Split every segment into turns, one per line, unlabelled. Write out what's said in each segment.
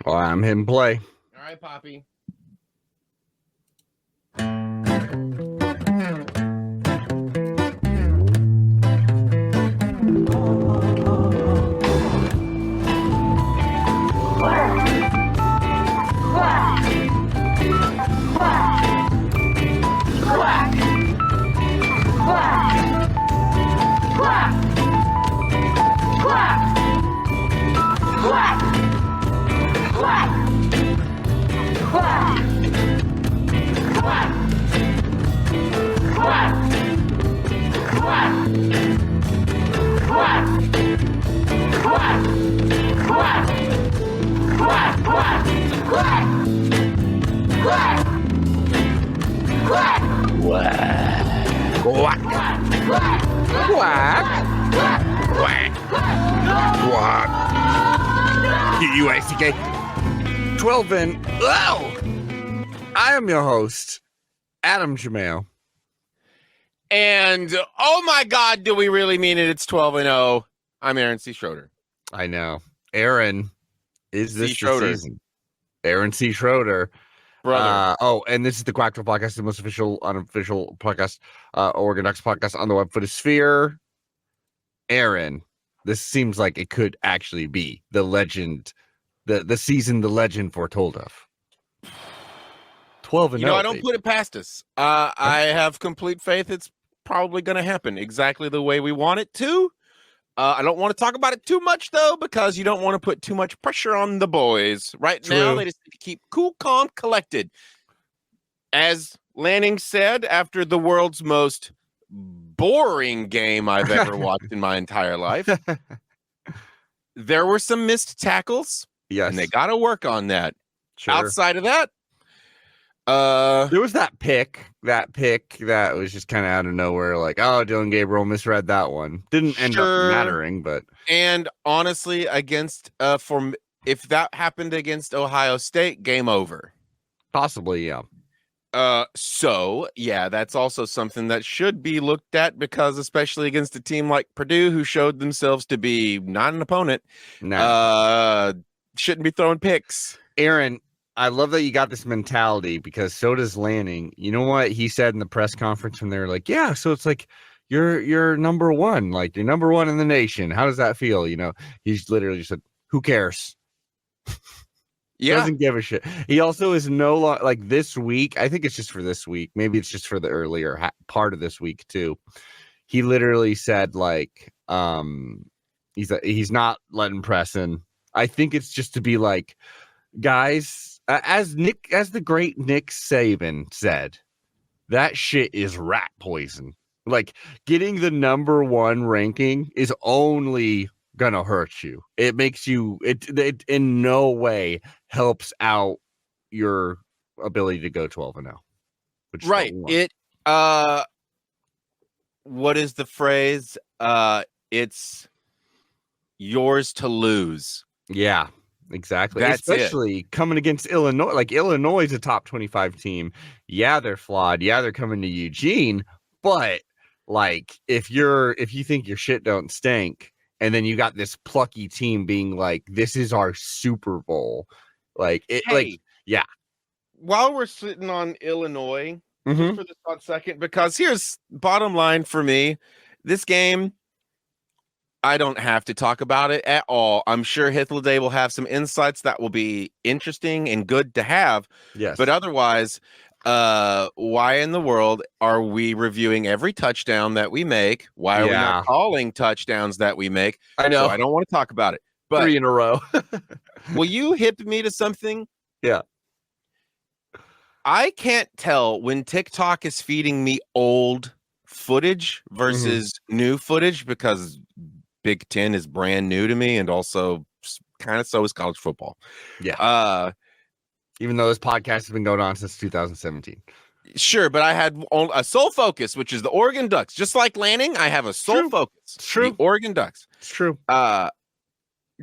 Well, I'm hitting play.
All right, Poppy.
Quack. Quack. Quack. Quack. UACK. 12 and oh! I am your host, Adam Jamail.
And oh my God, do we really mean it? It's 12-0. I'm Aaron C. Schroeder.
I know. Aaron, is this the
Schroeder.
season? Aaron C. Schroeder.
Brother.
And this is the Quack podcast, the most official, unofficial podcast, Oregon Ducks podcast on the web for the Sphere. Aaron, this seems like it could actually be the legend, the season the legend foretold of. 12 and 0.
I don't put it past us. I have complete faith it's probably going to happen exactly the way we want it to. I don't want to talk about it too much, though, because you don't want to put too much pressure on the boys. Right now, they just need to keep cool, calm, collected. As Lanning said, after the world's most boring game I've ever watched in my entire life, there were some missed tackles.
Yes.
And they got to work on that.
Sure.
Outside of that,
there was that pick that was just kind of out of nowhere, like, oh, Dylan Gabriel misread that one. Didn't end up mattering, but
and honestly, against if that happened against Ohio State, game over.
Possibly, yeah.
So yeah, that's also something that should be looked at, because especially against a team like Purdue, who showed themselves to be not an opponent, shouldn't be throwing picks.
Aaron, I love that you got this mentality, because so does Lanning. You know what he said in the press conference when they were like, yeah, so it's like you're number one, like you're number one in the nation. How does that feel? He's literally just said, who cares?
Yeah.
Doesn't give a shit. He also is no longer, like, this week. I think it's just for this week. Maybe it's just for the earlier part of this week too. He literally said, like, he's not letting press in. I think it's just to be like, guys, as the great Nick Saban said, that shit is rat poison. Like, getting the number one ranking is only gonna hurt you. It makes you, it in no way helps out your ability to go 12 and 0.
Right. What is the phrase? It's yours to lose.
Yeah. Exactly.
That's
especially coming against Illinois. Like, Illinois is a top 25 team. Yeah, they're flawed. Yeah, they're coming to Eugene. But, like, if you think your shit don't stink, and then you got this plucky team being like, this is our Super Bowl. Like, it,
hey,
like, yeah.
While we're sitting on Illinois, just for this hot second, because here's bottom line for me, this game, I don't have to talk about it at all. I'm sure Hythloday will have some insights that will be interesting and good to have.
Yes.
But otherwise, why in the world are we reviewing every touchdown that we make? Why are we not calling touchdowns that we make?
I know.
So I don't want to talk about it. But
3 in a row.
will you hip me to something?
Yeah.
I can't tell when TikTok is feeding me old footage versus new footage, because Big Ten is brand new to me, and also kind of so is college football.
Yeah. Even though this podcast has been going on since 2017.
Sure, but I had a sole focus, which is the Oregon Ducks. Just like Lanning, I have a sole focus.
It's true.
The Oregon Ducks.
It's true.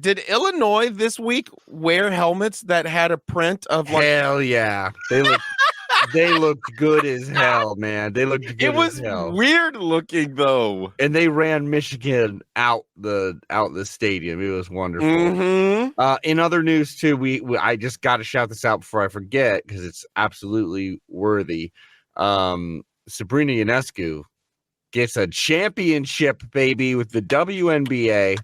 Did Illinois this week wear helmets that had a print of, like,
hell yeah. They look They looked good as hell, man. They looked good
It was
as hell.
weird looking though.
And they ran Michigan out the stadium. It was wonderful.
Mm-hmm.
In other news too, I just got to shout this out before I forget because it's absolutely worthy. Sabrina Ionescu gets a championship, baby, with the WNBA.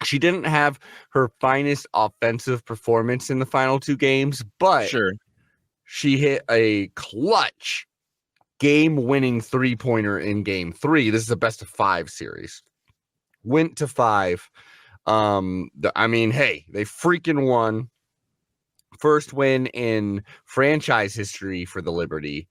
She didn't have her finest offensive performance in the final two games, but
Sure.
she hit a clutch game-winning three-pointer in game 3. This is a best of 5 series. Went to 5. Hey, they freaking won. First win in franchise history for the Liberty.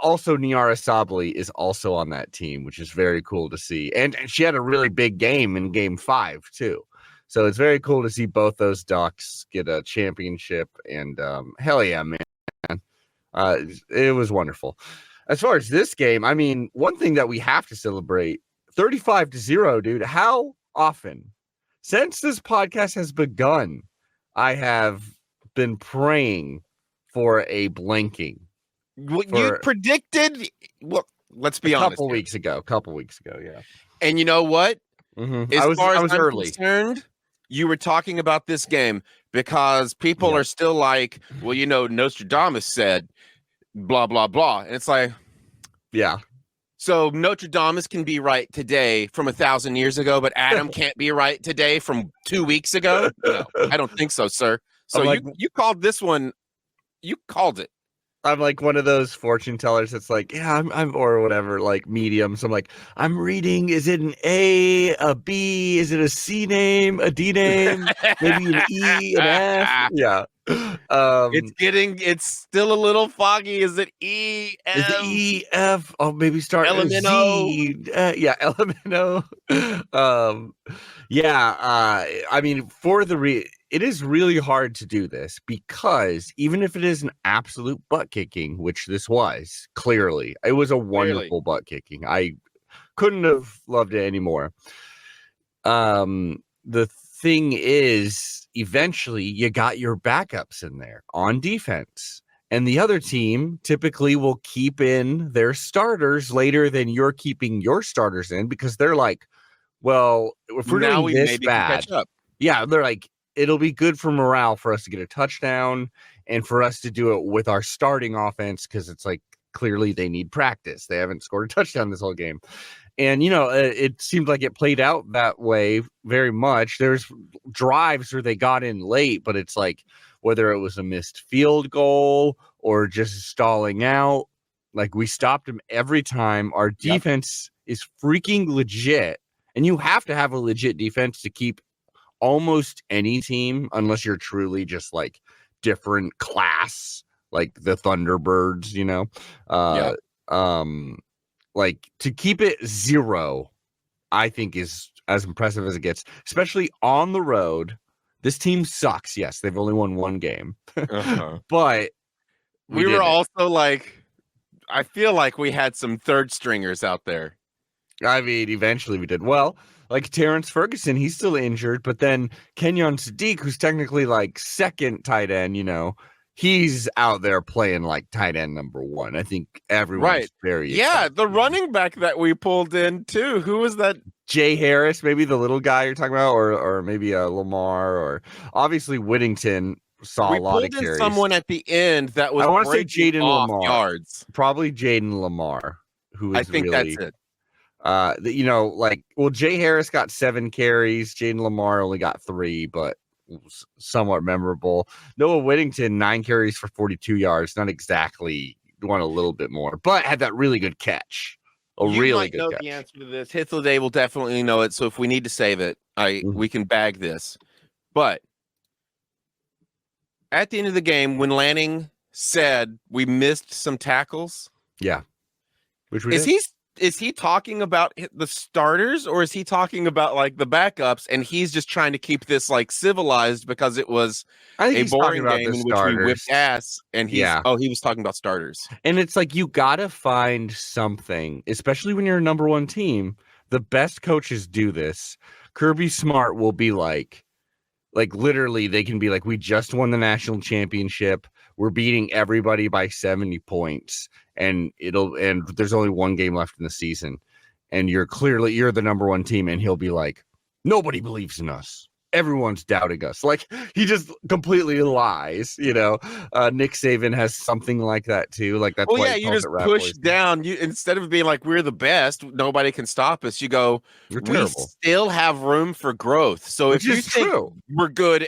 Also, Niara Sabli is also on that team, which is very cool to see. And she had a really big game in game 5, too. So it's very cool to see both those Ducks get a championship. And hell yeah, man. It was wonderful. As far as this game, I mean, one thing that we have to celebrate, 35-0, dude. How often since this podcast has begun, I have been praying for a blanking.
You predicted. Well, let's be honest.
Couple weeks ago, yeah.
And you know what?
Mm-hmm.
As far as
I was
I'm
early.
concerned, you were talking about this game because people are still like, well, Nostradamus said blah, blah, blah. And it's like,
yeah.
So Nostradamus can be right today from 1,000 years ago, but Adam can't be right today from 2 weeks ago? No, I don't think so, sir. So you called this one. You called it.
I'm like one of those fortune tellers that's like, yeah, I'm or whatever, like medium. So I'm like, I'm reading. Is it an A, a B? Is it a C name, a D name, maybe an E, an F? Yeah.
It's still a little foggy. Is it E, F?
Is it E, F? Oh, maybe start
LMNO.
Z. Yeah, LMNO. I mean, it is really hard to do this because even if it is an absolute butt kicking, which this was, clearly, it was a wonderful butt kicking. I couldn't have loved it anymore. The thing is, eventually you got your backups in there on defense. And the other team typically will keep in their starters later than you're keeping your starters in because they're like, well, if we're doing this bad, yeah, they're like, it'll be good for morale for us to get a touchdown and for us to do it with our starting offense because it's like clearly they need practice. They haven't scored a touchdown this whole game. And, it seemed like it played out that way very much. There's drives where they got in late, but it's like whether it was a missed field goal or just stalling out, like we stopped them every time. Our defense is freaking legit. And you have to have a legit defense to keep almost any team, unless you're truly just like different class, like the Thunderbirds, like to keep it 0, I think is as impressive as it gets, especially on the road. This team sucks. Yes, they've only won 1 game, but
we were also like, I feel like we had some third stringers out there.
I mean, eventually we did. Well, like Terrence Ferguson, he's still injured, but then Kenyon Sadiq, who's technically like second tight end, he's out there playing like tight end number 1. I think everyone's very excited.
The running back that we pulled in too. Who was that?
Jay Harris, maybe the little guy you're talking about, or maybe Lamar, or obviously Whittington saw a lot of carries. We pulled in
someone at the end that was.
I want to say Jaden Lamar.
Yards.
Probably Jaden Lamar, who is
I think
really,
that's it.
Jay Harris got 7 carries. Jaden Lamar only got 3, but somewhat memorable. Noah Whittington, 9 carries for 42 yards. Not exactly, want a little bit more, but had that really good catch.
You might know the answer to this. Hithladay will definitely know it. So if we need to save it, we can bag this. But at the end of the game, when Lanning said we missed some tackles,
which we
is he talking about the starters or is he talking about like the backups? And he's just trying to keep this like civilized because it was a boring game in which we whipped ass. And he was talking about starters.
And it's like you gotta find something, especially when you're a number 1 team. The best coaches do this. Kirby Smart will be like, Like literally, they can be like, we just won the national championship. We're beating everybody by 70 points, and there's only one game left in the season, and you're the number one team, and he'll be like, nobody believes in us. Everyone's doubting us. Like he just completely lies. Nick Saban has something like that too. Like that's why
you just push down. You instead of being like we're the best, nobody can stop us. You go,
You're
we
terrible.
still have room for growth. So
Which
if you
is
think
true.
we're good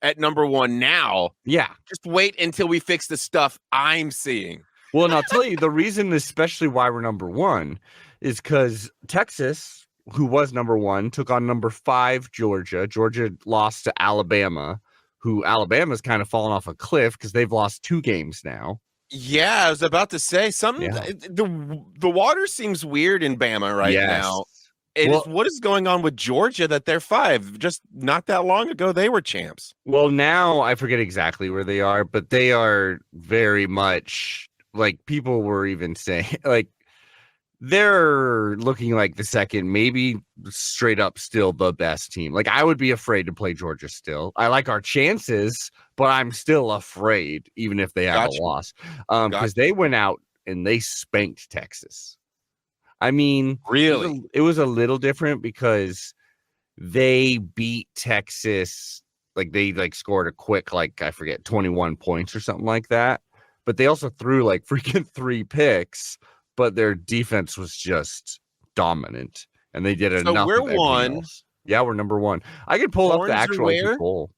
at number one now, just wait until we fix the stuff I'm seeing.
Well, and I'll tell you the reason, especially why we're number one, is because Texas, who was number one, took on number 5 Georgia. Georgia lost to Alabama, who Alabama's kind of fallen off a cliff because they've lost 2 games now.
Yeah, I was about to say something. Yeah. The water seems weird in Bama right now. What is going on with Georgia that they're 5? Just not that long ago, they were champs.
Well, now I forget exactly where they are, but they are very much like people were even saying like they're looking like the second, maybe straight up still the best team. Like I would be afraid to play Georgia still. I like our chances, but I'm still afraid even if they have a loss. Because they went out and they spanked Texas. I mean,
really,
it was a little different because they beat Texas. Like they scored a quick, I forget, 21 points or something like that. But they also threw freaking 3 picks. But their defense was just dominant, and they did enough.
We're one.
Yeah, we're number 1. I could pull up the actual AP poll.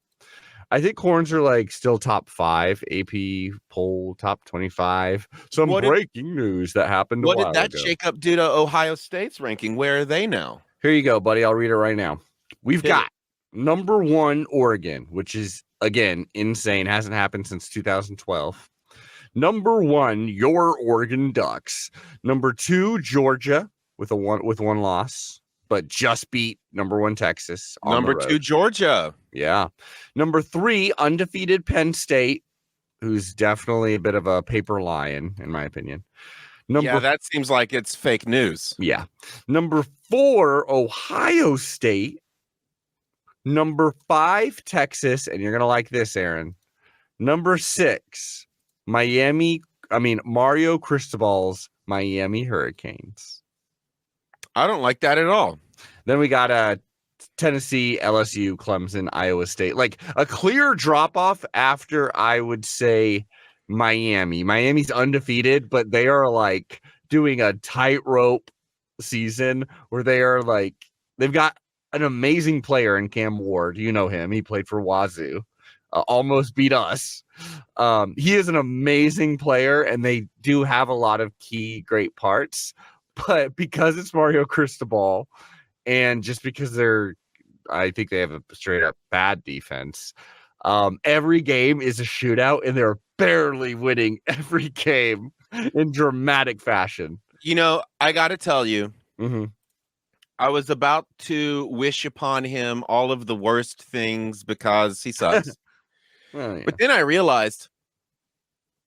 I think Horns are still top 5 AP poll, top 25. Some breaking news that happened.
What did that shakeup do to Ohio State's ranking? Where are they now?
Here you go, buddy. I'll read it right now. We've got number 1 Oregon, which is again insane. Hasn't happened since 2012. Number 1, your Oregon Ducks. Number 2, Georgia with one loss, but just beat number 1 Texas.
Number 2, Georgia.
Yeah. Number 3, undefeated Penn State, who's definitely a bit of a paper lion, in my opinion.
That seems like it's fake news.
Yeah. Number 4, Ohio State. Number 5, Texas, and you're gonna like this, Aaron. Number 6. Mario Cristobal's Miami Hurricanes.
I don't like that at all.
Then we got Tennessee, LSU, Clemson, Iowa State. Like a clear drop off after, I would say, Miami. Miami's undefeated, but they are doing a tightrope season where they are they've got an amazing player in Cam Ward. You know him. He played for Wazoo. Almost beat us. He is an amazing player, and they do have a lot of key great parts. But because it's Mario Cristobal, and just because I think they have a straight up bad defense. Every game is a shootout, and they're barely winning every game in dramatic fashion.
I got to tell you, I was about to wish upon him all of the worst things because he sucks. Well, yeah. But then I realized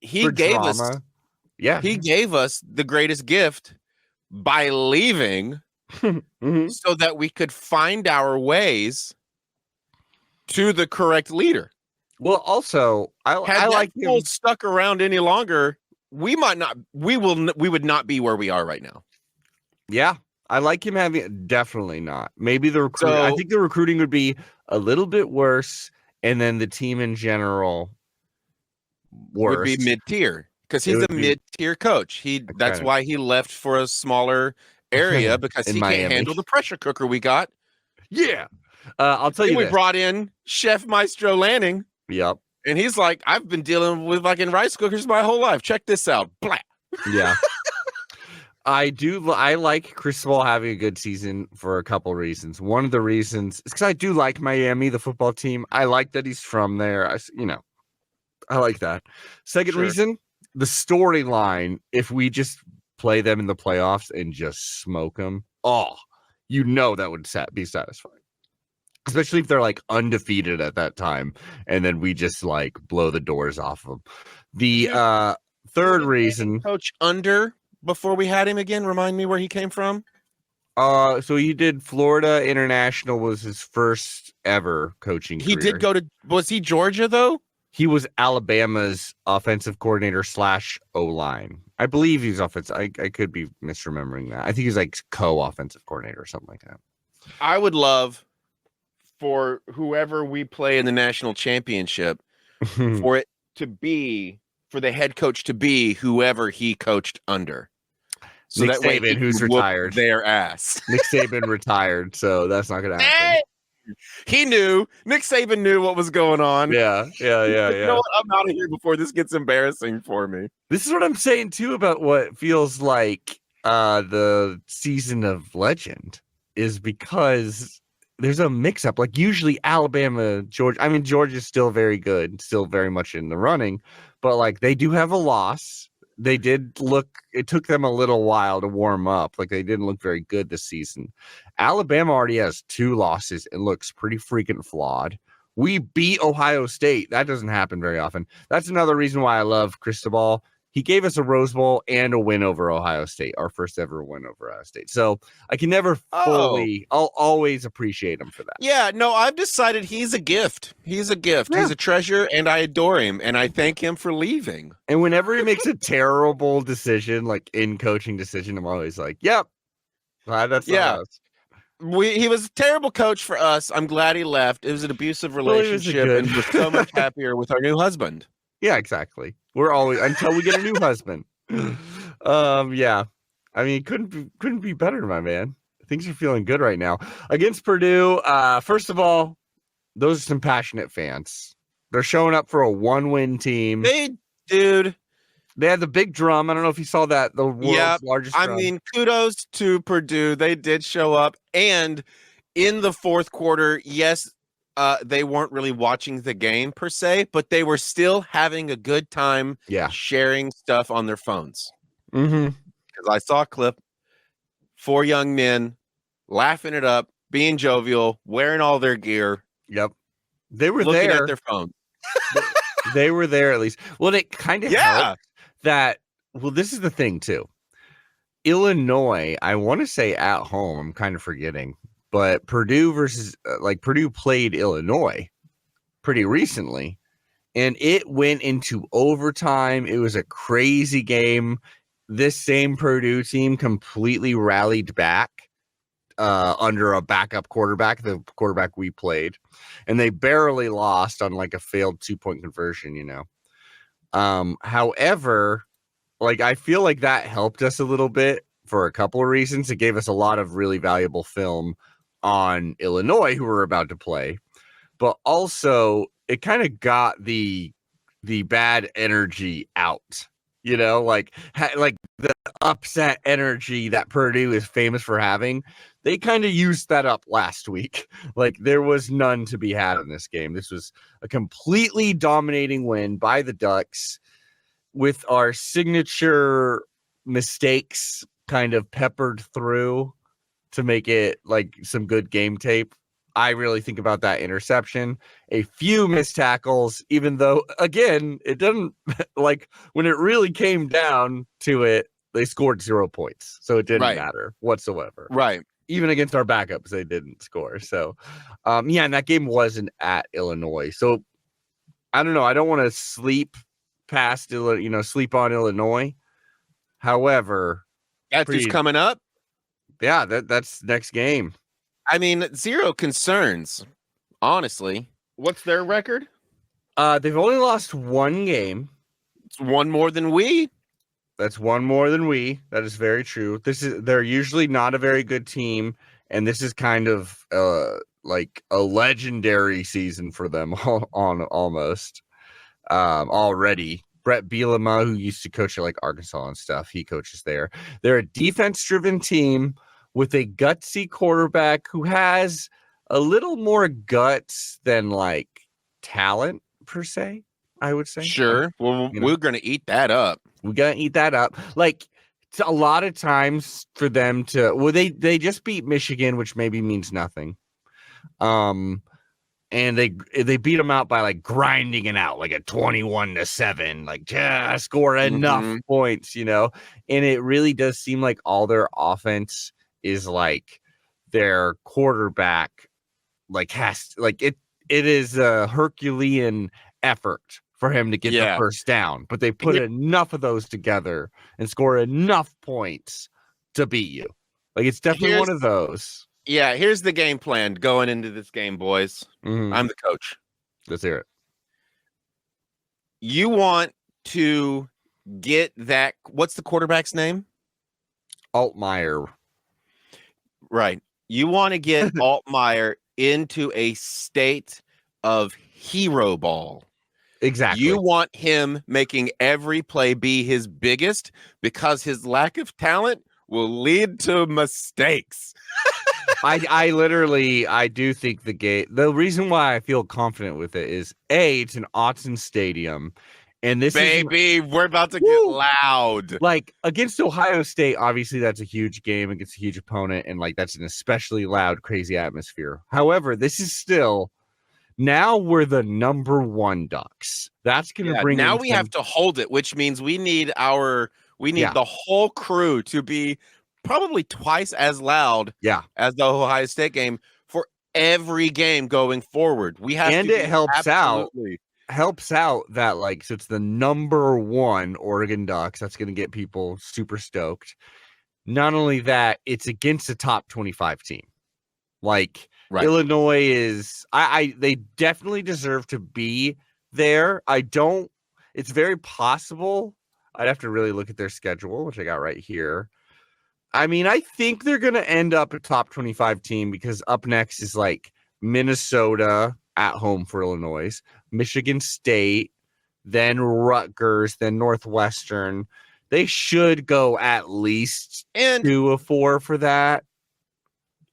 he gave us the greatest gift by leaving so that we could find our ways to the correct leader.
Well, also, I like him
stuck around any longer. We would not be where we are right now.
Yeah. I like him having definitely not. Maybe the recruiting. I think the recruiting would be a little bit worse. And then the team in general would
be mid-tier because he's a mid-tier coach. That's why he left for a smaller area because he can't handle the pressure cooker we got.
Yeah. I'll tell you
we brought in Chef Maestro Lanning.
Yep.
And he's like, I've been dealing with rice cookers my whole life. Check this out. Blah.
Yeah. I like Cristobal having a good season for a couple reasons. One of the reasons is because I do like Miami, the football team. I like that he's from there. I like that. Second reason, the storyline. If we just play them in the playoffs and just smoke them, that would be satisfying. Especially if they're undefeated at that time, and then we just blow the doors off them. The third reason,
coach under. Before we had him again, remind me where he came from.
So he did Florida International was his first ever coaching
He
career.
did go to. Was he Georgia though?
He was Alabama's offensive coordinator / O-line. I believe he's offensive. I could be misremembering that. I think he's like co-offensive coordinator or something like that.
I would love for whoever we play in the national championship for it to be for the head coach to be whoever he coached under. So
Nick
that way
Saban,
he
who's
can whoop
retired.
their ass.
Nick Saban retired, so that's not going to happen.
Hey! He knew. Nick Saban knew what was going on.
Yeah.
You know what? I'm out of here before this gets embarrassing for me.
This is what I'm saying too about what feels like the season of legend is because there's a mix-up. Like usually Alabama, Georgia. I mean, Georgia's still very good, still very much in the running, but like they do have a loss. They did look. It took them a little while to warm up. Like they didn't look very good this season. Alabama already has 2 losses and looks pretty freaking flawed. We beat Ohio State. That doesn't happen very often. That's another reason why I love Cristobal. He gave us a Rose Bowl and a win over Ohio State, our first ever win over Ohio State. So I can never fully, I'll always appreciate him for that.
Yeah, no, I've decided he's a gift. He's a gift.
Yeah.
He's a treasure, and I adore him, and I thank him for leaving.
And whenever he makes a terrible decision, like in coaching decision, I'm always like, yep, glad that's not us.
He was a terrible coach for us. I'm glad he left. It was an abusive relationship, and we're so much happier with our new husband.
Yeah, exactly. We're always until we get a new husband. Yeah. I mean, couldn't be better, my man. Things are feeling good right now. Against Purdue, first of all, those are some passionate fans. They're showing up for a 1-win team. They had the big drum. I don't know if you saw that, the world's largest drum.
I mean, kudos to Purdue. They did show up. And in the fourth quarter, yes, they weren't really watching the game per se, but they were still having a good time sharing stuff on their phones.
Mm-hmm.
Because I saw a clip, 4 young men laughing it up, being jovial, wearing all their gear.
Yep. They were
looking
there.
At their phone.
They were there at least. Well, it kind of helped that. Well, this is the thing too. Illinois, I want to say at home. I'm kind of forgetting. But Purdue versus Purdue played Illinois pretty recently, and it went into overtime. It was a crazy game. This same Purdue team completely rallied back under a backup quarterback, the quarterback we played, and they barely lost on like a failed 2-point conversion, you know. However, like I feel like that helped us a little bit for a couple of reasons. It gave us a lot of really valuable film on Illinois, who were about to play, but also it kind of got the bad energy out, you know, like the upset energy that Purdue is famous for having. They kind of used that up last week. Like there was none to be had in this game. This was a completely dominating win by the Ducks with our signature mistakes kind of peppered through to make it like some good game tape. I really think about that interception, a few missed tackles, even though, again, it doesn't like when it really came down to it, they scored 0 points. So it didn't matter whatsoever.
Right.
Even against our backups, they didn't score. So, and that game wasn't at Illinois. So I don't know. I don't want to sleep sleep on Illinois. However,
that's who's coming up.
Yeah, that's next game.
I mean, 0 concerns, honestly. What's their record?
They've only lost 1 game.
It's 1 more than we.
That's 1 more than we. That is very true. They're usually not a very good team, and this is kind of like a legendary season for them on almost already. Brett Bielema, who used to coach at like Arkansas and stuff, he coaches there. They're a defense-driven team with a gutsy quarterback who has a little more guts than like talent per se, I would say.
Sure. Well, we're going to eat that up.
We're going to eat that up. Like a lot of times for them to, they just beat Michigan, which maybe means nothing. And they beat them out by like grinding it out, like a 21-7, like score enough points, you know. And it really does seem like all their offense is like their quarterback it is a Herculean effort for him to get the first down, but they put enough of those together and score enough points to beat you. Like, it's definitely one of those.
Yeah, here's the game plan going into this game, boys.
Mm-hmm.
I'm the coach.
Let's hear it.
You want to get that. What's the quarterback's name?
Altmaier.
Right. You want to get Altmaier into a state of hero ball.
Exactly.
You want him making every play be his biggest, because his lack of talent will lead to mistakes.
I do think the reason why I feel confident with it is it's an Autzen Stadium, and this
we're about to get loud.
Like, against Ohio State, obviously that's a huge game against a huge opponent, and like that's an especially loud, crazy atmosphere. However, this is still, now we're the number 1 Ducks. That's gonna bring
now we have to hold it, which means we need the whole crew to be probably twice as loud as the Ohio State game for every game going forward. We have
and it helps out that, like, so it's the number 1 Oregon Ducks. That's going to get people super stoked. Not only that, it's against a top 25 team. Like, Illinois is, they definitely deserve to be there. It's very possible. I'd have to really look at their schedule, which I got right here. I mean, I think they're going to end up a top 25 team, because up next is like Minnesota at home for Illinois, Michigan State, then Rutgers, then Northwestern. They should go at least 2 of 4 for that.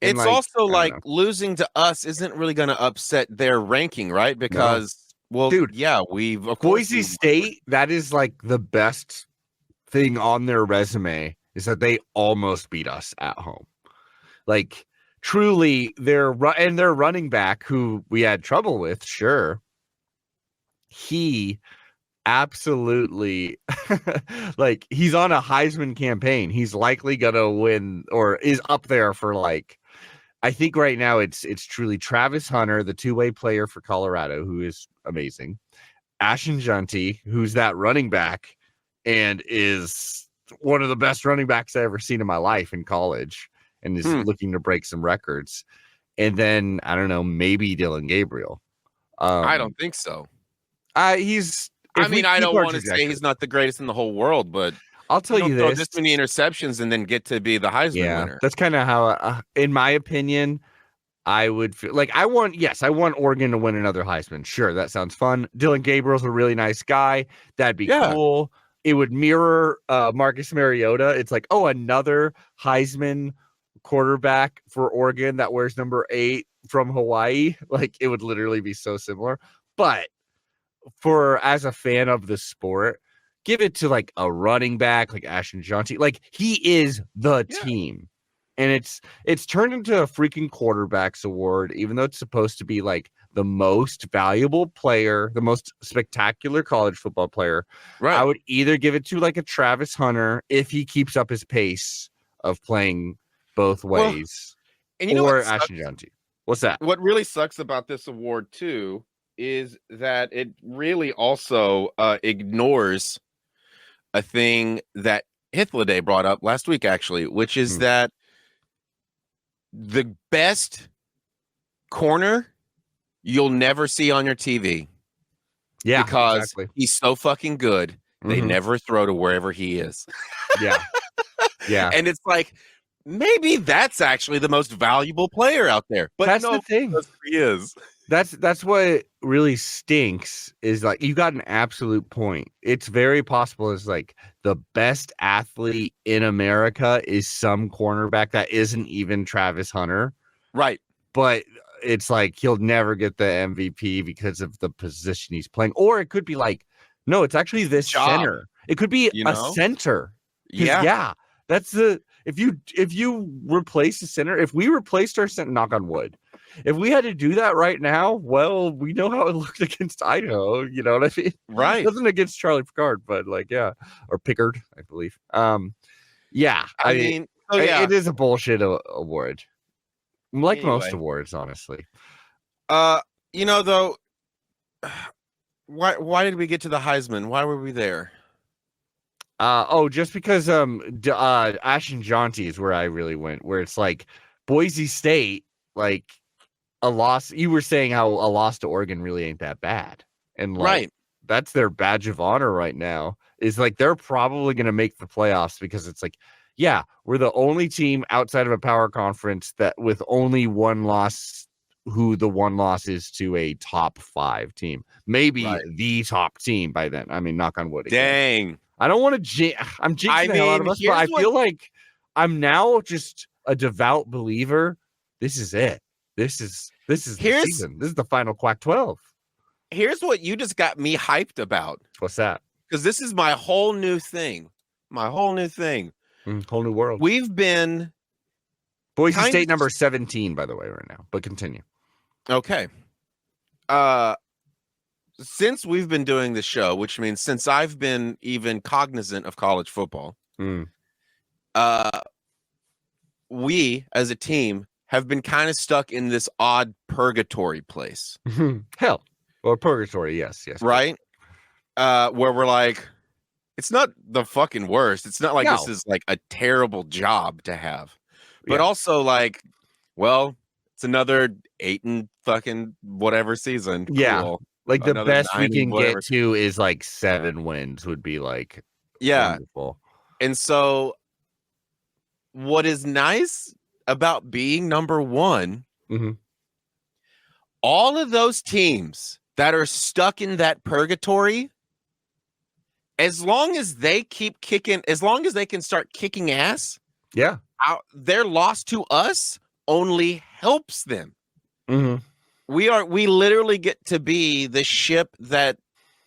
And
it's also like losing to us isn't really going to upset their ranking, right? Because,
Boise State, that is like the best thing on their resume, is that they almost beat us at home. Like, truly, their running back, who we had trouble with, sure, he absolutely like, he's on a Heisman campaign. He's likely gonna win, or is up there for, like, I think right now it's truly Travis Hunter, the 2-way player for Colorado, who is amazing, Ashton Junty, who's that running back and is one of the best running backs I've ever seen in my life in college, and is looking to break some records. And then, I don't know, maybe Dylan Gabriel.
I don't think so.
I don't
want to say he's not the greatest in the whole world, but
I'll tell you
this many interceptions and then get to be the Heisman winner.
That's kind of how, in my opinion, I would feel like I want Oregon to win another Heisman. Sure, that sounds fun. Dylan Gabriel's a really nice guy. That'd be cool. It would mirror Marcus Mariota. It's like, another Heisman quarterback for Oregon that wears number 8 from Hawaii. Like, it would literally be so similar. But as a fan of the sport, give it to like a running back like Ashton Junty. Like, he is the team. And it's turned into a freaking quarterbacks award, even though it's supposed to be like the most valuable player, the most spectacular college football player. Right. I would either give it to like a Travis Hunter if he keeps up his pace of playing both ways, or Ashton Junty. What's that?
What really sucks about this award too is that it really also ignores a thing that Hithliday brought up last week, actually, which is that the best corner you'll never see on your TV.
Yeah,
because he's so fucking good. They never throw to wherever he is.
Yeah.
And it's like, maybe that's actually the most valuable player out there. But
that's the thing.
He is.
That's what really stinks, is like, you got an absolute point. It's very possible is like the best athlete in America is some cornerback that isn't even Travis Hunter.
Right.
But it's like he'll never get the MVP because of the position he's playing. Or it could be like, no, it's actually this center. It could be a center. Yeah. That's if you replace the center, if we replaced our center, knock on wood, if we had to do that right now, well, we know how it looked against Idaho. You know what I mean?
Right.
Nothing against Charlie Picard, but like, or Pickard, I believe. I mean,
Oh yeah.
It is a bullshit award. Like most
Anyway.
awards, honestly.
Though, why did we get to the Heisman? Why were we there?
Just because Ash and Jaunty is where I really went, where it's like Boise State, like a loss. You were saying how a loss to Oregon really ain't that bad, and like that's their badge of honor right now. Is like they're probably going to make the playoffs because it's like, yeah, we're the only team outside of a power conference that with only one loss. Who the one loss is to a top 5 team, maybe the top team by then. I mean, knock on wood. Again.
Dang.
I don't want to I'm jinxing the hell out of us, but I feel like I'm now just a devout believer. This is it. This is the season. This is the final Quack 12.
Here's what you just got me hyped about.
What's that?
Because this is my whole new thing. Whole new world. We've been
Boise State number 17, by the way, right now. But continue.
Okay. Since we've been doing the show, which means since I've been even cognizant of college football, we as a team have been kind of stuck in this odd purgatory place.
Hell, or purgatory, yes.
Right? Where we're like, it's not the fucking worst. It's not like this is like a terrible job to have, but also like, well, it's another 8 and fucking whatever season.
Yeah.
Cool.
Like the best we can get to is like 7 wins would be like wonderful.
And so what is nice about being number 1, all of those teams that are stuck in that purgatory, as long as they keep kicking, as long as they can start kicking ass, their loss to us only helps them. We literally get to be the ship that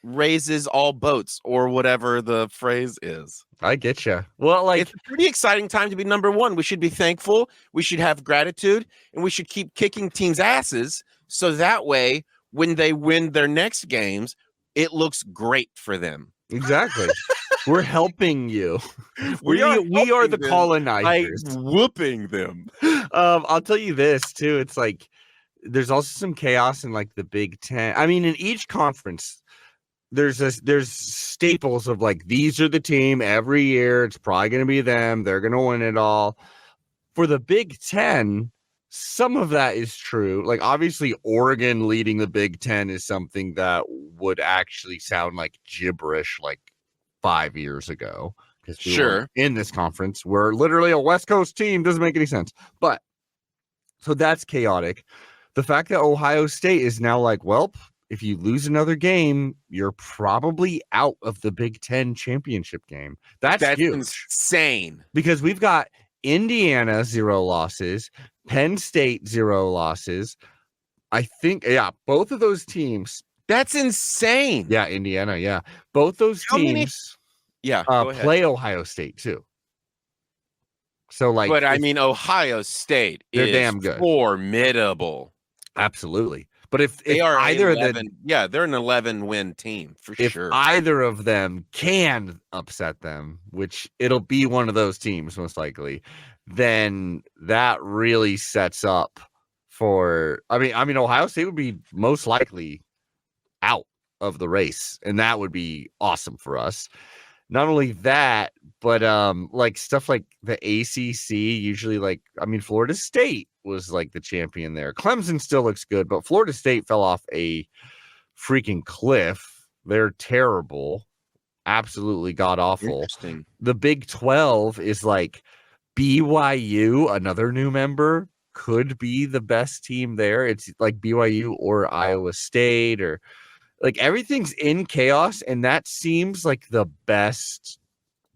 raises all boats, or whatever the phrase is.
I get you. Well, like,
it's a pretty exciting time to be number 1. We should be thankful. We should have gratitude, and we should keep kicking teams' asses. So that way, when they win their next games, it looks great for them.
Exactly. We're helping you.
We
are the colonizers.
Like whooping them.
I'll tell you this too. It's like there's also some chaos in like the Big Ten. I mean, in each conference, there's staples of like these are the team every year. It's probably going to be them. They're going to win it all. For the Big Ten, some of that is true. Like obviously, Oregon leading the Big Ten is something that would actually sound like gibberish like 5 years ago. Because we were in this conference, we're literally a West Coast team. Doesn't make any sense. But so that's chaotic. The fact that Ohio State is now like, well, if you lose another game, you're probably out of the Big Ten championship game. That's huge.
Insane.
Because we've got Indiana 0 losses, Penn State 0 losses. I think, both of those teams.
That's insane.
Yeah, Indiana, both those teams play Ohio State too. So like,
but I mean, Ohio State is damn good, formidable.
Absolutely. But if
they are
either
11,
of them,
they're an 11-win team for sure.
If either of them can upset them, which it'll be one of those teams most likely, then that really sets up for. I mean, Ohio State would be most likely out of the race, and that would be awesome for us. Not only that, but like stuff like the ACC usually, like, I mean, Florida State was like the champion there. Clemson still looks good, but Florida State fell off a freaking cliff. They're terrible, absolutely god awful. The Big 12 is like BYU, another new member, could be the best team there. It's like BYU or Iowa State, or like everything's in chaos, and that seems like the best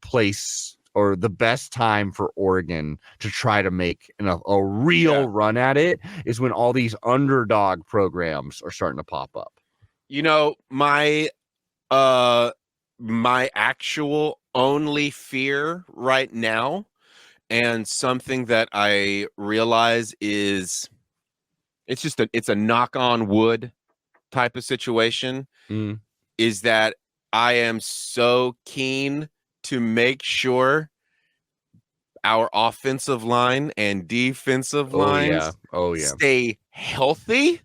place or the best time for Oregon to try to make a real run at it is when all these underdog programs are starting to pop up.
You know, my actual only fear right now, and something that I realize is it's a knock on wood type of situation, is that I am so keen to make sure our offensive line and defensive lines
Oh yeah.
stay healthy,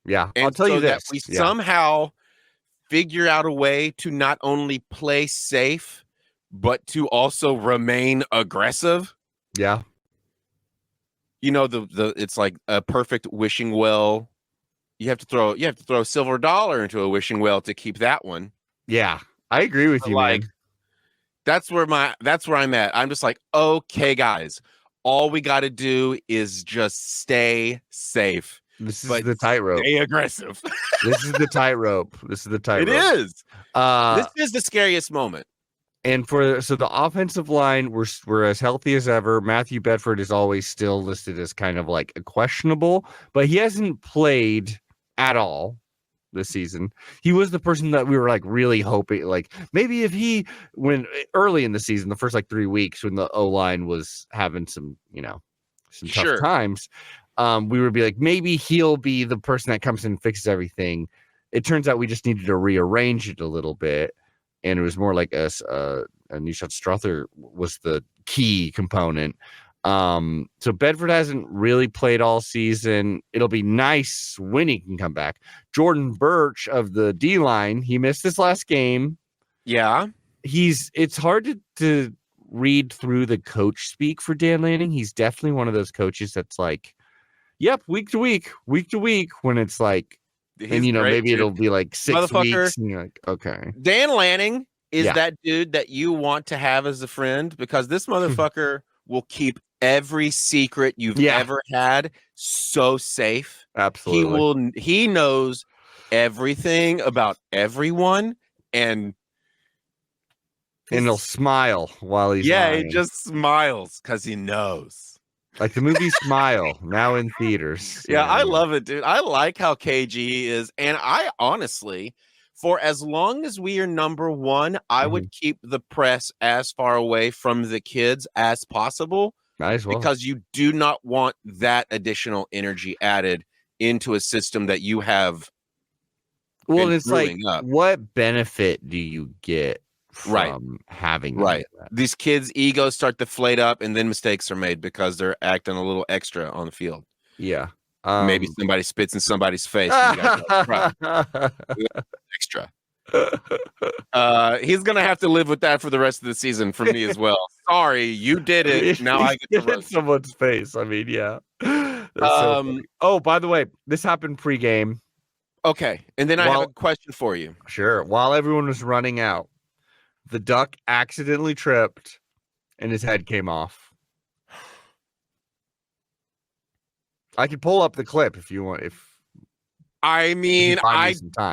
Yeah. I'll
and
tell you
so that
this.
we
Yeah.
somehow figure out a way to not only play safe, but to also remain aggressive.
Yeah.
You know, the it's like a perfect wishing well. You have to throw a silver dollar into a wishing well to keep that one.
Yeah. I agree with
But
you,
like
man.
that's where I'm at. I'm just like, okay, guys, all we got to do is just stay safe,
This is
but
the tightrope.
stay aggressive.
This is the tightrope. This is the
It
tightrope.
is.
Uh
This is the scariest moment.
And so the offensive line, we're as healthy as ever. Matthew Bedford is always still listed as kind of like a questionable, but he hasn't played at all this season. He was the person that we were like really hoping, like maybe if he when early in the season, the first like 3 weeks when the O line was having some some tough
Sure.
times, we would be like maybe he'll be the person that comes in and fixes everything. It turns out we just needed to rearrange it a little bit. And it was more like a Nishat Strother was the key component. So Bedford hasn't really played all season. It'll be nice when he can come back. Jordan Birch of the D line, he missed this last game.
Yeah.
It's hard to read through the coach speak for Dan Lanning. He's definitely one of those coaches that's like, yep, week to week, when it's like, and maybe it'll be like 6 weeks, and you're like, okay.
Dan Lanning is that dude that you want to have as a friend, because this motherfucker will keep every secret you've ever had so safe.
Absolutely.
He knows everything about everyone, and
he'll smile while he's lying.
He just smiles because he knows.
Like the movie Smile, now in theaters.
Yeah, I love it, dude. I like how KG is. And I honestly, for as long as we are number one, I would keep the press as far away from the kids as possible.
Might as well.
Because you do not want that additional energy added into a system that you have.
Well, it's like, what benefit do you get from having
that? These kids' egos start to deflate up, and then mistakes are made because they're acting a little extra on the field.
Yeah.
Maybe somebody spits in somebody's face. And extra. He's gonna have to live with that for the rest of the season for me as well. Sorry, you did it. Now I get to roast
someone's face. I mean, yeah. Oh, by the way, this happened pregame.
Okay, and then I have a question for you.
Sure. While everyone was running out, the duck accidentally tripped, and his head came off. I could pull up the clip if you want.
I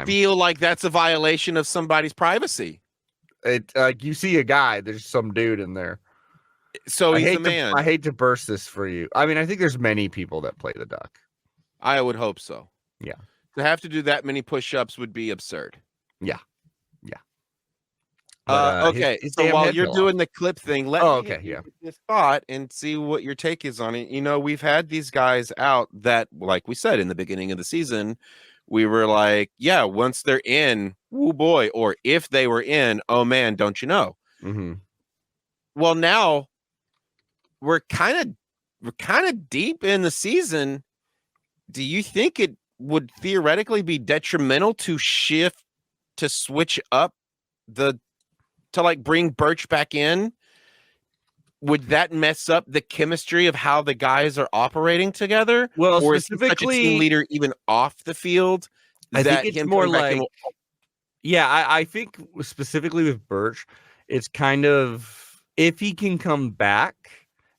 feel like that's a violation of somebody's privacy.
You see a guy, there's some dude in there.
So he's a man.
I hate to burst this for you. I mean, I think there's many people that play the duck.
I would hope so.
Yeah.
To have to do that many push-ups would be absurd.
Yeah.
Okay, so while you're doing the clip thing, let me
get
this thought and see what your take is on it. We've had these guys out that, like we said in the beginning of the season, we were like, yeah, once they're in, woo boy, or if they were in, oh man, don't you know?
Mm-hmm.
Well, now we're kind of deep in the season. Do you think it would theoretically be detrimental to switch up to like bring Birch back in? Would that mess up the chemistry of how the guys are operating together?
Well,
or specifically, is he such a team leader even off the field?
I think it's more like, I think specifically with Birch, it's kind of if he can come back.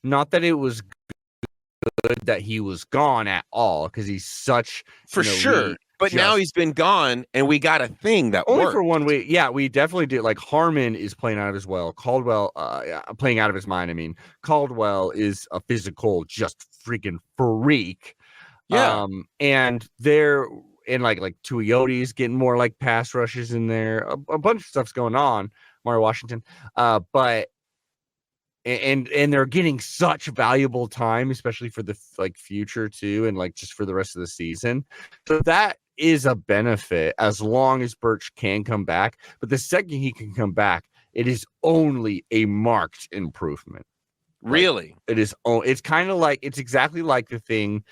Not that it was good that he was gone at all, because he's such
sure. But now he's been gone, and we got a thing that
only
worked.
For 1 week. Yeah, we definitely did. Like Harmon is playing out as well. Caldwell, playing out of his mind. I mean, Caldwell is a physical, just freaking freak.
Yeah,
and they're in like Tuiotti's getting more like pass rushes in there. A bunch of stuff's going on. Mario Washington, but. And they're getting such valuable time, especially for the future too, and like just for the rest of the season. So that is a benefit as long as Birch can come back. But the second he can come back, it is only a marked improvement.
Really?
It is. It's kind of like, it's exactly like the thing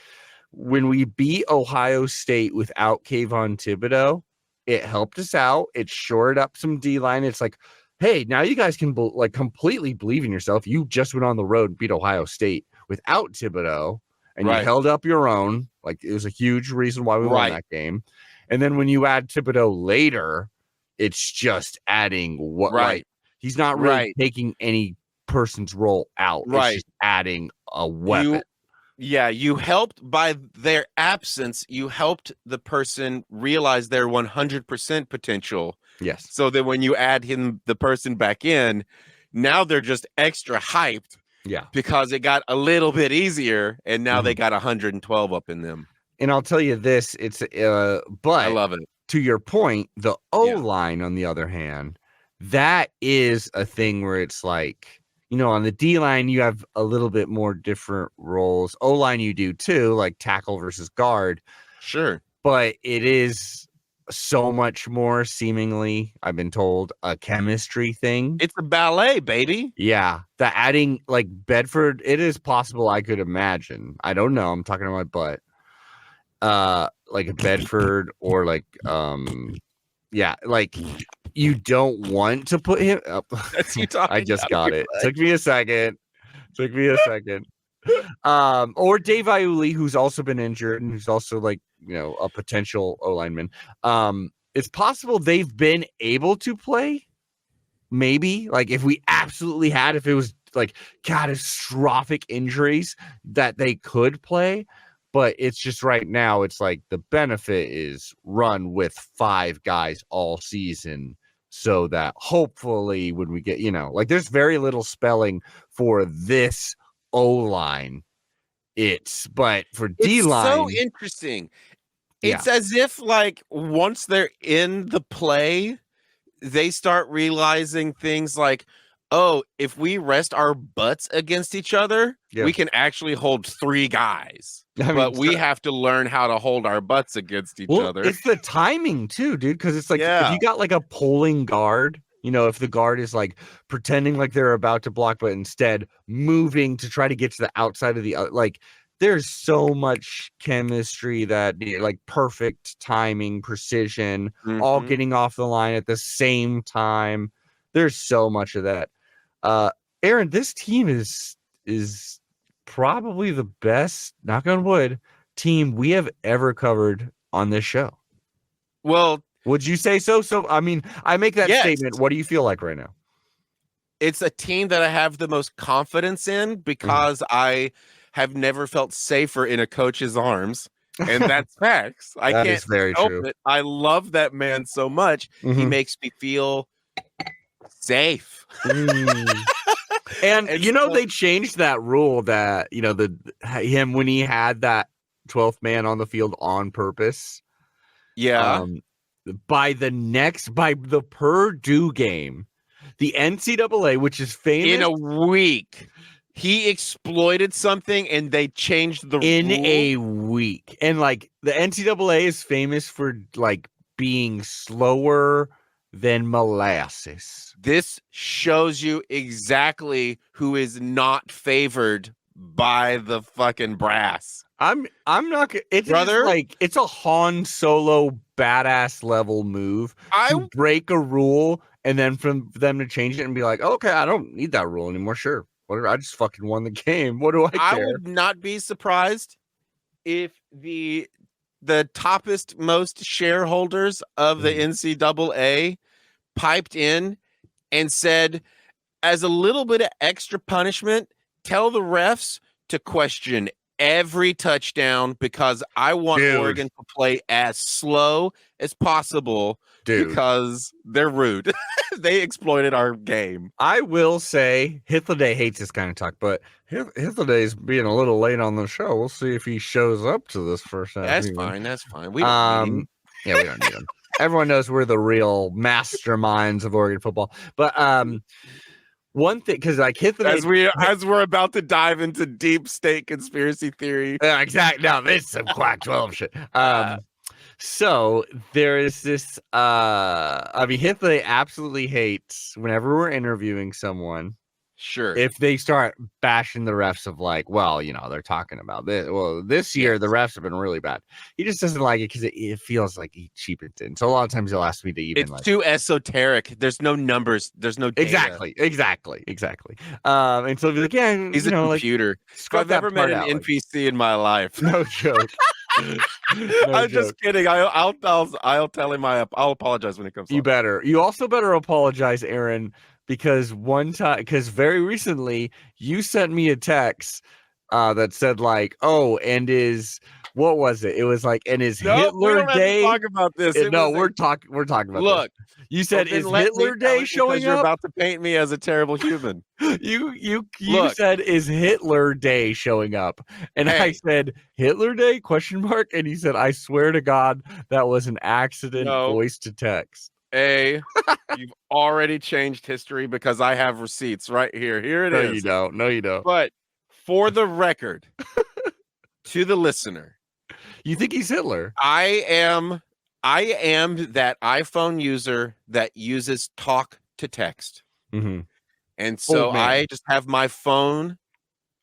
when we beat Ohio State without Kayvon Thibodeau. It helped us out. It shored up some D line. It's like, hey, now you guys can like completely believe in yourself. You just went on the road and beat Ohio State without Thibodeau, and you held up your own. Like, it was a huge reason why we won that game. And then when you add Thibodeau later, it's just adding like, he's not really taking any person's role out. It's just adding a weapon.
You helped by their absence. You helped the person realize their 100% potential.
Yes.
So that when you add the person back in, now they're just extra hyped.
Yeah.
Because it got a little bit easier, and now they got 112 up in them.
And I'll tell you this, it's but
I love it.
To your point, the O-line, on the other hand, that is a thing where it's like, on the D-line, you have a little bit more different roles. O-line, you do too, like tackle versus guard.
Sure.
But it is so much more, seemingly, I've been told, a chemistry thing.
It's a ballet, baby.
Yeah. The adding, like, Bedford, it is possible I could imagine. I don't know. I'm talking to my butt. Like a Bedford or like, like, you don't want to put him up.
That's you talking.
I just got it. Took me a second. Or Dave Iuli, who's also been injured and who's also like, a potential O-lineman. It's possible they've been able to play. Maybe, like, if we absolutely had, if it was like catastrophic injuries, that they could play. But it's just right now, it's like the benefit is run with 5 guys all season, so that hopefully when we get, like, there's very little spelling for this O-line. But for D-line,
so interesting. It's as if, like, once they're in the play, they start realizing things like, oh, if we rest our butts against each other, we can actually hold 3 guys. But we have to learn how to hold our butts against each other.
It's the timing too, dude, because it's like, if you got like a pulling guard, if the guard is like pretending like they're about to block, but instead moving to try to get to the outside of the, like, there's so much chemistry that, like, perfect timing, precision, all getting off the line at the same time. There's so much of that. Aaron, this team is probably the best, knock on wood, team we have ever covered on this show.
Well,
would you say so? So, I mean, I make that statement. What do you feel like right now?
It's a team that I have the most confidence in because I have never felt safer in a coach's arms. And that's facts. I can't
is very
help
true.
it. I love that man so much. He makes me feel safe.
And they changed that rule that, him when he had that 12th man on the field on purpose.
Yeah.
By the Purdue game, the NCAA, which is famous,
in a week, he exploited something and they changed the rule.
A week. And like, the NCAA is famous for like being slower than molasses.
This shows you exactly who is not favored by the fucking brass.
I'm not. It's
brother.
Like, it's a Han Solo badass level move to break a rule, and then from them to change it and be like, okay, I don't need that rule anymore. Sure, whatever. I just fucking won the game. What do I care?
I would not be surprised if the toppest most shareholders of the NCAA piped in and said, as a little bit of extra punishment, tell the refs to question every touchdown because I want Oregon to play as slow as possible because they're rude. They exploited our game.
I will say Hitlerday hates this kind of talk, but Hitlerday being a little late on the show. We'll see if he shows up to this first half.
That's fine. That's fine. We don't need him.
Yeah, we don't need him. Everyone knows we're the real masterminds of Oregon football. But one thing, because like Hitlerday,
as we're about to dive into deep state conspiracy theory.
Exactly. Now this is some Quack 12 shit. So there is this. Hitlerday absolutely hates whenever we're interviewing someone.
Sure.
if they start bashing the refs of like, well, they're talking about this. Well, this year the refs have been really bad. He just doesn't like it because it feels like he cheapened it. So a lot of times he'll ask me to even
It's too esoteric. There's no numbers. There's no data.
Exactly. And so he'll be like, yeah,
He's a computer. If I've ever met an NPC in my life.
No joke.
I'm just kidding. I'll tell him I'll apologize when it comes.
You better. You also better apologize, Aaron, because very recently you sent me a text that said like, oh, and what was it? It was like, and is Hitler Day?
Talk about this.
We're talking about.
Look,
this. You said is Hitler Day showing up?
You're about to paint me as a terrible human.
You said is Hitler Day showing up, and I said Hitler Day ? And he said, I swear to God that was an accident. Voice to text.
You've already changed history because I have receipts right here. Here it is.
No, you don't.
But for the record, to the listener,
you think he's Hitler?
I am that iPhone user that uses talk to text.
Mm-hmm.
And so I just have my phone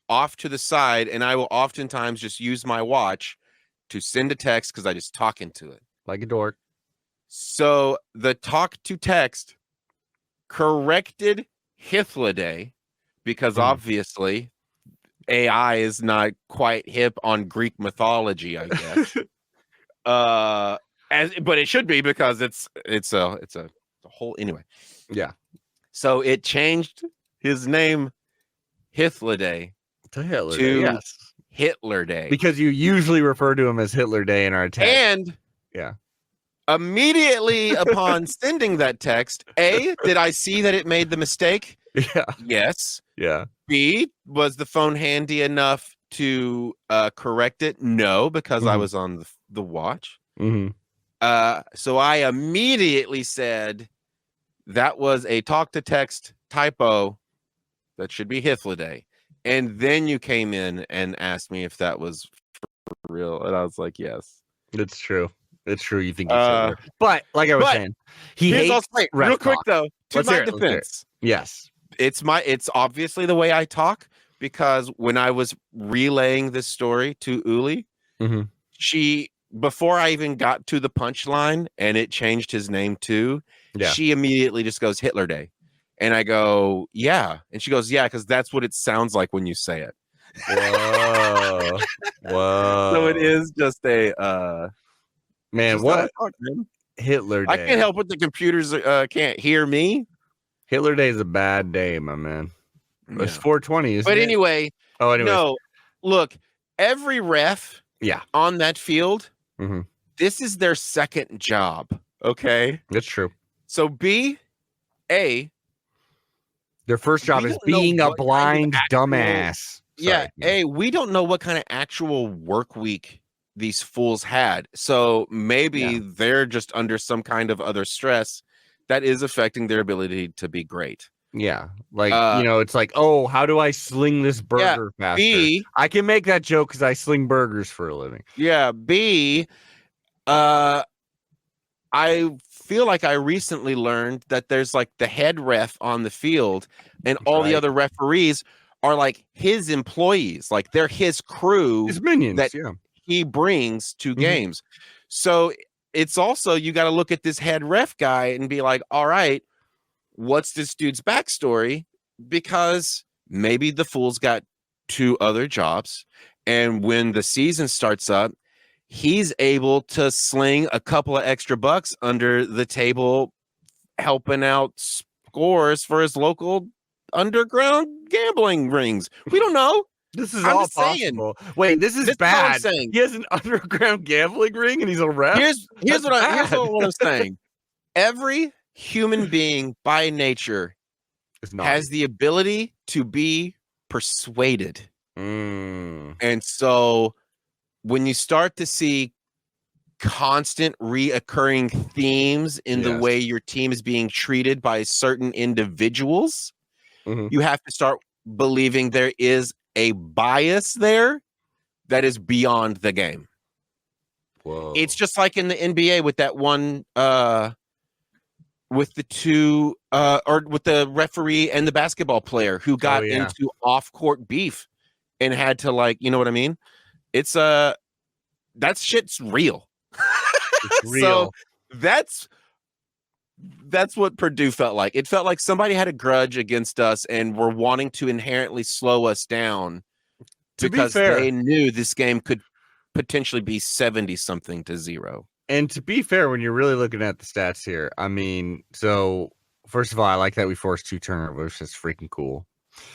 off to the side, and I will oftentimes just use my watch to send a text because I just talk into it.
Like a dork.
So the talk to text corrected Hitler Day because obviously AI is not quite hip on Greek mythology, I guess. But it should be because it's a whole anyway.
Yeah.
So it changed his name Hitler Day
to Hitler Day. Yes.
Hitler Day.
Because you usually refer to him as Hitler Day in our text.
And immediately upon sending that text, A, did I see that it made the mistake?
Yeah.
Yes.
Yeah.
B, was the phone handy enough to correct it? No, because I was on the watch.
Mm-hmm.
So I immediately said that was a talk to text typo. That should be Hitler Day. And then you came in and asked me if that was for real. And I was like, yes.
It's true. It's true. You think he's Hitler. But like I was saying, he hates
real quick though, to my defense.
Yes.
It's obviously the way I talk, because when I was relaying this story to Uli, she, before I even got to the punchline and it changed his name too, she immediately just goes Hitler Day. And I go, yeah. And she goes, yeah, because that's what it sounds like when you say it.
Whoa. Whoa.
So it is just a
man, what Hitler Day.
I can't help it, the computers can't hear me.
Hitler Day is a bad day, my man. It's 420, isn't it?
But anyway, no, look, every ref on that field, this is their second job. Okay.
That's true.
So
their first job is being a blind dumbass.
We don't know what kind of actual work week these fools had. So maybe they're just under some kind of other stress that is affecting their ability to be great. Yeah.
Like, it's like, oh, how do I sling this burger faster? I can make that joke because I sling burgers for a living.
Yeah. I feel like I recently learned that there's like the head ref on the field and all the other referees are like his employees, like they're his crew,
his minions
that he brings to games. So it's also, you got to look at this head ref guy and be like, all right, what's this dude's backstory? Because maybe the fool's got 2 other jobs. And when the season starts up, he's able to sling a couple of extra bucks under the table, helping out scores for his local underground gambling rings. We don't know.
This is all possible. Wait, this is bad. He has an underground gambling ring and he's a ref?
Here's what I'm saying. Every human being by nature has the ability to be persuaded. And so when you start to see constant reoccurring themes in the way your team is being treated by certain individuals, you have to start believing there is a bias there that is beyond the game.
Whoa.
It's just like in the NBA with that one with the two or with the referee and the basketball player who got into off-court beef and had to, like, you know what I mean? It's that shit's real.
It's
So
real.
that's what Purdue felt like. It felt like somebody had a grudge against us and were wanting to inherently slow us down because they knew this game could potentially be 70-something to 0.
And to be fair, when you're really looking at the stats here, I mean, so first of all, I like that we forced 2 turnovers. That's freaking cool.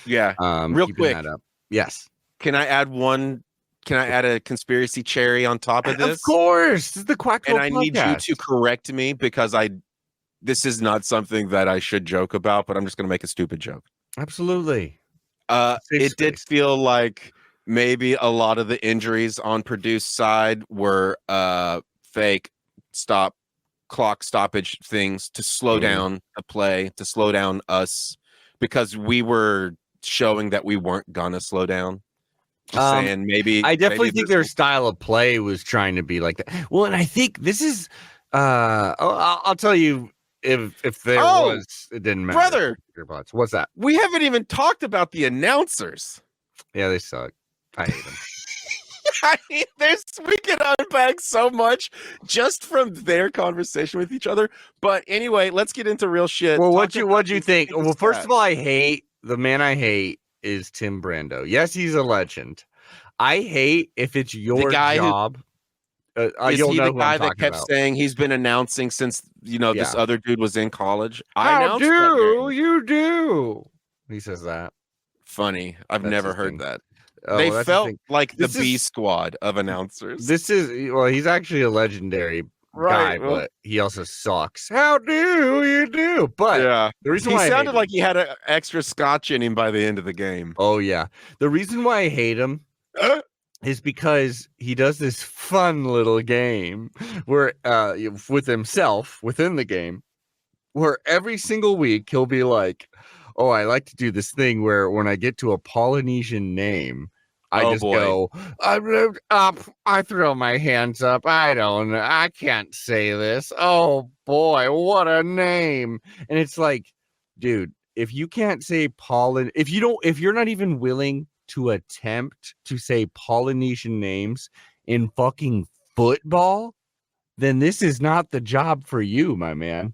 Yeah. Real quick.
That up. Yes.
Can I add a conspiracy cherry on top of this?
Of course. This is the Quack
And I need you to correct me because this is not something that I should joke about, but I'm just going to make a stupid joke.
Absolutely.
It did feel like maybe a lot of the injuries on Purdue's side were fake clock stoppage things to slow down the play, to slow down us, because we were showing that we weren't gonna slow down. Just saying, maybe
I definitely think their style of play was trying to be like that. Well, and I think this is I'll tell you if there was, it didn't matter.
Brother,
what's that?
We haven't even talked about the announcers.
Yeah, they suck. I hate them.
I mean, we can unpack so much just from their conversation with each other. But anyway, let's get into real shit.
Well, what'd you think? Well, first of all, I hate is Tim Brando. Yes, he's a legend. I hate if it's your job.
Is he the guy that kept saying he's been announcing since this other dude was in college?
How do you do? He says that.
Funny. I've never heard that. They felt like the B squad of announcers.
He's actually a legendary guy, but he also sucks. How do you do? But the reason
why he sounded like he had an extra scotch in him by the end of the game.
Oh yeah. The reason why I hate him is because he does this fun little game where with himself within the game, where every single week he'll be like, "Oh, I like to do this thing where when I get to a Polynesian name, I go, I throw my hands up. I can't say this. Oh boy, what a name." And it's like, dude, if you can't say if you're not even willing to attempt to say Polynesian names in fucking football, then this is not the job for you, my man.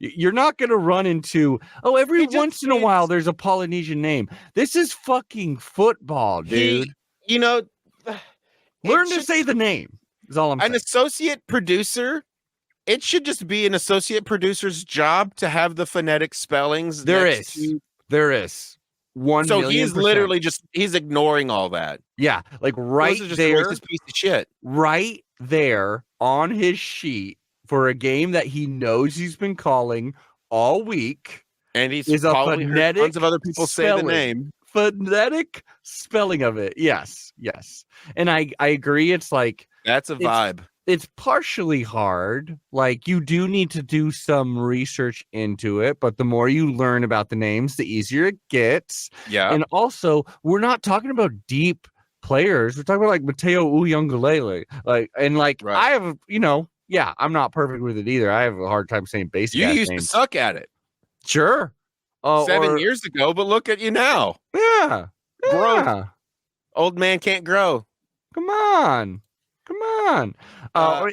You're not going to run into, every once in a while there's a Polynesian name. This is fucking football, dude. Learn to say the name is all I'm saying.
An associate producer, it should just be an associate producer's job to have the phonetic spellings.
There is. 1
so
million
he's literally he's ignoring all that.
Yeah, like right there.
This piece of shit.
Right there on his sheet. For a game that he knows he's been calling all week,
and he's probably heard tons of other people say the name.
Phonetic spelling of it, yes, and I agree. It's like
that's a vibe.
It's partially hard. Like you do need to do some research into it, but the more you learn about the names, the easier it gets.
Yeah,
and also we're not talking about deep players. We're talking about like Mateo Uyunglele, I have Yeah, I'm not perfect with it either. I have a hard time saying basic.
You used to suck at it.
Sure.
7 years ago, but look at you now.
Yeah.
Growth. Old man can't grow.
Come on.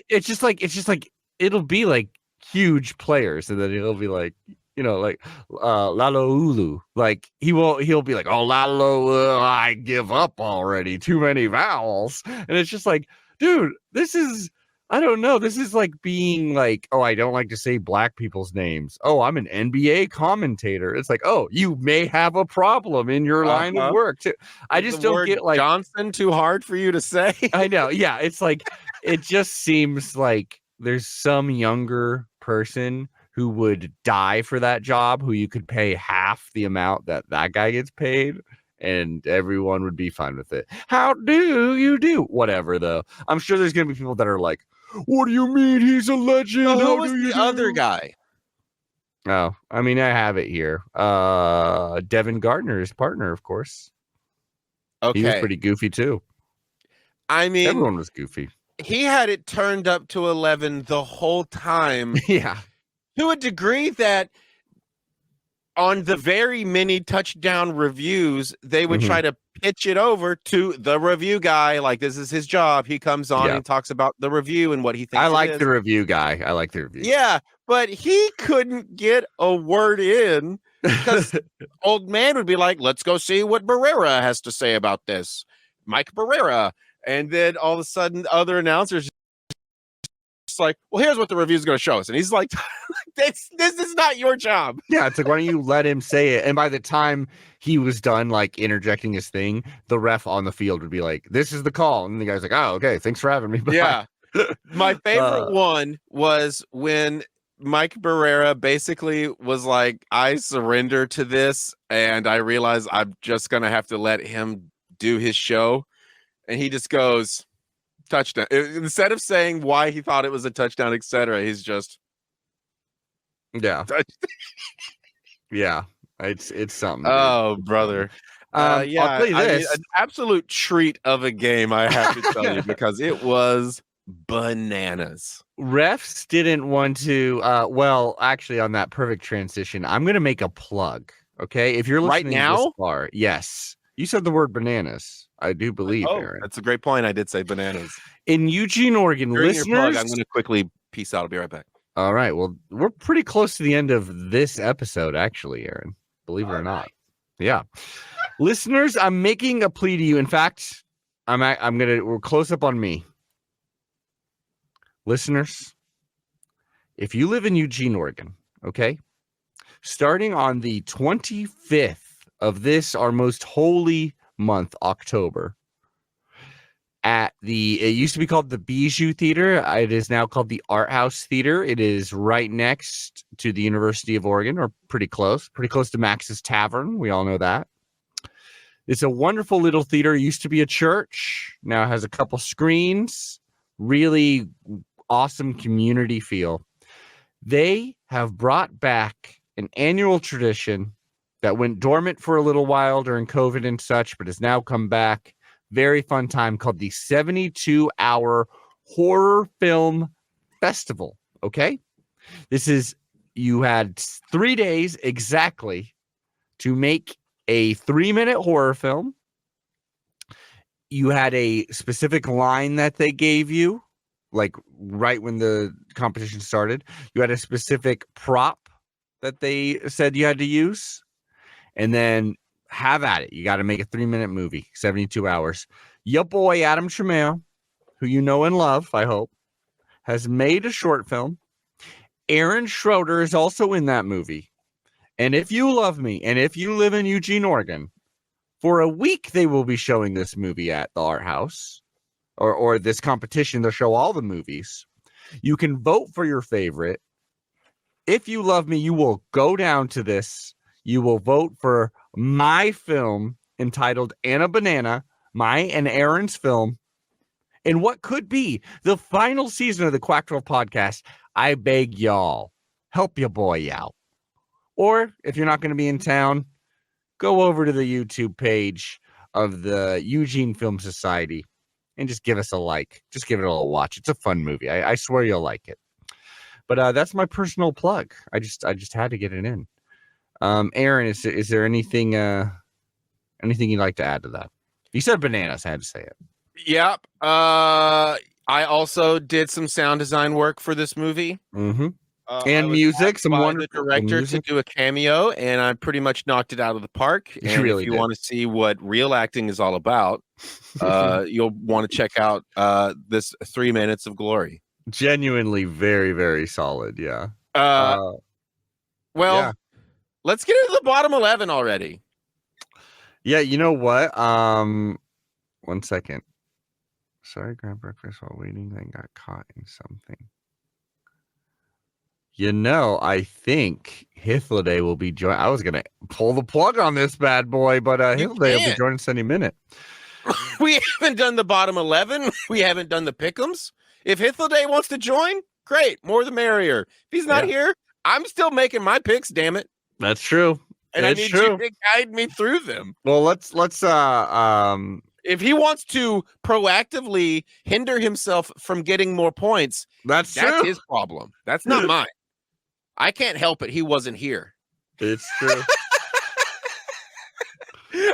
It's just like it'll be like huge players, and then it'll be like Lalo Ulu. Like he'll be like, "Oh, Lalo, I give up already. Too many vowels." And it's just like, dude, this is, I don't know. This is like being like, "Oh, I don't like to say black people's names. Oh, I'm an NBA commentator." It's like, "Oh, you may have a problem in your line of work too." I just don't get like
Johnson too hard for you to say.
I know. Yeah. It's like, it just seems like there's some younger person who would die for that job, who you could pay half the amount that guy gets paid, and everyone would be fine with it. How do you do? Whatever, though. I'm sure there's going to be people that are like, "What do you mean he's a legend?"
Who was the other guy?
Oh, I mean, I have it here. Devin Gardner, his partner, of course.
Okay.
He was pretty goofy, too.
I mean,
everyone was goofy.
He had it turned up to 11 the whole time.
Yeah.
to a degree that on the very many touchdown reviews, they would try to pitch it over to the review guy. Like, this is his job. He comes on and talks about the review and what he thinks.
I like the review guy. I like the review.
Yeah, but he couldn't get a word in because old man would be like, let's go see what Barrera has to say about this. Mike Barrera. And then all of a sudden, other announcers just like, well, here's what the review is going to show us. And he's like, this is not your job.
Yeah, it's like, why don't you let him say it? And by the time he was done, like, interjecting his thing, the ref on the field would be like, this is the call. And the guy's like, oh, okay, thanks for having me. Bye.
Yeah. My favorite one was when Mike Barrera basically was like, I surrender to this, and I realize I'm just going to have to let him do his show. And he just goes, touchdown. Instead of saying why he thought it was a touchdown, etc., he's just
yeah, it's something.
Oh, brother. Yeah,
I'll tell you this.
an absolute treat of a game, I have to tell you, because it was bananas.
Refs didn't want to. Well, actually, on that perfect transition, I'm going to make a plug. Okay, if you're listening
right now,
this far, yes, you said the word bananas. I do believe, Aaron.
That's a great point. I did say bananas.
In Eugene, Oregon, listeners.
Your plug, I'm going to quickly peace out. I'll be right back.
All right. Well, we're pretty close to the end of this episode, actually, Aaron. Believe it or not. Yeah. Listeners, I'm making a plea to you. In fact, we're close up on me. Listeners, if you live in Eugene, Oregon, okay, starting on the 25th of this, our most holy month, October, it used to be called the Bijou Theater. It is now called the Art House Theater. It is right next to the University of Oregon, or pretty close to Max's Tavern. We all know that. It's a wonderful little theater. It used to be a church. Now it has a couple screens. Really awesome community feel. They have brought back an annual tradition that went dormant for a little while during COVID and such, but has now come back. Very fun time called the 72-hour horror film festival. Okay. You had 3 days exactly to make a 3-minute horror film. You had a specific line that they gave you, like right when the competition started. You had a specific prop that they said you had to use, and then have at it. You got to make a 3-minute movie, 72 hours. Your boy, Adam Tramiel, who you know and love, I hope, has made a short film. Aaron Schroeder is also in that movie. And if you love me, and if you live in Eugene, Oregon, for a week they will be showing this movie at the Art House, or this competition. They'll show all the movies. You can vote for your favorite. If you love me, you will go down to this. You will vote for my film entitled Anna Banana, my and Aaron's film, in what could be the final season of the Quack 12 podcast. I beg y'all, help your boy out. Or if you're not going to be in town, go over to the YouTube page of the Eugene Film Society and just give us a like. Just give it a little watch. It's a fun movie. I swear you'll like it. But that's my personal plug. I just had to get it in. Aaron, is there anything you'd like to add to that? You said bananas. I had to say it.
Yep. I also did some sound design work for this movie.
Mm-hmm. And music, some wonderful
director
music.
to do a cameo, and I pretty much knocked it out of the park. And
really
if you
did.
want to see what real acting is all about, you'll want to check out this 3 minutes of glory.
Genuinely very, very solid. Yeah.
Well, let's get into the bottom 11 already.
Yeah, you know what? 1 second. Sorry, grab breakfast while waiting, then got caught in something. You know, I think Hithliday will be joining. I was going to pull the plug on this bad boy, but Hithliday will be joining us any minute.
We haven't done the bottom 11. We haven't done the pick'ems. If Hithliday wants to join, great. More the merrier. If he's not here, I'm still making my picks, damn it.
That's true.
And I need you to guide me through them.
Well, let's
if he wants to proactively hinder himself from getting more points,
that's
his problem. That's not mine. I can't help it. He wasn't here.
It's true.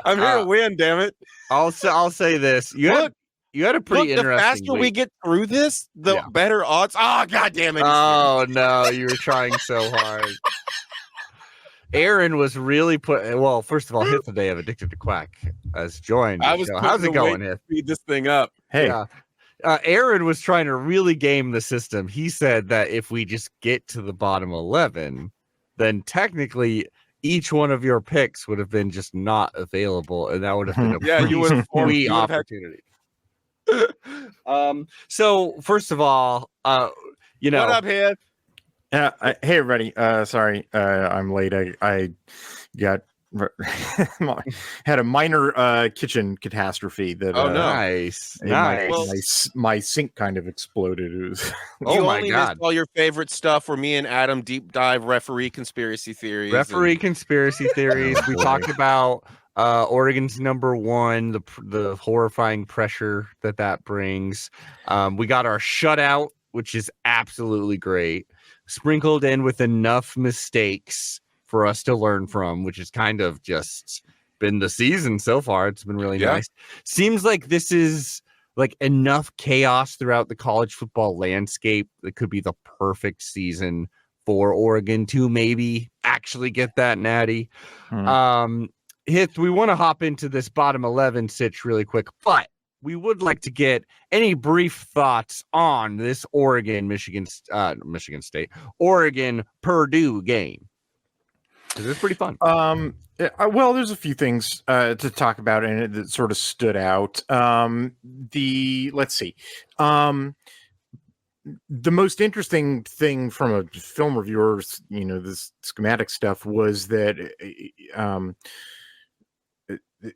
I'm here to win, damn it.
I'll say this. You had a pretty interesting
the faster we
week.
get through this, the better odds. Oh, God damn it.
Oh, no. You were trying so hard. Aaron was really well, first of all, Hith the Day of Addicted to Quack has joined. How's it going, Hith?
Speed this thing up.
Hey.
Yeah. Aaron was trying to really game the system. He said that if we just get to the bottom 11, then technically each one of your picks would have been just not available, and that would have been a
you would have
sweet opportunity. So first of all,
what up, Hith?
Hey everybody. Sorry, I'm late. I got had a minor kitchen catastrophe that my sink kind of exploded. It was
oh my God.
All your favorite stuff where me and Adam deep dive referee conspiracy theories.
Conspiracy theories. We talked about Oregon's #1, the horrifying pressure that brings. We got our shutout, which is absolutely great, sprinkled in with enough mistakes for us to learn from, which has kind of just been the season so far. It's been really nice. Seems like this is like enough chaos throughout the college football landscape that could be the perfect season for Oregon to maybe actually get that natty. Hith, we want to hop into this bottom 11 sitch really quick, but we would like to get any brief thoughts on this Oregon Purdue game. It was pretty fun.
Well, there's a few things to talk about in it that sort of stood out. Let's see. The most interesting thing from a film reviewer's, this schematic stuff was that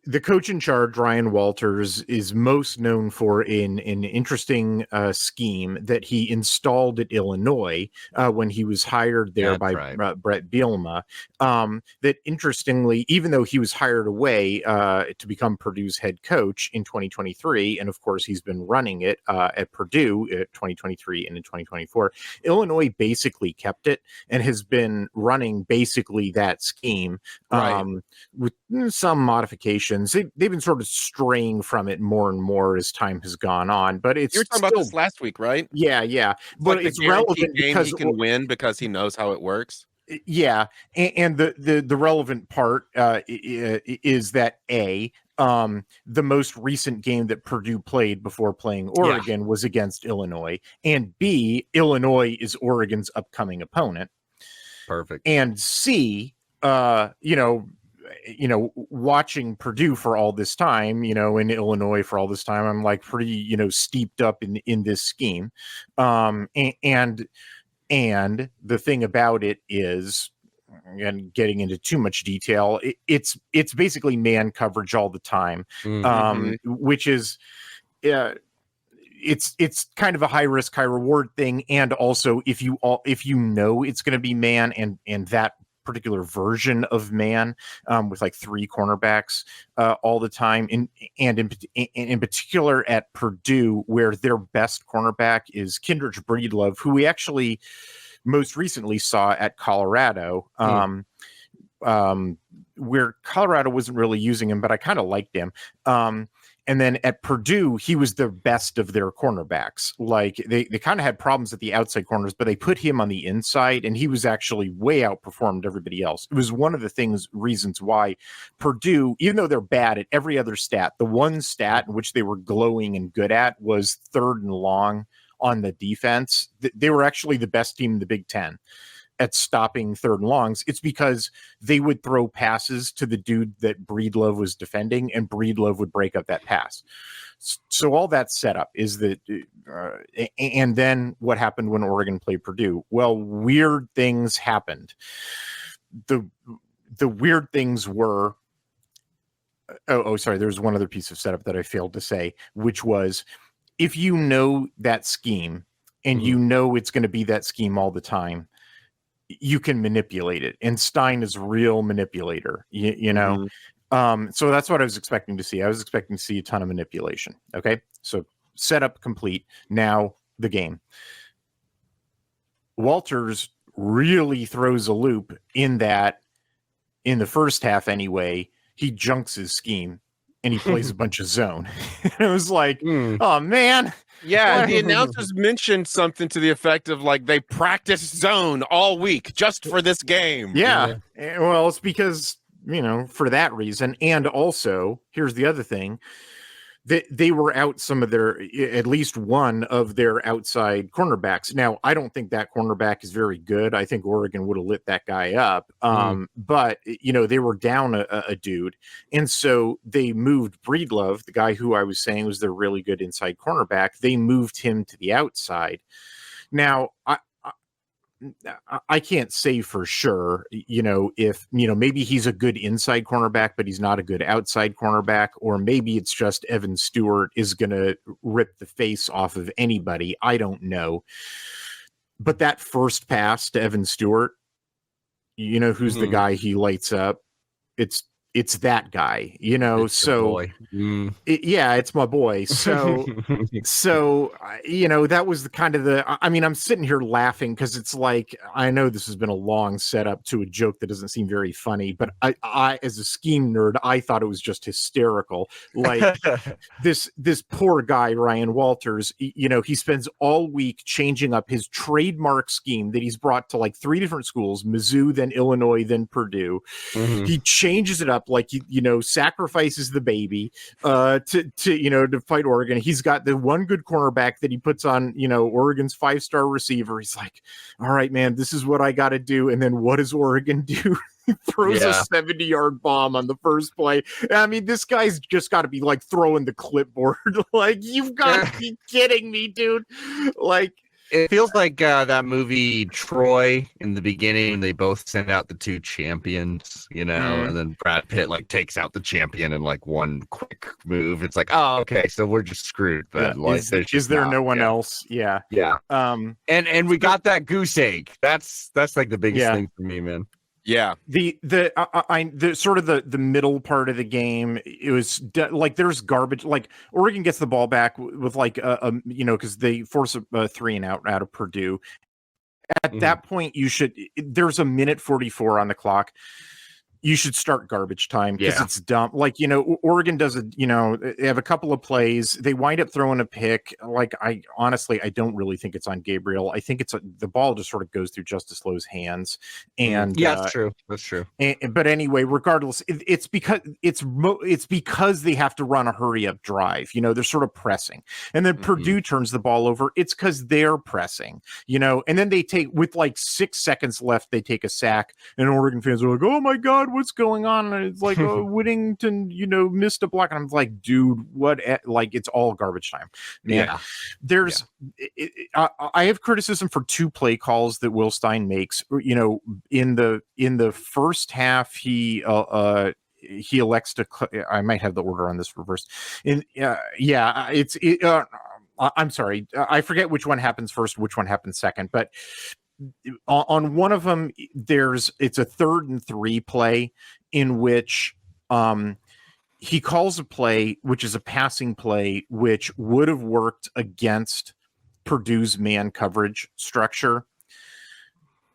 the coach in charge, Ryan Walters, is most known for an interesting scheme that he installed at Illinois when he was hired there Brett Bielema. That interestingly, even though he was hired away to become Purdue's head coach in 2023, and of course he's been running it at Purdue in 2023 and in 2024, Illinois basically kept it and has been running basically that scheme with some modifications. They've been sort of straying from it more and more as time has gone on, but it's
you were talking about this last week, right?
Yeah. But
like
it's relevant because
he can win because he knows how it works.
Yeah, and the relevant part is that the most recent game that Purdue played before playing Oregon was against Illinois, and B, Illinois is Oregon's upcoming opponent.
Perfect.
And C, watching Purdue for all this time, in Illinois for all this time, I'm like pretty, steeped up in this scheme. And the thing about it is, and getting into too much detail, it's basically man coverage all the time, which is, it's kind of a high risk, high reward thing. And also if you know it's going to be man and that particular version of man with like 3 cornerbacks all the time, and in particular at Purdue, where their best cornerback is Kindred Breedlove, who we actually most recently saw at Colorado, where Colorado wasn't really using him, but I kind of liked him. And then at Purdue, he was the best of their cornerbacks. Like they kind of had problems at the outside corners, but they put him on the inside, and he was actually way outperformed everybody else. It was one of the reasons why Purdue, even though they're bad at every other stat, the one stat in which they were glowing and good at was 3rd and long on the defense. They were actually the best team in the Big Ten at stopping 3rd and longs. It's because they would throw passes to the dude that Breedlove was defending, and Breedlove would break up that pass. So all that setup is that, and then what happened when Oregon played Purdue? Well, weird things happened. The weird things were, sorry, there's one other piece of setup that I failed to say, which was, if you know that scheme and you know it's going to be that scheme all the time, you can manipulate it. And Stein is a real manipulator, you know? So that's what I was expecting to see. I was expecting to see a ton of manipulation. Okay. So setup complete. Now the game. Walters really throws a loop in that in the first half anyway, he junks his scheme and he plays a bunch of zone. It was like, oh man.
Yeah,
What?
the announcers mentioned something to the effect of like they practiced zone all week just for this game.
Yeah. Well, it's because, for that reason. And also, here's the other thing. They were out at least one of their outside cornerbacks. Now, I don't think that cornerback is very good. I think Oregon would have lit that guy up. But, they were down a dude. And so they moved Breedlove, the guy who I was saying was their really good inside cornerback. They moved him to the outside. Now, I can't say for sure, if, maybe he's a good inside cornerback, but he's not a good outside cornerback, or maybe it's just Evan Stewart is going to rip the face off of anybody. I don't know. But that first pass to Evan Stewart, who's the guy he lights up? It's that guy,
It's
so it's my boy. So, that was the kind of I'm sitting here laughing because it's like, I know this has been a long setup to a joke that doesn't seem very funny, but I as a scheme nerd, I thought it was just hysterical. Like this poor guy, Ryan Walters, he spends all week changing up his trademark scheme that he's brought to like 3 different schools, Mizzou, then Illinois, then Purdue. He changes it up, like, sacrifices the baby to fight Oregon. He's got the one good cornerback that he puts on, Oregon's 5-star receiver. He's like, all right, man, this is what I got to do. And then what does Oregon do? He throws a 70-yard bomb on the first play. I mean, this guy's just got to be like throwing the clipboard. Like, you've got to be kidding me, dude. Like,
it feels like that movie Troy in the beginning. They both send out the 2 champions, and then Brad Pitt like takes out the champion in like one quick move. It's like, oh, okay, so we're just screwed. But like,
is there no one else? Yeah.
And we got that goose egg. That's like the biggest thing for me, man.
Yeah.
The sort of the middle part of the game, it was like there's garbage. Like Oregon gets the ball back with like because they force a 3-and-out out of Purdue. At that point, there's a minute 44 on the clock. You should start garbage time because it's dumb. Like, Oregon does they have a couple of plays. They wind up throwing a pick. Like, I don't really think it's on Gabriel. I think the ball just sort of goes through Justice Lowe's hands. And
that's true. That's true.
But anyway, regardless, it's because they have to run a hurry up drive. They're sort of pressing, and then Purdue turns the ball over. It's because they're pressing. And then they take, with like 6 seconds left, they take a sack, and Oregon fans are like, "Oh my God, what's going on?" And it's like, Whittington, missed a block. And I'm like, dude, what? Like, it's all garbage time. Man. I have criticism for 2 play calls that Will Stein makes. In the first half, he elects to. I might have the order on this reversed. I'm sorry, I forget which one happens first, which one happens second, but on one of them, it's a 3rd and 3 play in which he calls a play, which is a passing play, which would have worked against Purdue's man coverage structure.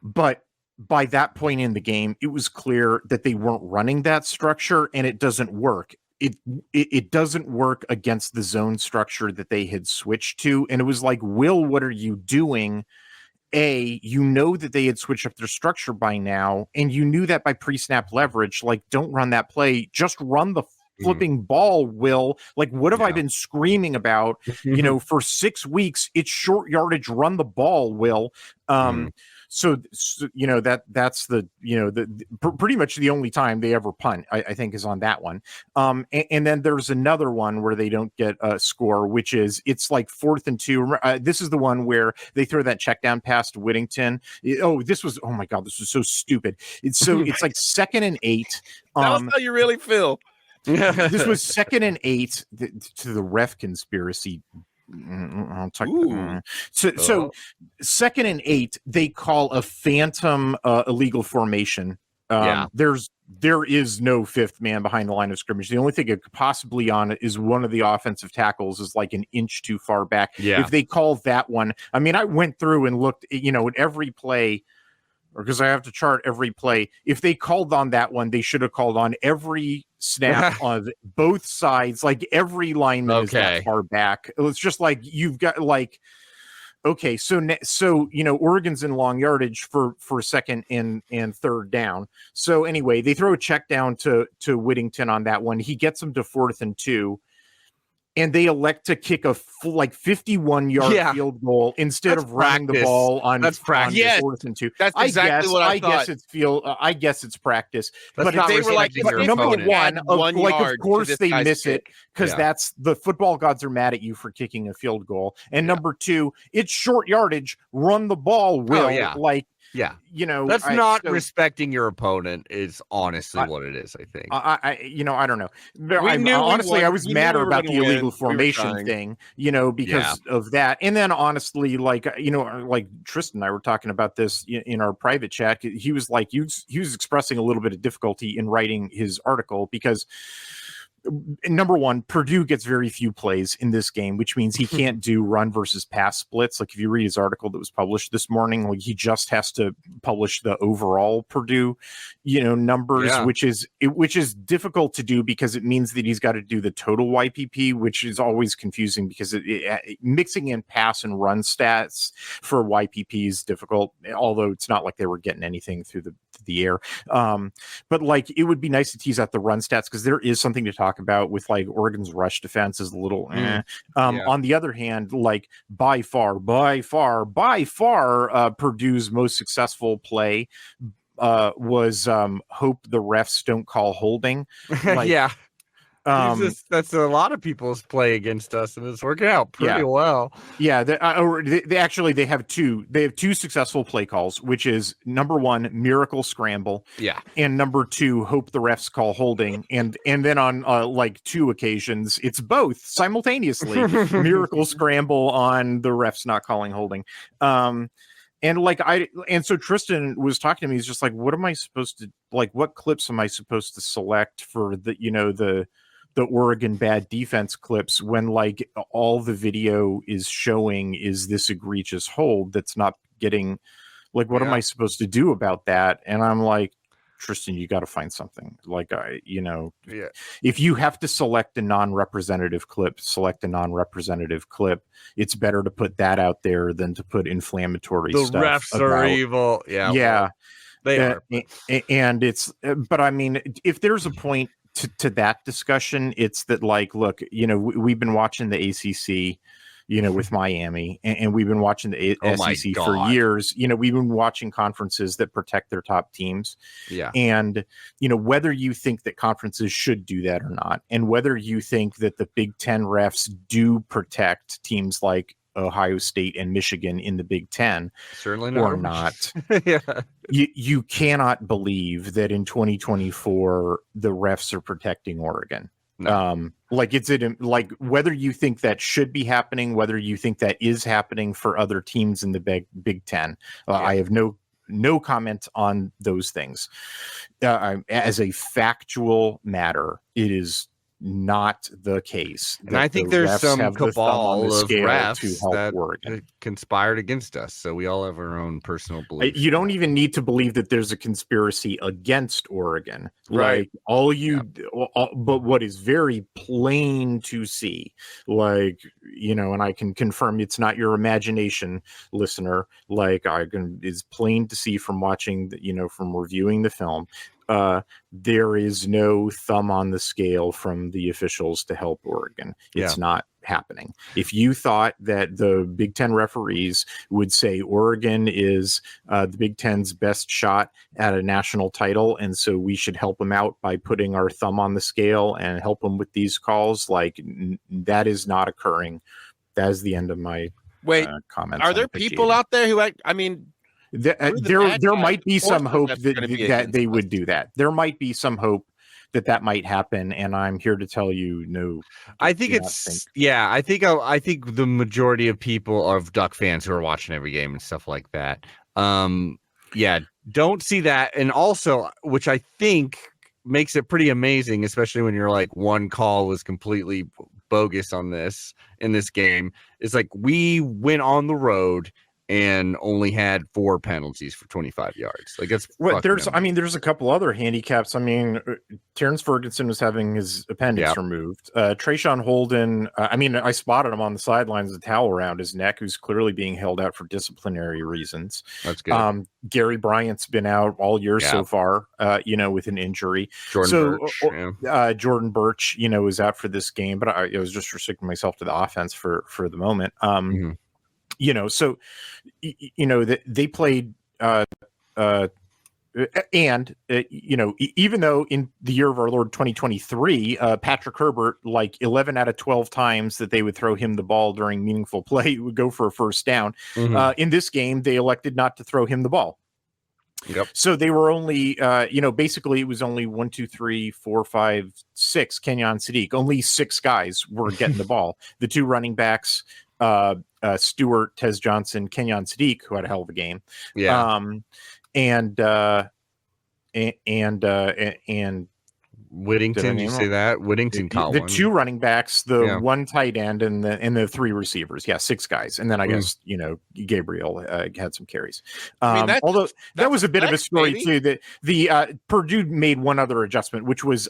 But by that point in the game, it was clear that they weren't running that structure, and it doesn't work. It doesn't work against the zone structure that they had switched to. And it was like, Will, what are you doing? That they had switched up their structure by now, and you knew that by pre-snap leverage. Like, don't run that play, just run the flipping ball, Will. Like, what have I been screaming about, for 6 weeks? It's short yardage, run the ball, Will. So that's pretty much the only time they ever punt, I think, is on that one. And then there's another one where they don't get a score, which is, it's like 4th and 2. This is the one where they throw that check down pass to Whittington. Oh my God, this was so stupid. It's like 2nd and 8.
Tell us how you really feel.
This was 2nd and 8 to the ref conspiracy. I'll talk. So 2nd and 8, they call a phantom illegal formation. There is no 5th man behind the line of scrimmage. The only thing it could possibly on is one of the offensive tackles is like an inch too far back. If they call that one, I mean, I went through and looked, at every play or because I have to chart every play. If they called on that one, they should have called on every snap on both sides. Like every lineman is that far back. It's just like you've got like, okay, so Oregon's in long yardage for second and third down. So anyway, they throw a check down to Whittington on that one. He gets them to 4th and 2. And they elect to kick a 51-yard field goal instead of running the ball on 4th and 2.
That's exactly what I thought.
I guess it's practice.
But if they were like,
number one, of course they miss it because that's the football gods are mad at you for kicking a field goal. And number two, it's short yardage. Run the ball, Will.
That's not respecting your opponent is honestly what it is. I think.
I don't know. Honestly, I was madder about the illegal formation thing, because of that. And then honestly, like Tristan and I were talking about this in our private chat. He was like, he was expressing a little bit of difficulty in writing his article because, number one, Purdue gets very few plays in this game, which means he can't do run versus pass splits. Like if you read his article that was published this morning, like he just has to publish the overall Purdue, numbers, which is difficult to do because it means that he's got to do the total YPP, which is always confusing because mixing in pass and run stats for YPP is difficult, although it's not like they were getting anything through the air. But like it would be nice to tease out the run stats because there is something to talk about with like Oregon's rush defense is a little on the other hand, like by far Purdue's most successful play was hope the refs don't call holding.
That's a lot of people's play against us, and it's working out pretty well.
Yeah, they have two. They have two successful play calls, which is number one, miracle scramble, and number two, hope the refs call holding, and then on like two occasions, it's both simultaneously, miracle scramble on the refs not calling holding. And so Tristan was talking to me. He's just like, what am I supposed to like? What clips am I supposed to select for the Oregon bad defense clips when like all the video is showing is this egregious hold that's not getting like, what am I supposed to do about that? And I'm like, Tristan, you got to find something like, if you have to select a non-representative clip, select a non-representative clip. It's better to put that out there than to put inflammatory stuff.
The refs are evil. They are.
And it's, but I mean, if there's a point to that discussion, it's that like, look, we've been watching the ACC, with Miami, and we've been watching the SEC for years. We've been watching conferences that protect their top teams. And whether you think that conferences should do that or not, and whether you think that the Big Ten refs do protect teams like Ohio State and Michigan in the Big Ten,
certainly not,
or not. You cannot believe that in 2024 the refs are protecting Oregon. No. Like whether you think that should be happening, whether you think that is happening for other teams in the Big Ten, I have no comment on those things. As a factual matter, it is not the case.
And I think there's some cabal of refs that conspired against us. So we all have our own personal beliefs.
You don't even need to believe that there's a conspiracy against Oregon.
Right.
But what is very plain to see, and I can confirm it's not your imagination, listener, is plain to see from watching, from reviewing the film. There is no thumb on the scale from the officials to help Oregon. It's not happening. If you thought that the Big Ten referees would say Oregon is the Big Ten's best shot at a national title, and so we should help them out by putting our thumb on the scale and help them with these calls, that is not occurring. That is the end of my comments.
Are there people out there who
there might be some hope that they would do that. There might be some hope that might happen, and I'm here to tell you no.
I think I think the majority of people are Duck fans who are watching every game and stuff like that. Don't see that, and also, which I think makes it pretty amazing, especially when you're like one call was completely bogus in this game. Is like we went on the road and only had 4 penalties for 25 yards. Like it's
there's a couple other handicaps. I mean, Terrence Ferguson was having his appendix removed. Trayshawn Holden, I spotted him on the sidelines with a towel around his neck, who's clearly being held out for disciplinary reasons.
That's good.
Gary Bryant's been out all year so far, with an injury.
Jordan
Birch, is out for this game, but I was just restricting myself to the offense for the moment. They played, even though in the year of our Lord 2023, Patrick Herbert, like 11 out of 12 times that they would throw him the ball during meaningful play, would go for a first down. In this game, they elected not to throw him the ball.
Yep.
So they were only, basically it was only 1, 2, 3, 4, 5, 6 Kenyon Sadiq. Only 6 guys were getting the ball. The 2 running backs, Stewart, Tez Johnson, Kenyon Sadiq, who had a hell of a game.
Yeah.
And
Whittington, did you say that? Whittington caught
the
one.
2 running backs, the 1 tight end, and the 3 receivers. Yeah, 6 guys, and then I guess Gabriel had some carries. Although that was a bit of a story too. That the Purdue made one other adjustment, which was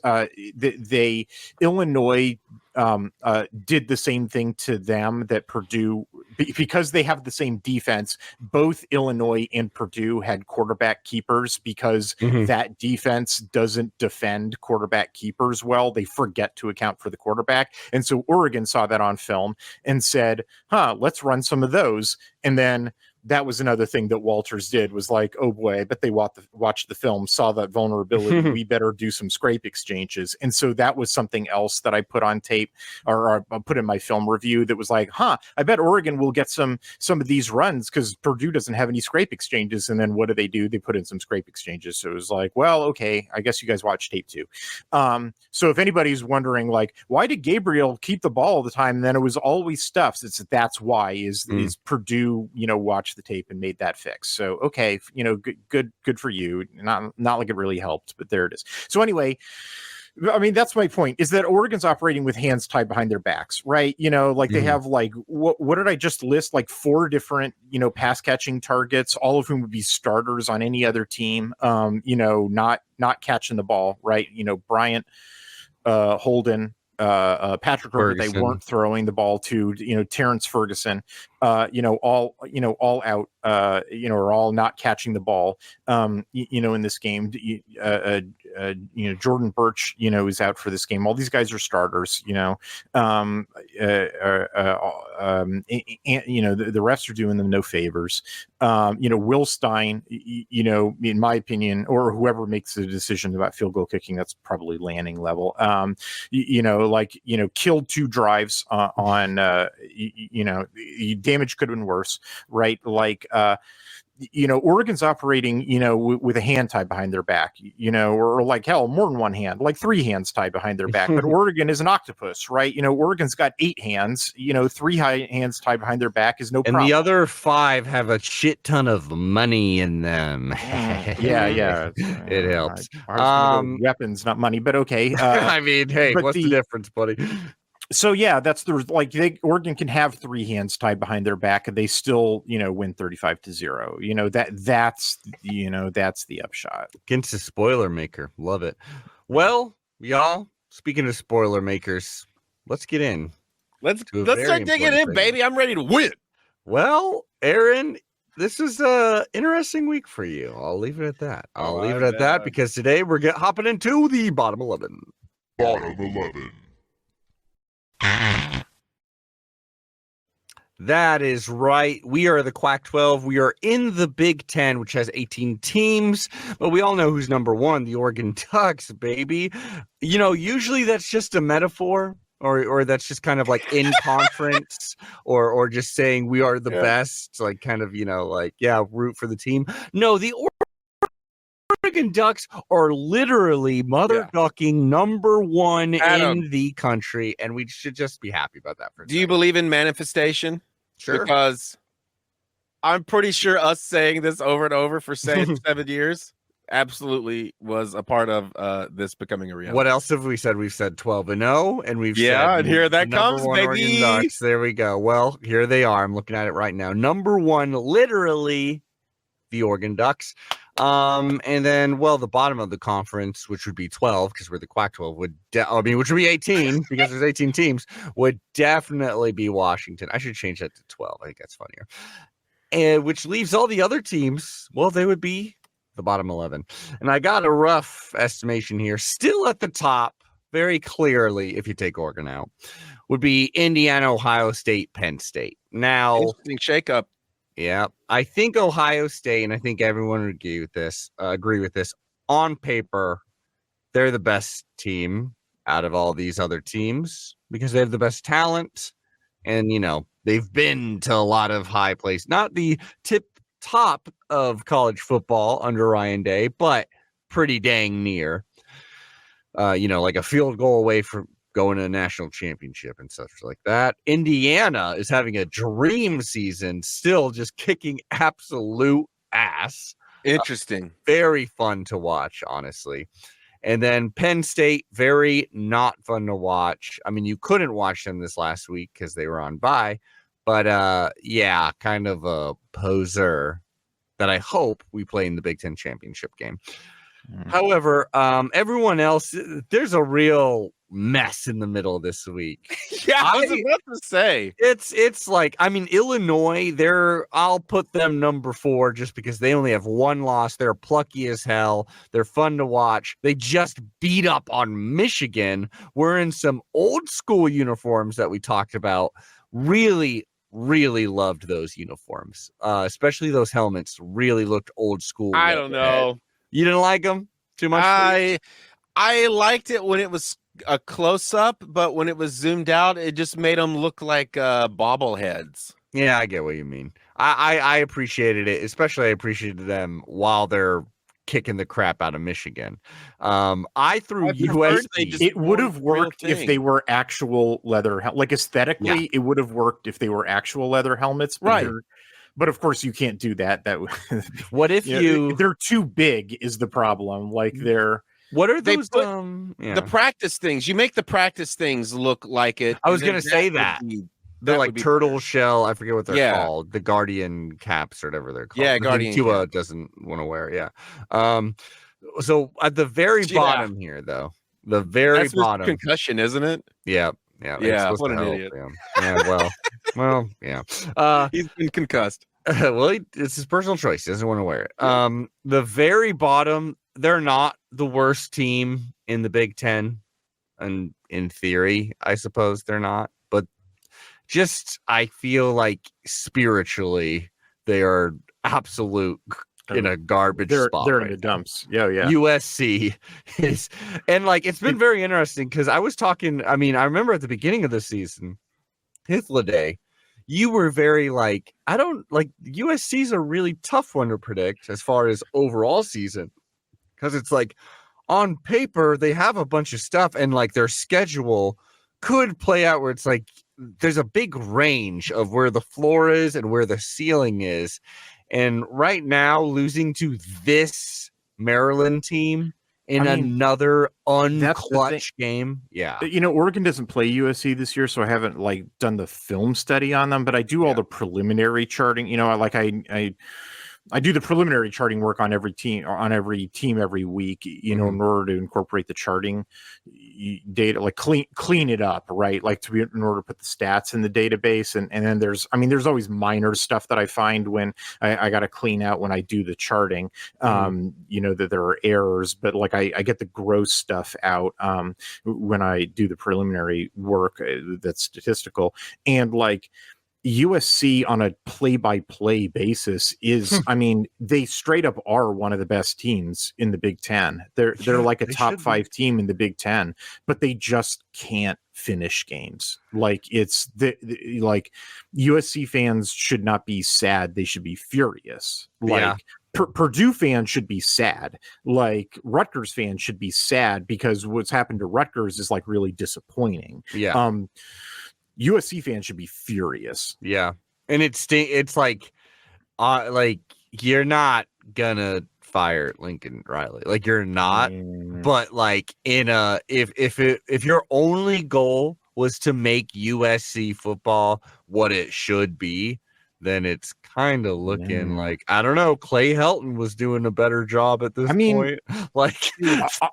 Illinois did the same thing to them that Purdue, because they have the same defense. Both Illinois and Purdue had quarterback keepers because that defense doesn't defend quarterback keepers well. They forget to account for the quarterback. And so Oregon saw that on film and said, let's run some of those. And then that was another thing that Walters did, was like, oh boy, I bet they watched the film, saw that vulnerability. We better do some scrape exchanges. And so that was something else that I put on tape, or I put in my film review, that was like, I bet Oregon will get some of these runs because Purdue doesn't have any scrape exchanges. And then what do? They put in some scrape exchanges. So it was like, well, okay, I guess you guys watch tape too. So if anybody's wondering, like, why did Gabriel keep the ball all the time? And then it was always stuffs. That's why is Purdue, watched the tape and made that fix. So okay, good for you. Not like it really helped, but there it is. So anyway, I mean, that's my point, is that Oregon's operating with hands tied behind their backs, right? They have like, what did I just list? Like 4 different, pass catching targets, all of whom would be starters on any other team. Not catching the ball, right? Bryant, Holden, Patrick Herbert, they weren't throwing the ball to, Terrence Ferguson, all out, or all not catching the ball, in this game. Jordan Birch, is out for this game. All these guys are starters, the refs are doing them no favors. Will Stein, in my opinion, or whoever makes the decision about field goal kicking, that's probably Lanning level. Killed 2 drives on, damage could have been worse, right? Oregon's operating, with a hand tied behind their back, or like hell, more than 1 hand, like 3 hands tied behind their back. But Oregon is an octopus, right? Oregon's got 8 hands, 3 hands tied behind their back is no problem.
And the other 5 have a shit ton of money in them.
Yeah.
It helps.
Weapons, not money, but okay.
I mean, hey, what's the difference, buddy?
So yeah, that's Oregon can have 3 hands tied behind their back and they still, win 35-0. That's the upshot.
Against a spoiler maker. Love it. Well, y'all, speaking of spoiler makers, let's get in.
Let's start digging in, baby. I'm ready to win.
Well, Aaron, this is a interesting week for you. I'll leave it at that. Because today we're hopping into the bottom 11.
Bottom 11.
That is right. We are the Quack 12. We are in the Big Ten, which has 18 teams, but we all know who's number 1, the Oregon Ducks, baby. Usually that's just a metaphor, or that's just kind of like in conference, or just saying we are the best, like kind of, root for the team. No, the Oregon Ducks are literally mother-ducking number 1 in the country, and we should just be happy about that.
Do you believe in manifestation?
Sure.
Because I'm pretty sure us saying this over and over for 7 years absolutely was a part of this becoming a reality.
What else have we said? We've said 12-0, and we've
Yeah,
said
and here
the
that
number
comes,
one Oregon
baby.
Ducks. There we go. Well, here they are. I'm looking at it right now. Number one, literally the Oregon Ducks. And then, well, the bottom of the conference, which would be 12, because we're the Quack 12, which would be 18 because there's 18 teams, would definitely be Washington. I should change that to 12. I think that's funnier. And which leaves all the other teams, well, they would be the bottom 11. And I got a rough estimation here. Still at the top, very clearly, if you take Oregon out, would be Indiana, Ohio State, Penn State. Now,
Interesting shakeup.
yeah, I think Ohio State, and I think everyone would agree with this. On paper, they're the best team out of all these other teams because they have the best talent. And, they've been to a lot of high places, not the top of college football under Ryan Day, but pretty dang near, like a field goal away from going to a national championship and such like that. Indiana is having a dream season, still just kicking absolute ass.
Interesting.
Very fun to watch, honestly. And then Penn State, very not fun to watch. I mean, you couldn't watch them this last week because they were on bye. But, yeah, kind of a poser that I hope we play in the Big Ten championship game. However, everyone else, there's a real mess in the middle this week.
Yeah, I was about to say.
It's like, I mean, Illinois, I'll put them number 4 just because they only have one loss. They're plucky as hell. They're fun to watch. They just beat up on Michigan. We're in some old school uniforms that we talked about. Really, really loved those uniforms, especially those helmets. Really looked old school.
I don't know.
You didn't like them too much?
I liked it when it was a close up, but when it was zoomed out, it just made them look like bobbleheads.
Yeah, I get what you mean. I appreciated it, especially I appreciated them while they're kicking the crap out of Michigan. I threw USC.
It would have worked if they were actual leather, like aesthetically, it would have worked if they were actual leather helmets.
Right.
But of course, you can't do that.
What if
they're too big? Is the problem? Like they're.
What are those?
The practice things. You make the practice things look like it.
I was going to say that. They're like turtle shell. I forget what they're called. The Guardian caps or whatever they're called.
Yeah, Guardian.
Tua doesn't want to wear. Yeah. So at the very bottom here, though, that's bottom
concussion, isn't it?
Yeah.
Yeah. What an idiot.
Yeah. Well. Yeah.
He's been concussed.
Well, it's his personal choice. He doesn't want to wear it. The very bottom, they're not the worst team in the Big Ten, and in theory, I suppose they're not. But just, I feel like spiritually, they are absolute in a garbage spot.
They're in the dumps. Yeah.
USC is, and like it's been very interesting because I was talking. I mean, I remember at the beginning of the season, Hithla Day, you were very like, I don't like USC's a really tough one to predict as far as overall season. Because it's like on paper, they have a bunch of stuff and like their schedule could play out where it's like there's a big range of where the floor is and where the ceiling is. And right now, losing to this Maryland team in another unclutch game. Yeah.
Oregon doesn't play USC this year, so I haven't like done the film study on them, but I do all the preliminary charting. I do the preliminary charting work on every team every week, in order to incorporate the charting data, like clean it up, right? Like in order to put the stats in the database. And then there's always minor stuff that I find when I got to clean out when I do the charting, that there are errors, but like I get the gross stuff out when I do the preliminary work that's statistical. And like, USC on a play-by-play basis is, they straight up are one of the best teams in the Big Ten. They're like a top 5 team in the Big Ten, but they just can't finish games. Like like USC fans should not be sad; they should be furious. Like Purdue fans should be sad. Like Rutgers fans should be sad because what's happened to Rutgers is like really disappointing.
Yeah.
USC fans should be furious.
Yeah. And it's like you're not gonna fire Lincoln Riley. Like you're not,
Mm.
but like if your only goal was to make USC football what it should be, then it's kind of looking like, I don't know, Clay Helton was doing a better job at this point. Like,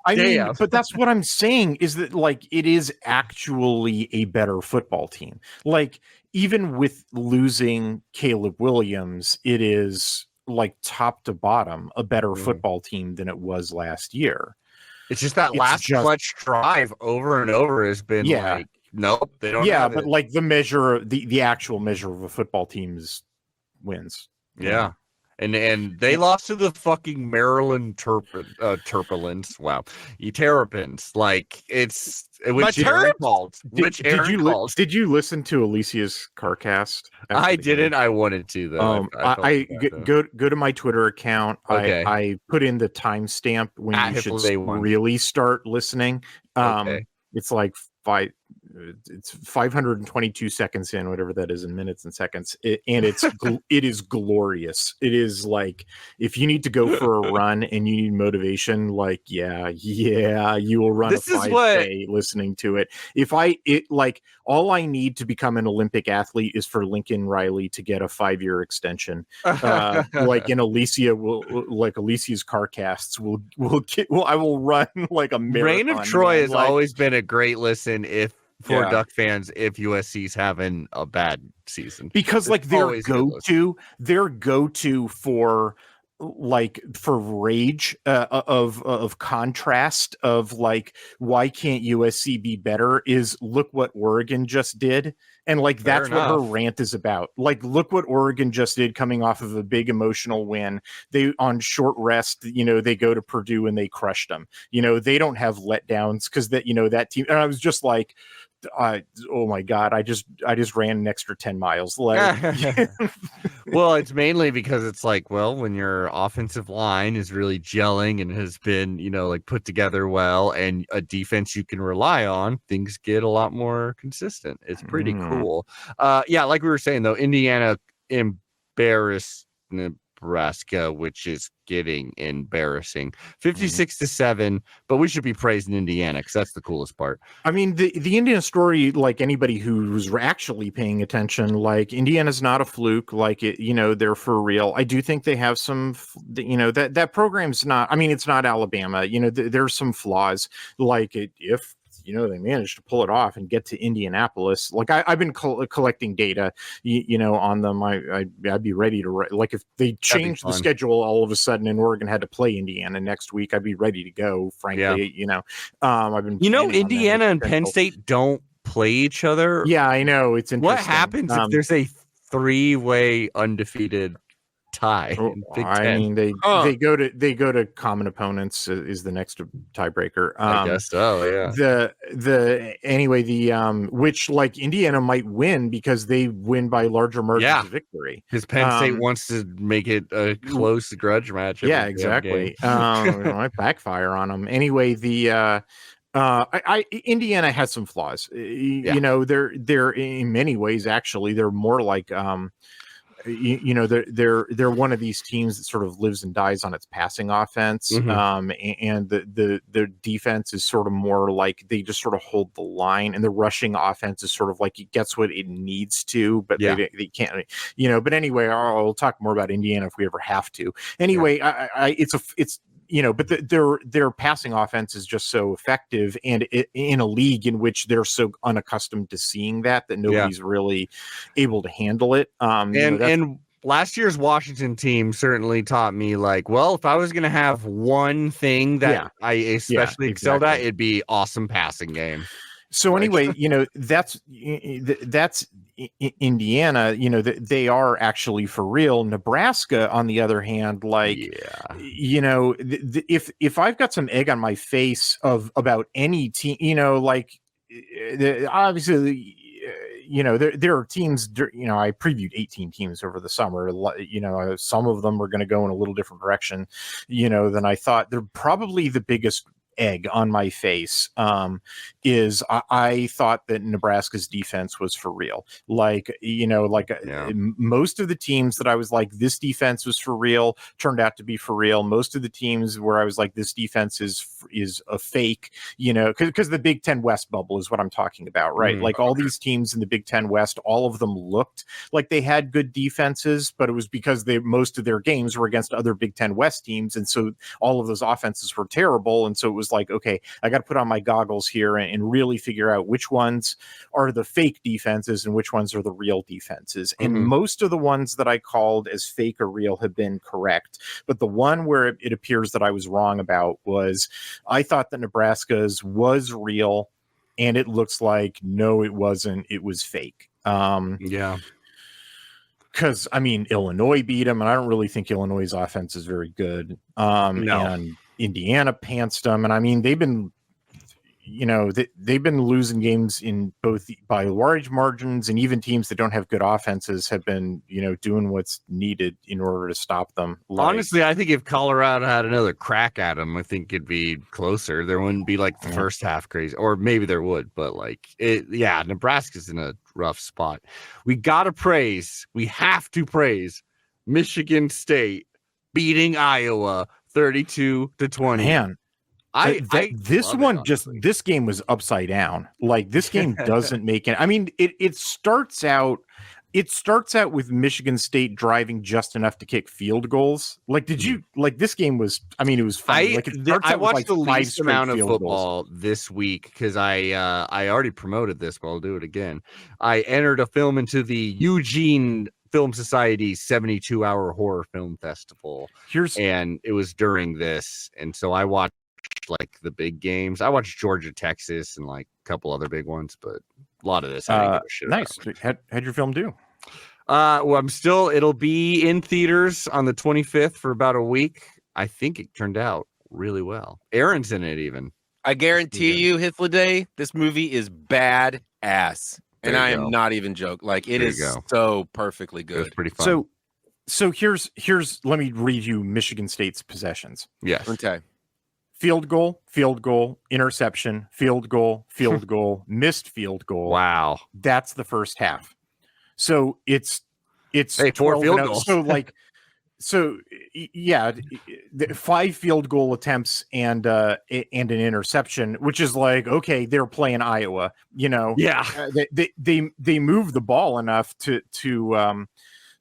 I mean,
damn.
but that's what I'm saying is that like it is actually a better football team. Like even with losing Caleb Williams, it is like top to bottom a better football team than it was last year.
It's just that last clutch drive over and over has been like, nope, they don't have
but
it.
like the actual measure of a football team's wins.
Yeah. And they lost to the fucking Maryland Terrapins. Wow. Terrapins. Like it's which Aaron called.
Did you listen to Alicia's CarCast?
I didn't. I wanted to though.
I go to my Twitter account.
Okay.
I put in the timestamp when you should really start listening. It's like 522 seconds in, whatever that is in minutes and seconds, it is glorious. It is like if you need to go for a run and you need motivation, like you will run
this
a 5K listening to it. Like all I need to become an Olympic athlete is for Lincoln Riley to get a 5-year extension. Like in Alicia's CarCasts I will run like a marathon.
Rain of Troy has always been a great listen for Duck fans if USC's having a bad season,
because like their go-to for rage of contrast of like, why can't USC be better is look what Oregon just did. And like, that's what her rant is about. Like, look what Oregon just did coming off of a big emotional win. They on short rest, they go to Purdue and they crushed them. They don't have letdowns because that team. And I was just like, oh my God, I just ran an extra 10 miles. Like,
well, it's mainly because it's like, well, when your offensive line is really gelling and has been, like put together well, and a defense you can rely on, things get a lot more consistent. It's pretty cool. Like we were saying though, Indiana embarrassed Nebraska, which is getting embarrassing, 56-7. But we should be praising Indiana because that's the coolest part.
I mean, the Indiana story, like anybody who's actually paying attention, like Indiana's not a fluke. Like they're for real. I do think they have some, that program's not. I mean, it's not Alabama. There's some flaws. Like if they managed to pull it off and get to Indianapolis. Like I've been collecting data, on them. I'd be ready to like if they changed the schedule all of a sudden and Oregon had to play Indiana next week, I'd be ready to go. Frankly, I've been.
Indiana and Penn State don't play each other.
Yeah, I know. It's interesting.
What happens if there's a 3-way undefeated tie?
I mean, they go to common opponents is the next tiebreaker.
I guess so. Yeah.
Which like Indiana might win because they win by larger margins of victory.
Because Penn State wants to make it a close grudge match.
Yeah, exactly. Might backfire on them. Anyway, Indiana has some flaws. They're in many ways actually they're more like they're one of these teams that sort of lives and dies on its passing offense. And the defense is sort of more like they just sort of hold the line, and the rushing offense is sort of like it gets what it needs to, but they can't, but anyway, I'll talk more about Indiana if we ever have to. Anyway, but their passing offense is just so effective, and in a league in which they're so unaccustomed to seeing that nobody's really able to handle it.
And last year's Washington team certainly taught me, like, well, if I was going to have one thing that I especially excelled at, it'd be awesome passing game.
So anyway, that's Indiana, they are actually for real. Nebraska, on the other hand, like, if I've got some egg on my face about any team, obviously, there are teams, I previewed 18 teams over the summer, some of them are going to go in a little different direction, than I thought. They're probably the biggest egg on my face is I thought that Nebraska's defense was for real. Like, most of the teams that I was like, this defense was for real, turned out to be for real. Most of the teams where I was like, this defense is a fake, because the Big Ten West bubble is what I'm talking about, right? Like all these teams in the Big Ten West, all of them looked like they had good defenses, but it was because most of their games were against other Big Ten West teams, and so all of those offenses were terrible. And so it was like, okay, I got to put on my goggles here and really figure out which ones are the fake defenses and which ones are the real defenses. And most of the ones that I called as fake or real have been correct, but the one where it appears that I was wrong about was I thought that Nebraska's was real, and it looks like no, it wasn't. It was fake. Because Illinois beat them, and I don't really think Illinois' offense is very good. And Indiana pantsed them, and they've been, they've been losing games in both by large margins, and even teams that don't have good offenses have been, doing what's needed in order to stop them.
Honestly, I think if Colorado had another crack at them, I think it'd be closer. There wouldn't be like the first half crazy, or maybe there would, but Nebraska's in a rough spot. We have to praise Michigan State beating Iowa 32-20.
Man, this game was upside down. Like, this game doesn't make it. It starts out with Michigan State driving just enough to kick field goals. Like, this game was, it was fun.
I watched the least amount of football this week because I already promoted this, but I'll do it again. I entered a film into the Eugene Film Society's 72-hour horror film festival. And it was during this. And so I watched like the big games. I watched Georgia, Texas, and like a couple other big ones, but a lot of this I didn't give a shit
nice
about.
How'd your film do?
It'll be in theaters on the 25th for about a week. I think it turned out really well. Aaron's in it even.
I guarantee you, Hifliday, this movie is bad ass. And I am not even joking. Like, it is so perfectly good.
It's pretty fun.
So here's let me read you Michigan State's possessions.
Yes.
Okay.
Field goal, interception, field goal, missed field goal.
Wow.
That's the first half. So it's
4 field goals.
So 5 field goal attempts and an interception, which is like, okay, they're playing Iowa,
Yeah.
They move the ball enough to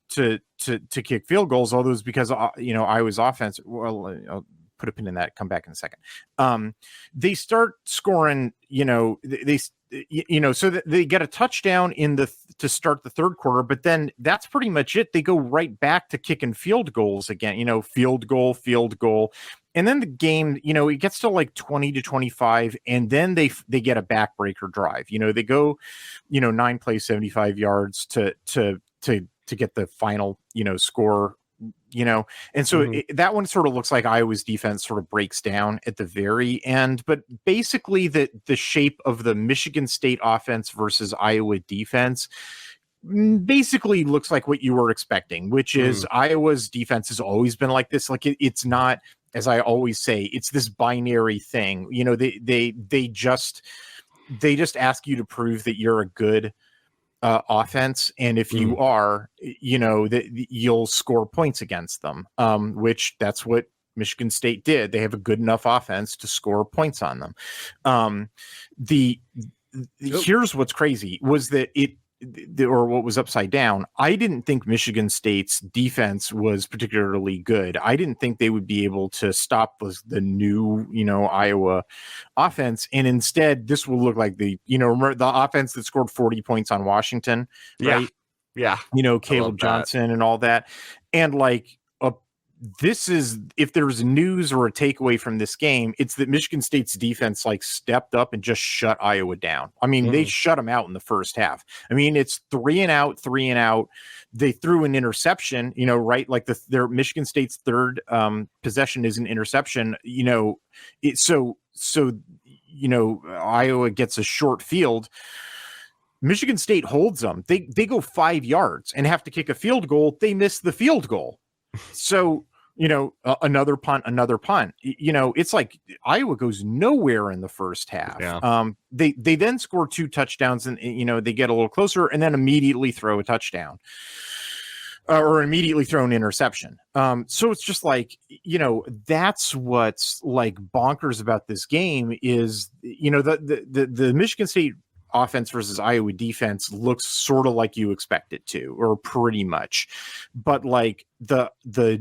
kick field goals, although it's because Iowa's offense. Well, I'll put a pin in that. Come back in a second. They start scoring. So that they get a touchdown to start the third quarter, but then that's pretty much it. They go right back to kicking field goals again. Field goal. And then the game, it gets to like 20-25, and then they get a backbreaker drive. They go, 9 plays, 75 yards to get the final, score, and so that one sort of looks like Iowa's defense sort of breaks down at the very end. But basically the shape of the Michigan State offense versus Iowa defense basically looks like what you were expecting, which is Iowa's defense has always been like this. Like it's not, as I always say, it's this binary thing. They just ask you to prove that you're a good offense, and if you are, that you'll score points against them, which that's what Michigan State did. They have a good enough offense to score points on them. Here's what's crazy was that what was upside down. I didn't think Michigan State's defense was particularly good. I didn't think they would be able to stop the new, Iowa offense. And instead, this will look like remember the offense that scored 40 points on Washington, right?
Yeah.
Caleb Johnson and all that. And this is, if there's news or a takeaway from this game, it's that Michigan State's defense stepped up and just shut Iowa down. They shut them out in the first half. It's 3 and out. They threw an interception, right? Like their Michigan State's third possession is an interception, Iowa gets a short field. Michigan State holds them. They go 5 yards and have to kick a field goal. They miss the field goal. So Another punt. It's like Iowa goes nowhere in the first half.
Yeah.
They then score 2 touchdowns and, they get a little closer and then immediately throw a touchdown. Or immediately throw an interception. So it's just like, that's what's like bonkers about this game is, the Michigan State offense versus Iowa defense looks sort of like you expect it to, or pretty much. But like the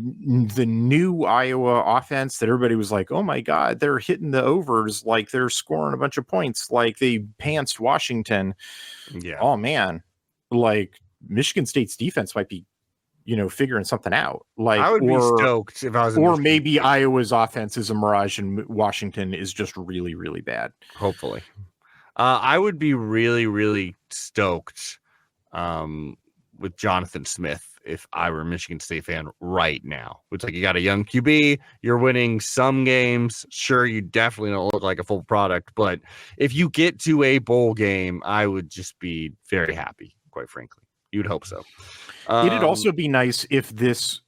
new Iowa offense that everybody was like, oh my God, they're hitting the overs, like they're scoring a bunch of points, like they pantsed Washington.
Yeah.
Oh man, like Michigan State's defense might be figuring something out. Like
I would be stoked if I was.
Or maybe Iowa's offense is a mirage and Washington is just really, really bad.
Hopefully, I would be really, really stoked with Jonathan Smith if I were a Michigan State fan right now. It's like you got a young QB, you're winning some games. Sure, you definitely don't look like a full product, but if you get to a bowl game, I would just be very happy. Quite frankly, you'd hope so.
It'd also be nice if this,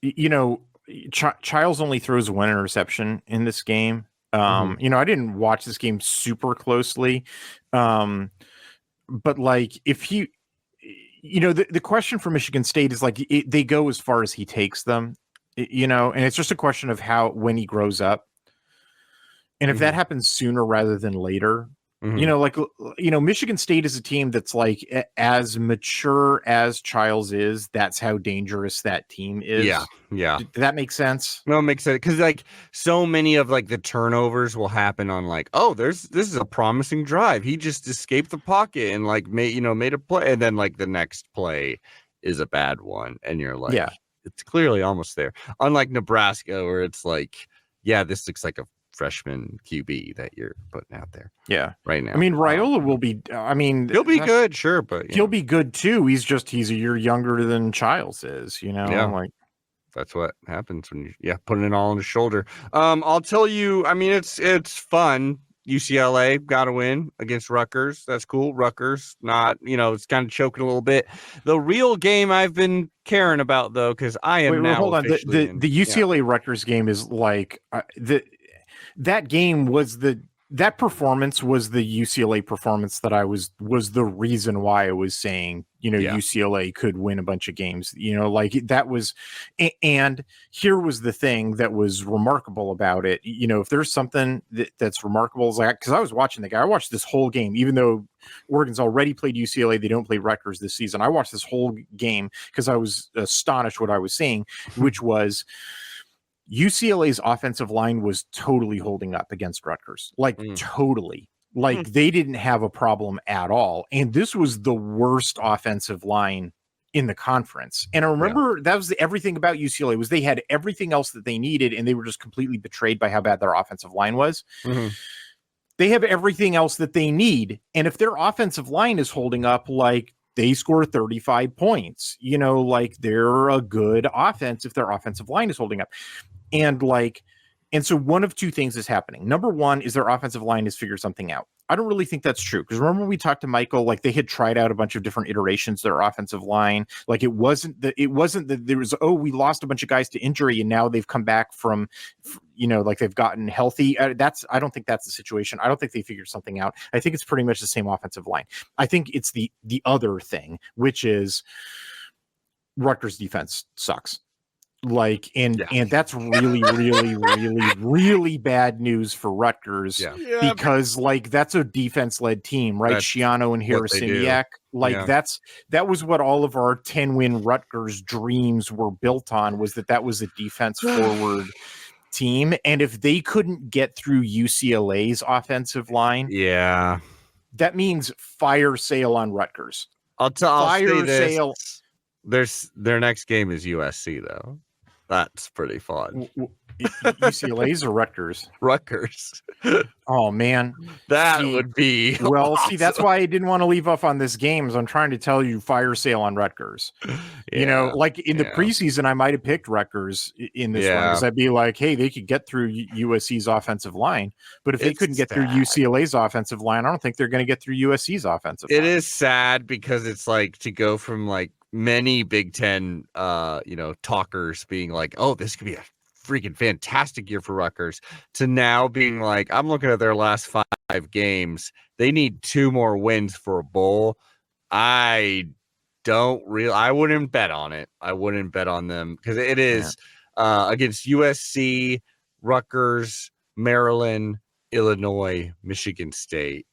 Childs only throws 1 interception in this game. I didn't watch this game super closely. But like if he, the question for Michigan State is like, they go as far as he takes them, and it's just a question of when he grows up. And if that happens sooner rather than later, Michigan State is a team that's like as mature as Childs is. That's how dangerous that team is.
Yeah.
Did that make sense?
No, it makes sense because like so many of like the turnovers will happen on like, oh, this is a promising drive. He just escaped the pocket and like made a play, and then like the next play is a bad one, and you're like,
yeah,
it's clearly almost there. Unlike Nebraska, where it's like, yeah, this looks like a freshman QB that you're putting out there.
Yeah.
Right now.
I mean, Raiola will be,
he'll be good, sure, but
he'll be good too. He's a year younger than Childs is, like
that's what happens when you putting it all on his shoulder. I'll tell you, I mean, it's fun. UCLA got to win against Rutgers. That's cool. Rutgers, not, it's kind of choking a little bit. The real game I've been caring about though, because I am now.
Hold on. The UCLA Rutgers game is like that game was that performance was the UCLA performance that was the reason why I was saying, UCLA could win a bunch of games, like that was, and here was the thing that was remarkable about it. If there's something that's remarkable, is like, cause I was watching I watched this whole game, even though Oregon's already played UCLA, they don't play Rutgers this season. I watched this whole game cause I was astonished what I was seeing, which was, UCLA's offensive line was totally holding up against Rutgers, like totally. Like they didn't have a problem at all. And this was the worst offensive line in the conference. And I remember that was everything about UCLA was they had everything else that they needed and they were just completely betrayed by how bad their offensive line was. They have everything else that they need. And if their offensive line is holding up, like they score 35 points, like they're a good offense if their offensive line is holding up. And so one of two things is happening. Number one is their offensive line has figured something out. I don't really think that's true because remember we talked to Michael, like they had tried out a bunch of different iterations of their offensive line. Like it wasn't that there was, we lost a bunch of guys to injury and now they've come back from, like they've gotten healthy. I don't think that's the situation. I don't think they figured something out. I think it's pretty much the same offensive line. I think it's the other thing, which is Rutgers defense sucks. And that's really, really, really, really bad news for Rutgers because that's a defense-led team, right? Shiano and Harasimiak, that was what all of our 10-win Rutgers dreams were built on, was that was a defense-forward team. And if they couldn't get through UCLA's offensive line, that means fire sale on Rutgers.
I'll say this. Their next game is USC though. That's pretty fun.
UCLA's or Rutgers?
Rutgers.
Oh man,
that would be awesome.
That's why I didn't want to leave off on this game. Is I'm trying to tell you, fire sale on Rutgers. Like in the preseason, I might have picked Rutgers in this one because I'd be like, hey, they could get through USC's offensive line, but if they couldn't get through UCLA's offensive line, I don't think they're going to get through USC's offensive line.
It is sad because it's like to go from like many Big Ten, talkers being like, oh, this could be a freaking fantastic year for Rutgers, to now being like, I'm looking at their last 5 games. They need 2 more wins for a bowl. I wouldn't bet on it. I wouldn't bet on them because it is against USC, Rutgers, Maryland, Illinois, Michigan State.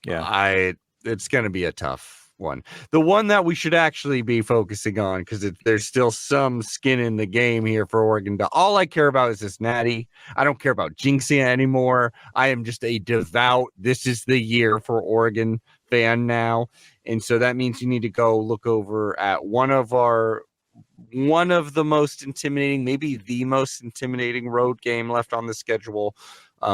Yeah.
It's going to be a tough one. The one that we should actually be focusing on, because there's still some skin in the game here for Oregon. All I care about is this natty. I don't care about jinxing it anymore. I am just a devout, this is the year for Oregon fan now. And so that means you need to go look over at one of the most intimidating, maybe the most intimidating road game left on the schedule,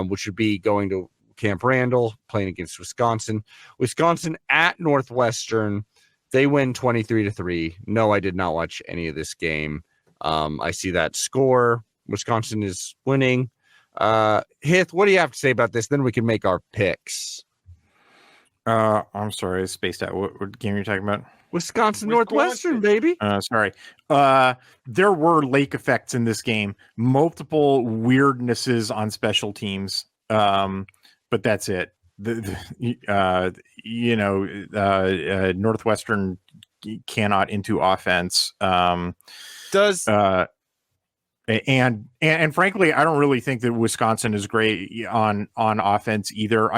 which would be going to Camp Randall, playing against Wisconsin. Wisconsin at Northwestern. They win 23-3. No, I did not watch any of this game. I see that score. Wisconsin is winning. Hith, what do you have to say about this? Then we can make our picks.
I'm sorry, I spaced out. What game are you talking about?
Wisconsin Northwestern, baby.
Sorry. There were lake effects in this game. Multiple weirdnesses on special teams. But that's it. Northwestern cannot into offense. And frankly, I don't really think that Wisconsin is great on offense either.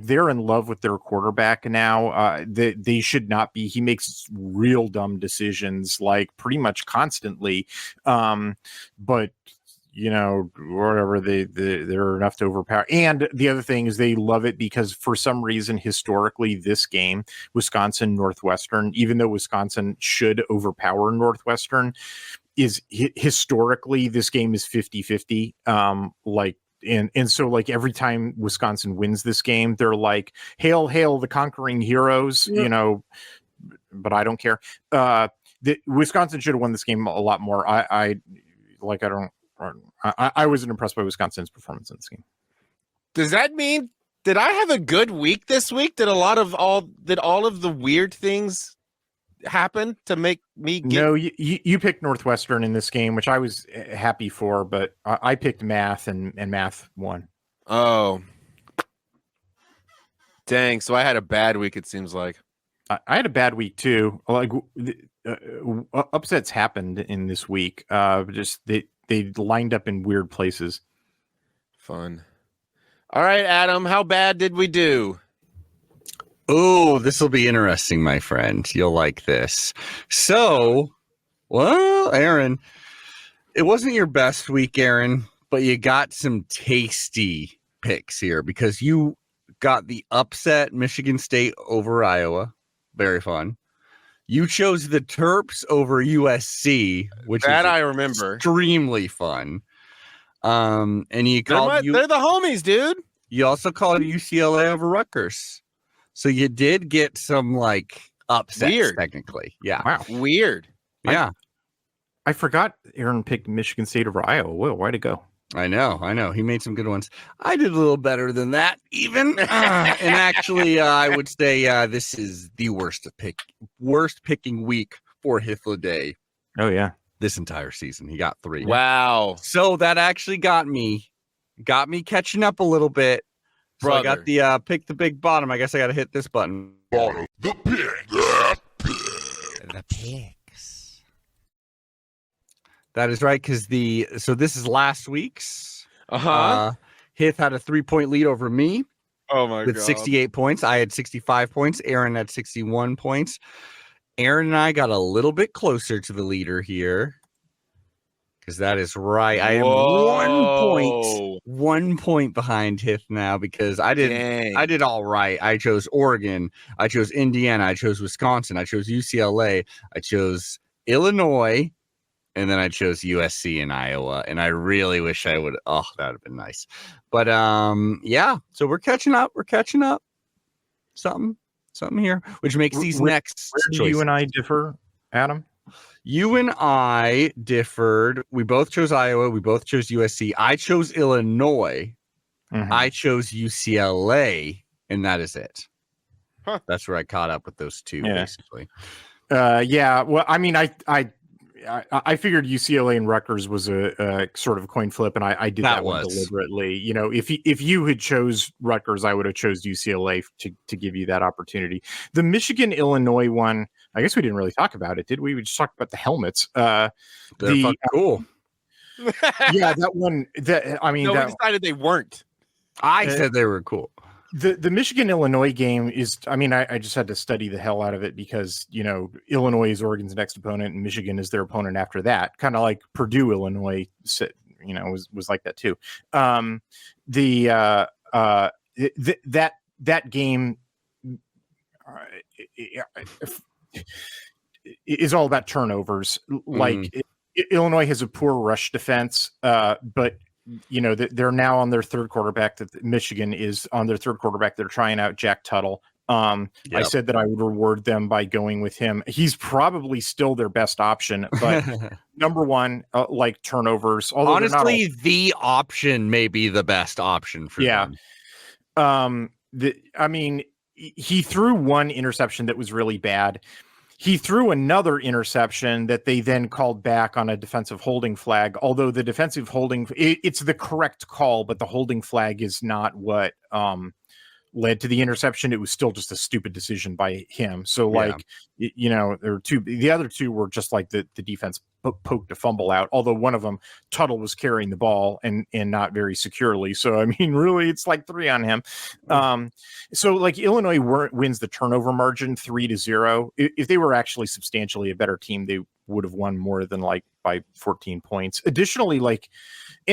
They're in love with their quarterback now. They should not be. He makes real dumb decisions, like pretty much constantly. But whatever, they're enough to overpower. And the other thing is they love it because for some reason, historically, this game, Wisconsin Northwestern, even though Wisconsin should overpower Northwestern, is historically this game is 50-50. And so every time Wisconsin wins this game, they're like, hail, hail the conquering heroes, but I don't care. Wisconsin should have won this game a lot more. I wasn't impressed by Wisconsin's performance in this game.
Does that mean, did I have a good week this week? Did all of the weird things happen to make me get...
No, you picked Northwestern in this game, which I was happy for, but I picked math and math won.
Oh. Dang, so I had a bad week, it seems like.
I had a bad week too. Upsets happened in this week. They lined up in weird places.
Fun. All right, Adam, how bad did we do?
Oh, this will be interesting, my friend. You'll like this. So, well, Aaron, it wasn't your best week, Aaron, but you got some tasty picks here because you got the upset Michigan State over Iowa. Very fun. You chose the Terps over USC, which
that
is
I remember.
Extremely fun. And you
they're the homies, dude.
You also called UCLA over Rutgers. So you did get some upsets,
weird.
Technically. Yeah.
Wow.
Weird.
Yeah.
I forgot Aaron picked Michigan State over Iowa. Whoa, way to go.
I know. He made some good ones. I did a little better than that, even. And actually, I would say this is the worst picking week for Hithloday.
Oh, yeah.
This entire season. He got 3.
Wow.
So that actually got me catching up a little bit. So
Brother.
I got the pick the big bottom. I guess I got to hit this button.
Bottom, the pick.
The picks. That is right, because so this is last week's. Hith had a 3-point lead over me.
Oh my
with
God.
68 points. I had 65 points. Aaron had 61 points. Aaron and I got a little bit closer to the leader here. Because that is right. I am 1 point behind Hith now because I did all right. I chose Oregon. I chose Indiana. I chose Wisconsin. I chose UCLA. I chose Illinois. And then I chose USC and Iowa. And I really wish I would. Oh, that would have been nice. But yeah. So we're catching up. Something here, which makes these next.
Where do you and I differ, Adam?
You and I differed. We both chose Iowa. We both chose USC. I chose Illinois.
Mm-hmm.
I chose UCLA, and that is it.
Huh.
That's where I caught up with those two, basically.
Yeah. Well, I mean, I figured UCLA and Rutgers was a sort of coin flip, and I did that one
was.
deliberately. You know, if you had chose Rutgers, I would have chose UCLA to give you that opportunity. The Michigan Illinois one, I guess we didn't really talk about it, did we? We just talked about the helmets.
They're fucking cool.
Yeah, that one.
We decided they weren't.
I said they were cool.
The Michigan Illinois game is, I mean, I just had to study the hell out of it because, you know, Illinois is Oregon's next opponent and Michigan is their opponent after that. Kind of like Purdue, Illinois, you know, was like that too. That game is all about turnovers. Like Illinois has a poor rush defense, but you know, they're now on their third quarterback. That Michigan is on their third quarterback. They're trying out Jack Tuttle. I said that I would reward them by going with him. He's probably still their best option, but number one, like turnovers.
Honestly, the option may be the best option for them.
I mean, he threw one interception that was really bad. He threw another interception that they then called back on a defensive holding flag. Although the defensive holding, it's the correct call, but the holding flag is not what led to the interception. It was still just a stupid decision by him. So like, you know, there were two, the other two were just like the defense poked a fumble out. Although one of them, Tuttle was carrying the ball and not very securely. So, I mean, really it's like 3 on him. So like Illinois wins the turnover margin 3-0. If they were actually substantially a better team, they would have won more than like by 14 points. Additionally, like,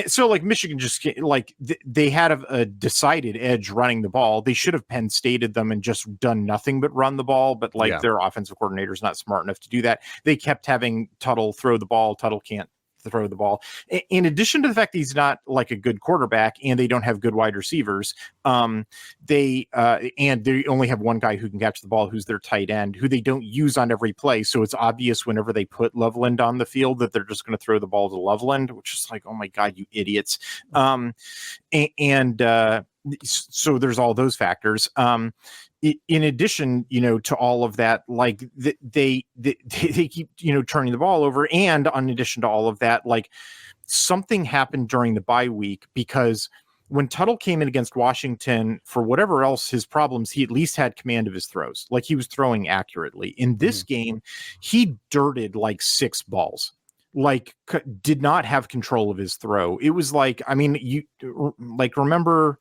so like Michigan just like they had a decided edge running the ball. They should have Penn Stated them and just done nothing but run the ball. But like their offensive coordinator is not smart enough to do that. They kept having Tuttle throw the ball. Tuttle can't throw the ball. In addition to the fact that he's not like a good quarterback and they don't have good wide receivers, they only have one guy who can catch the ball, who's their tight end, who they don't use on every play. So it's obvious whenever they put Loveland on the field that they're just going to throw the ball to Loveland, which is like, oh my God, you idiots. So there's all those factors. In addition, you know, to all of that, like they keep, you know, turning the ball over. And in addition to all of that, like something happened during the bye week, because when Tuttle came in against Washington, for whatever else his problems, he at least had command of his throws. Like he was throwing accurately. In this game, he dirted like 6 balls. Like did not have control of his throw. It was like, I mean, you like remember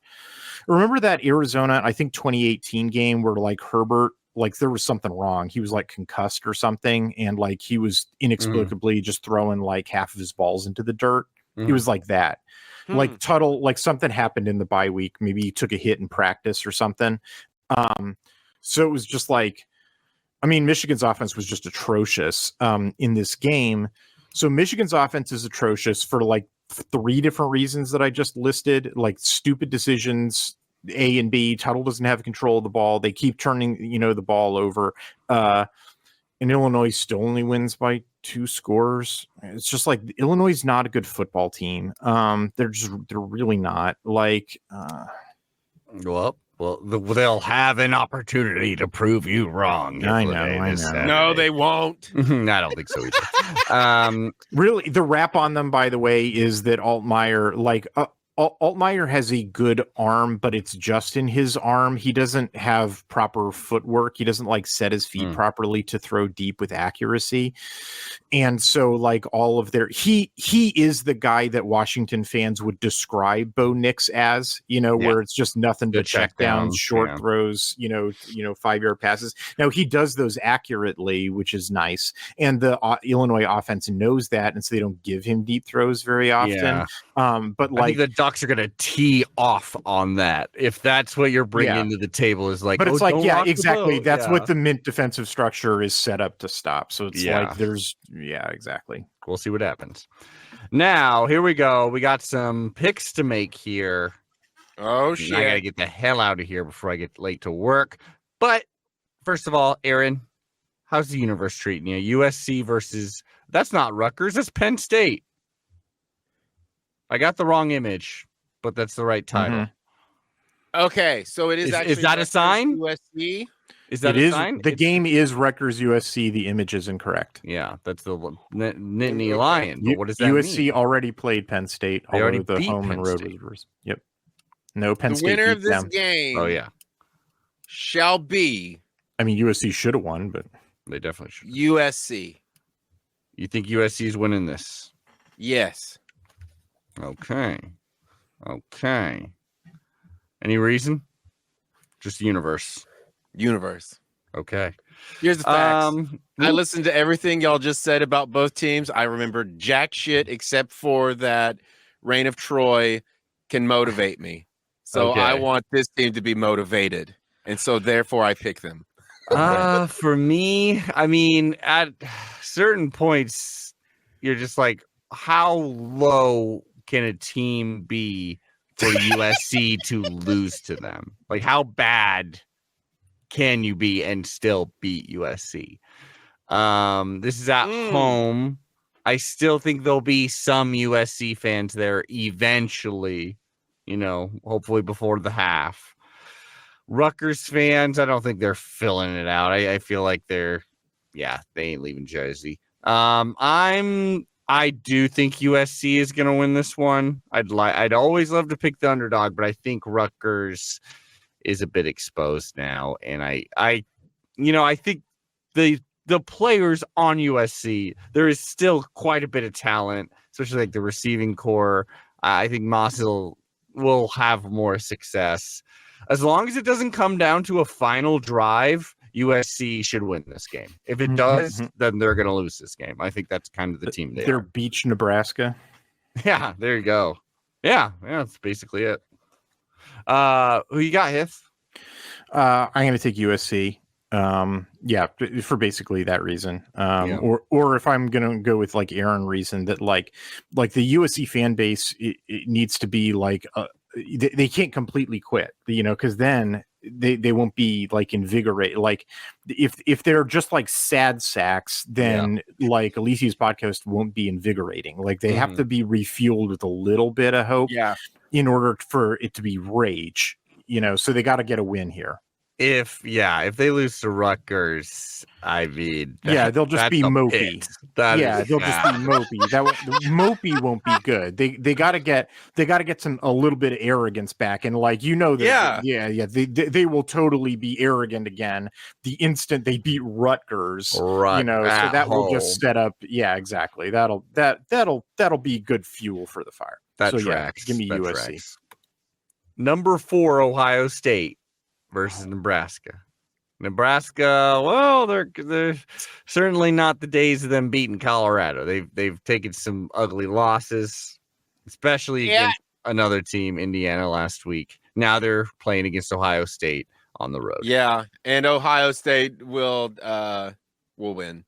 that Arizona, I think 2018 game where like Herbert, like there was something wrong. He was like concussed or something. And like, he was inexplicably just throwing like half of his balls into the dirt. It was like that. Like Tuttle, like something happened in the bye week. Maybe he took a hit in practice or something. So it was just like, I mean, Michigan's offense was just atrocious in this game. So Michigan's offense is atrocious for like 3 different reasons that I just listed, like stupid decisions, A and B. Tuttle doesn't have control of the ball. They keep turning, you know, the ball over. And Illinois still only wins by 2 scores. It's just like Illinois is not a good football team. They're really not. Like,
Well, they'll have an opportunity to prove you wrong.
I know.
No, they won't.
I don't think so either.
Really, the rap on them, by the way, is that Altmaier, like, Altmaier has a good arm, but it's just in his arm. He doesn't have proper footwork. He doesn't like set his feet properly to throw deep with accuracy. And so like all of their, he is the guy that Washington fans would describe Bo Nix as, you know, where it's just nothing but check downs, short throws, you know, 5-yard passes. Now he does those accurately, which is nice. And the Illinois offense knows that. And so they don't give him deep throws very often. But like,
I think the Ducks are going to tee off on that. If that's what you're bringing to the table is like,
but it's like, yeah, exactly. That's what the Mint defensive structure is set up to stop. So it's like, there's, exactly.
We'll see what happens. Now, here we go. We got some picks to make here.
Oh, shit.
I got to get the hell out of here before I get late to work. But first of all, Aaron, how's the universe treating you? USC versus, that's not Rutgers, that's Penn State. I got the wrong image, but that's the right title.
Okay, so it is actually.
Is that a sign?
USC.
Is that
It
a
is
sign?
the game is Rutgers USC. The image is incorrect.
Yeah, that's the Nittany Lion. But what does that
USC
mean?
already played Penn State,
They already
although the
beat
home
Penn
and road
State.
was. Yep. No, Penn
The
State
winner
beat
of this
them.
game
Oh yeah,
shall be
I mean, USC should have won, but
they definitely should.
USC.
You think USC is winning this?
Yes.
Okay. Any reason? Just universe.
Universe.
Okay.
Here's the facts. I
ooh,
listened to everything y'all just said about both teams. I remember jack shit except for that Reign of Troy can motivate me. So I
Okay.
want this team to be motivated. And so therefore I pick them.
For me, I mean, at certain points, you're just like, how low can a team be for USC to lose to them? Like, how bad can you be and still beat USC? This is at home. I still think there'll be some USC fans there eventually, hopefully before the half. Rutgers fans, I don't think they're filling it out. I feel like they ain't leaving Jersey. I do think USC is going to win this one. I'd always love to pick the underdog, but I think Rutgers is a bit exposed now, and I think the players on USC, there is still quite a bit of talent, especially like the receiving core. I think Moss will have more success. As long as it doesn't come down to a final drive, USC should win this game. If it does, then they're going to lose this game. I think that's kind of the team
they're Beach, Nebraska.
Yeah, there you go. Yeah, that's basically it. Who you got, Hith?
I'm going to take USC. For basically that reason. Or if I'm going to go with like Aaron reason that like the USC fan base, it needs to be like they can't completely quit, because then they won't be like invigorated. Like if they're just like sad sacks, then like Alicia's podcast won't be invigorating. Like they have to be refueled with a little bit of hope in order for it to be rage, so they got to get a win here.
If they lose to Rutgers, I mean,
they'll just be mopey. They'll just be mopey. Mopey won't be good. They gotta get a little bit of arrogance back, and they will totally be arrogant again the instant they beat Rutgers.
Right,
so that will just set up. Yeah, exactly. That'll be good fuel for the fire.
That tracks.
Give me
that
USC.
Tracks. Number 4, Ohio State versus Nebraska. Nebraska, well, they're certainly not the days of them beating Colorado. They've taken some ugly losses, especially against another team, Indiana, last week. Now they're playing against Ohio State on the road.
Yeah, and Ohio State will win.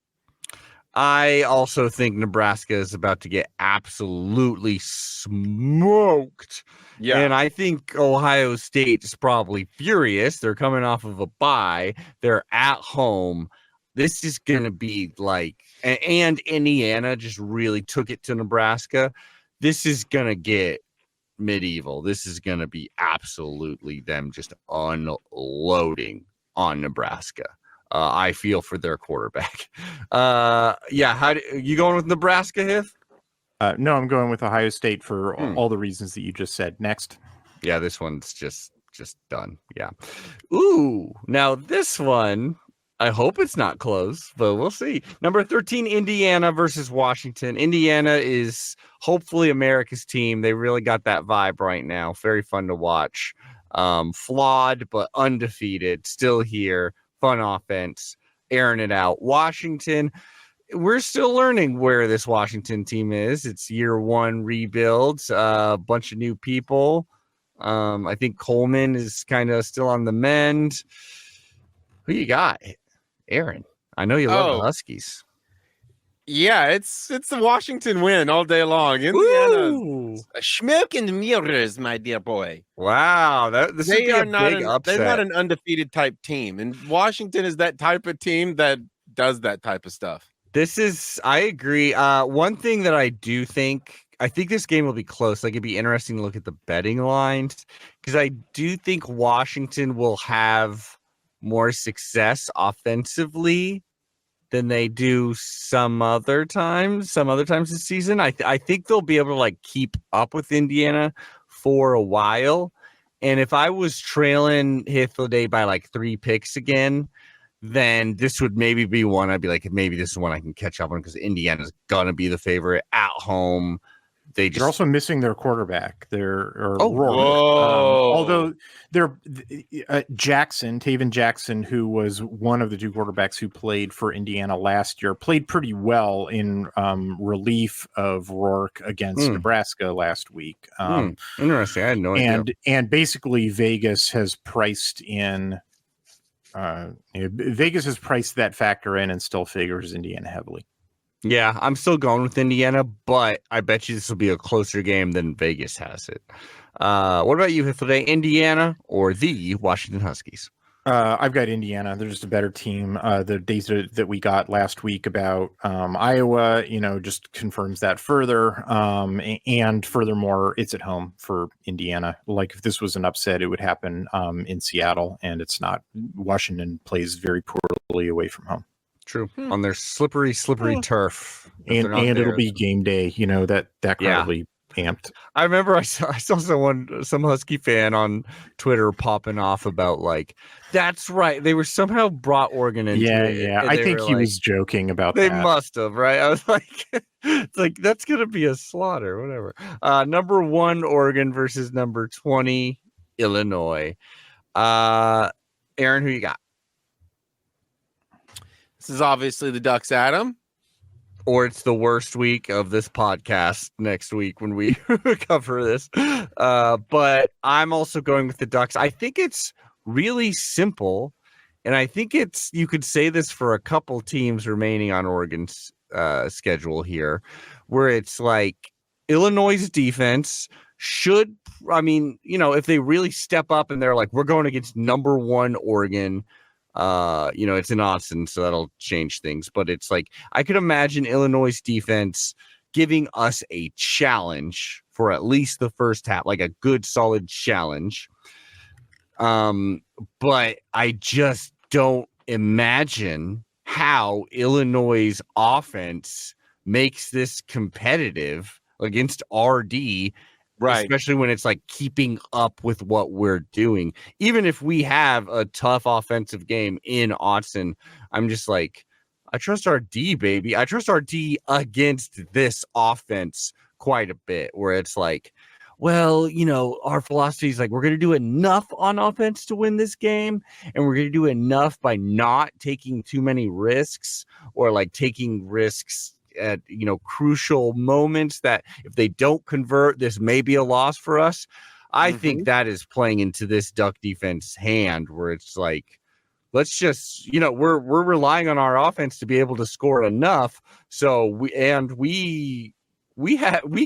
I also think Nebraska is about to get absolutely smoked. Yeah. And I think Ohio State is probably furious. They're coming off of a bye. They're at home. This is going to be like, and Indiana just really took it to Nebraska. This is going to get medieval. This is going to be absolutely them just unloading on Nebraska. I feel for their quarterback. How you going with Nebraska, Hith?
No, I'm going with Ohio State for all the reasons that you just said. Next.
Yeah, this one's just done. Yeah. Ooh, now this one, I hope it's not close, but we'll see. Number 13, Indiana versus Washington. Indiana is hopefully America's team. They really got that vibe right now. Very fun to watch. Flawed, but undefeated. Still here. Fun offense, airing it out. Washington, we're still learning where this Washington team is. It's year 1 rebuilds, a bunch of new people. I think Coleman is kind of still on the mend. Who you got, Aaron? I know you love the Huskies.
Yeah, it's the Washington win all day long. Indiana, smoke and mirrors, my dear boy.
Wow, this would be a big upset.
They're not an undefeated type team, and Washington is that type of team that does that type of stuff.
I agree. One thing that I think this game will be close. Like, it'd be interesting to look at the betting lines, because I do think Washington will have more success offensively than they do some other times this season. I think they'll be able to like keep up with Indiana for a while. And if I was trailing Hithloday by like 3 picks again, then this would maybe be one I'd be like, maybe this is one I can catch up on because Indiana's gonna be the favorite at home.
They're also missing their quarterback. Rourke.
whoa.
Although they're Taven Jackson, who was one of the 2 quarterbacks who played for Indiana last year, played pretty well in relief of Rourke against Nebraska last week.
Interesting. I had no idea.
And basically Vegas has priced in. Vegas has priced that factor in and still figures Indiana heavily.
Yeah, I'm still going with Indiana, but I bet you this will be a closer game than Vegas has it. What about you, Hithloday? Indiana or the Washington Huskies?
I've got Indiana. They're just a better team. The data that we got last week about Iowa, just confirms that further. And furthermore, it's at home for Indiana. Like if this was an upset, it would happen in Seattle, and it's not. Washington plays very poorly away from home.
True. On their slippery turf.
And it'll be game day, that crowd will be amped.
I remember I saw some Husky fan on Twitter popping off about like, that's right. They were somehow brought Oregon into it.
Yeah. I think he was joking about
that. They must have, right? I was like, it's like, that's going to be a slaughter, whatever. Number 1, Oregon versus number 20, Illinois. Aaron, who you got?
This is obviously the Ducks, Adam.
Or it's the worst week of this podcast next week when we cover this. But I'm also going with the Ducks. I think it's really simple. And I think you could say this for a couple teams remaining on Oregon's schedule here, where it's like Illinois' defense should, if they really step up and they're like, we're going against number 1 Oregon, it's in Austin, so that'll change things. But it's like I could imagine Illinois' defense giving us a challenge for at least the first half, like a good solid challenge. But I just don't imagine how Illinois' offense makes this competitive against RD. Right. Especially when it's like keeping up with what we're doing. Even if we have a tough offensive game in Austin, I'm just like, I trust our D, baby. I trust our D against this offense quite a bit, where it's like, well, our philosophy is like, we're going to do enough on offense to win this game, and we're going to do enough by not taking too many risks or like taking risks at crucial moments that if they don't convert, this may be a loss for us. I think that is playing into this Duck defense hand, where it's like, let's just we're relying on our offense to be able to score enough, so we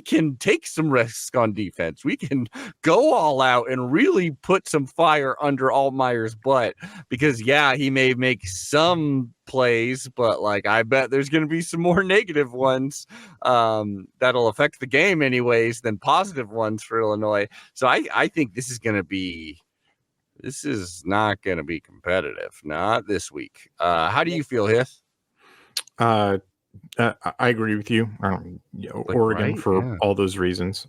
can take some risks on defense. We can go all out and really put some fire under Altmaier's butt, because he may make some plays, but like I bet there's going to be some more negative ones that'll affect the game anyways than positive ones for Illinois. So I think this is not going to be competitive, not this week. How do you feel, Hith?
I agree with you. Oregon for all those reasons.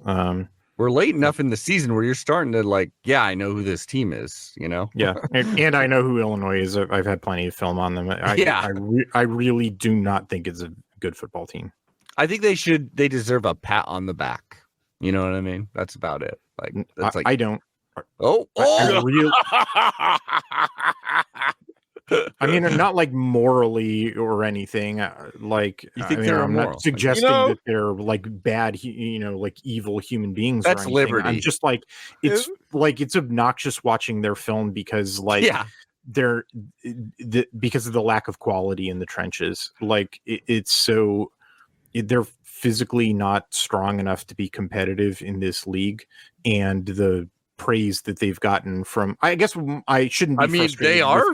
We're late enough in the season where you're starting to like, I know who this team is,
Yeah, and I know who Illinois is. I've had plenty of film on them. I really do not think it's a good football team.
I think they deserve a pat on the back. You know what I mean? That's about it. Like, that's like
I don't. I mean, not like morally or anything. Like,
you think they're
I'm not suggesting that they're like bad, like evil human beings.
That's
or anything.
liberty.
I'm just like, it's obnoxious watching their film because they're because of the lack of quality in the trenches. Like they're physically not strong enough to be competitive in this league, and the praise that they've gotten from, I guess I shouldn't be frustrated.
They are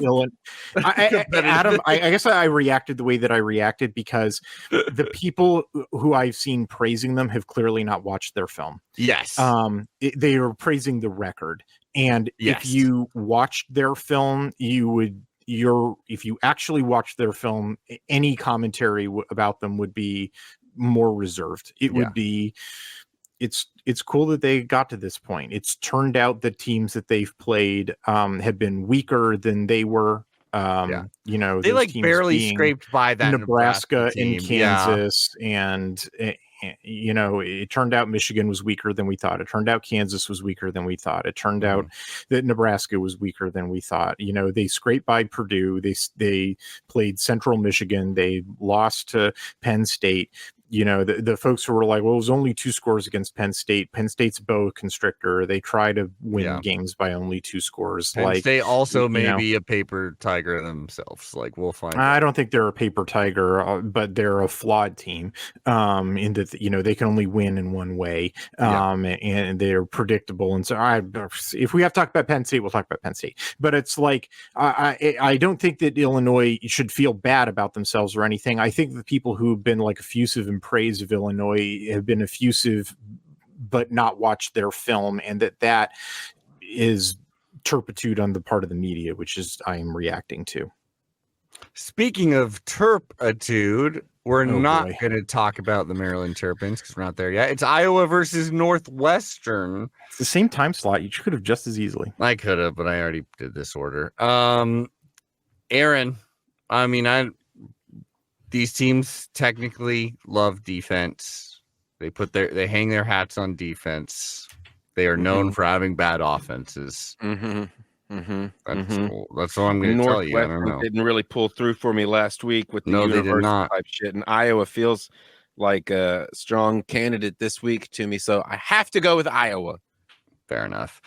Adam, I guess I reacted the way that I reacted because the people who I've seen praising them have clearly not watched their film.
Yes.
They are praising the record, And
Yes.
if you watched their film, if you actually watched their film, any commentary about them would be more reserved. It would be, it's cool that they got to this point. It's turned out that teams that they've played have been weaker than they were. You know,
They
those
like
teams
barely
being
scraped by that
Nebraska
team.
and Kansas, and you know, it turned out Michigan was weaker than we thought. It turned out Kansas was weaker than we thought. It turned out that Nebraska was weaker than we thought. You know, they scraped by Purdue. They played Central Michigan. They lost to Penn State. You know, the folks who were like, well, it was only 2 scores against Penn State. Penn State's boa constrictor. They try to win games by only 2 scores.
Penn
like
State also may
know,
be a paper tiger themselves. Like, we'll find
I
out.
don't think they're a paper tiger, but they're a flawed team. In that, you know, they can only win in one way, and they're predictable. And so, if we have to talk about Penn State, we'll talk about Penn State. But it's like I don't think that Illinois should feel bad about themselves or anything. I think the people who've been like effusive in praise of Illinois have been effusive, but not watched their film, and that is turpitude on the part of the media, which is I am reacting to.
Speaking of turpitude, we're not
boy.
going to talk about the Maryland Terrapins because we're not there yet. It's Iowa versus Northwestern.
It's the same time slot. You could have just as easily.
I could have, but I already did this order. Aaron, I mean, these teams technically love defense. They hang their hats on defense. They are known for having bad offenses. That's all I'm going to tell you. I don't know.
Didn't really pull through for me last week with the universal type shit, and Iowa feels like a strong candidate this week to me, so I have to go with Iowa.
Fair enough.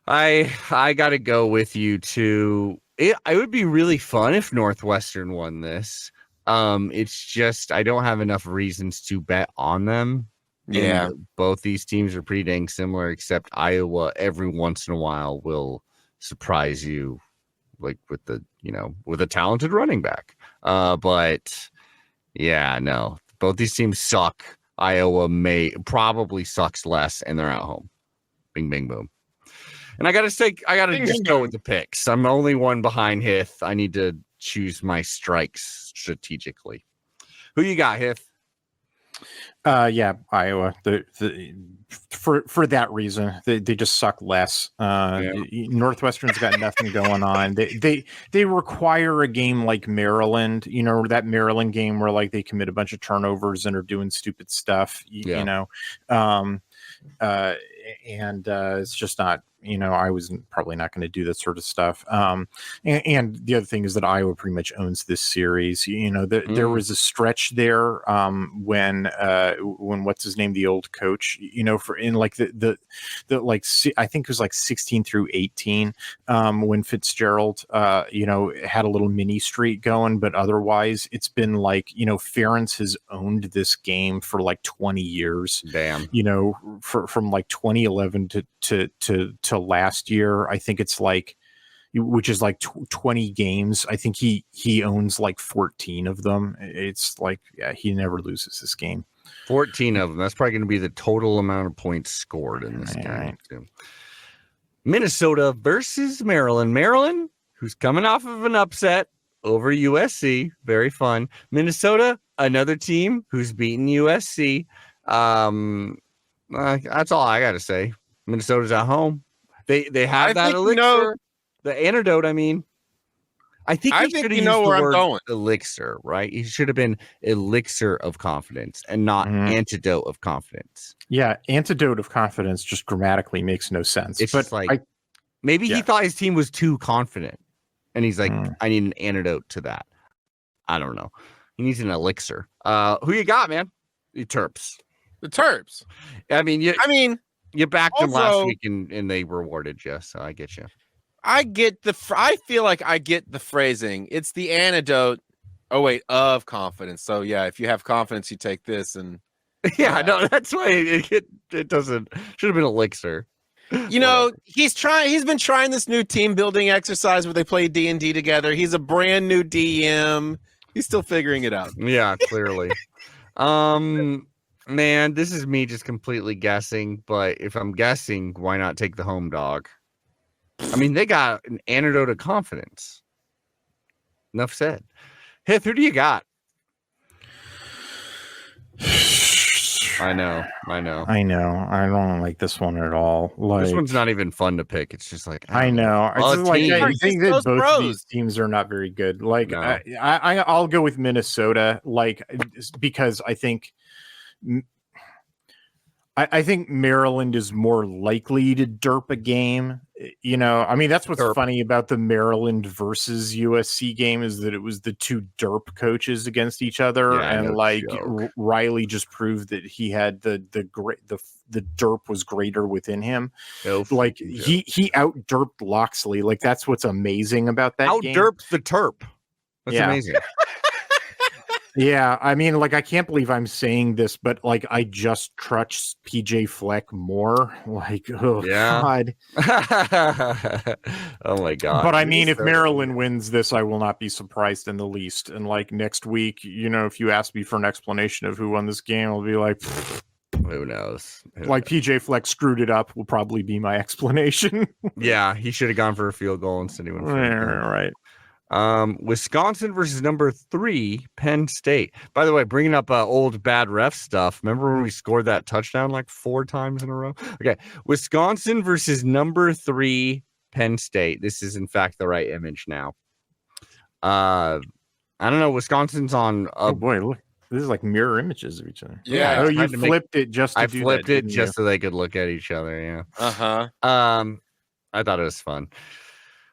I got to go with you too. It would be really fun if Northwestern won this. It's just I don't have enough reasons to bet on them.
Yeah,
and both these teams are pretty dang similar, except Iowa every once in a while will surprise you, like with a talented running back. But yeah, no, both these teams suck. Iowa probably sucks less, and they're at home. Bing, bing, boom. And I gotta just go with the picks. I'm only one behind Hith. I need to choose my strikes strategically. Who you got, Hith?
Iowa. For that reason, they just suck less. Northwestern's got nothing going on. They require a game like Maryland. You know, that Maryland game where like they commit a bunch of turnovers and are doing stupid stuff. You know, and it's just not. You know, I was probably not going to do that sort of stuff. And the other thing is that Iowa pretty much owns this series. You know, there was a stretch there when what's his name, the old coach. You know, for in like the I think it was like 16 through 18 when Fitzgerald had a little mini streak going, but otherwise it's been like Ferentz has owned this game for like 20 years.
Damn.
You know, from like 2011 to last year, I think it's like, which is like 20 games. I think he owns like 14 of them. It's like, he never loses this game.
14 of them. That's probably going to be the total amount of points scored in this game.
Right.
Too. Minnesota versus Maryland. Maryland, who's coming off of an upset over USC. Very fun. Minnesota, another team who's beaten USC. That's all I got to say. Minnesota's at home. They have that elixir, the antidote. I mean, I think you should have used the word elixir, right? It should have been elixir of confidence and not antidote of confidence.
Yeah, antidote of confidence just grammatically makes no sense.
It's just like maybe he thought his team was too confident, and he's like, I need an antidote to that. I don't know. He needs an elixir. Who you got, man? The Terps.
The Terps.
I mean, you backed them last week and they rewarded you, so I get you.
I feel like I get the phrasing. It's the antidote. Of confidence. So yeah, if you have confidence, you take this and
no, that's why it doesn't should have been elixir.
You know, he's been trying this new team building exercise where they play D&D together. He's a brand new DM. He's still figuring it out.
Yeah, clearly. Man, this is me just completely guessing, but if I'm guessing, why not take the home dog? I mean, they got an antidote of confidence. Enough said. Hith, who do you got? I know.
I don't like this one at all. Like,
This one's not even fun to pick. It's just like
I know.
Well,
It's just like I
Just
think that
those
both of
bros.
these teams are not very good. Like
No.
I'll go with Minnesota, like because I think Maryland is more likely to derp a game. You know, I mean, that's what's
Derp.
funny about the Maryland versus USC game is that it was the two derp coaches against each other,
Yeah,
and
no
like
joke.
Riley just proved that he had the derp was greater within him.
No
Like
freaking joke.
he out derped Loxley. Like that's what's amazing about that
Out
game.
derp the terp. That's
Yeah.
amazing.
Yeah, I mean, like I can't believe I'm saying this, but like I just trust PJ Fleck more. Like, oh
Yeah.
God.
Oh my god.
But I mean, if
Minnesota.
Maryland wins this, I will not be surprised in the least. And like next week, you know, if you ask me for an explanation of who won this game, I'll be like,
Who knows?
like PJ Fleck screwed it up will probably be my explanation.
Yeah, he should have gone for a field goal instead of went for a field goal.
Right.
Wisconsin versus number 3 Penn State. By the way, bringing up old bad ref stuff. Remember when we scored that touchdown like 4 times in a row? Okay, Wisconsin versus number 3 Penn State. This is in fact the right image now. I don't know. Wisconsin's on.
Oh boy, look, this is like mirror images of each other.
Yeah,
Oh,
I
you
tried to make-
flipped it just. To
I
do
flipped
that,
it
didn't
just so they could look at each other. Yeah. I thought it was fun.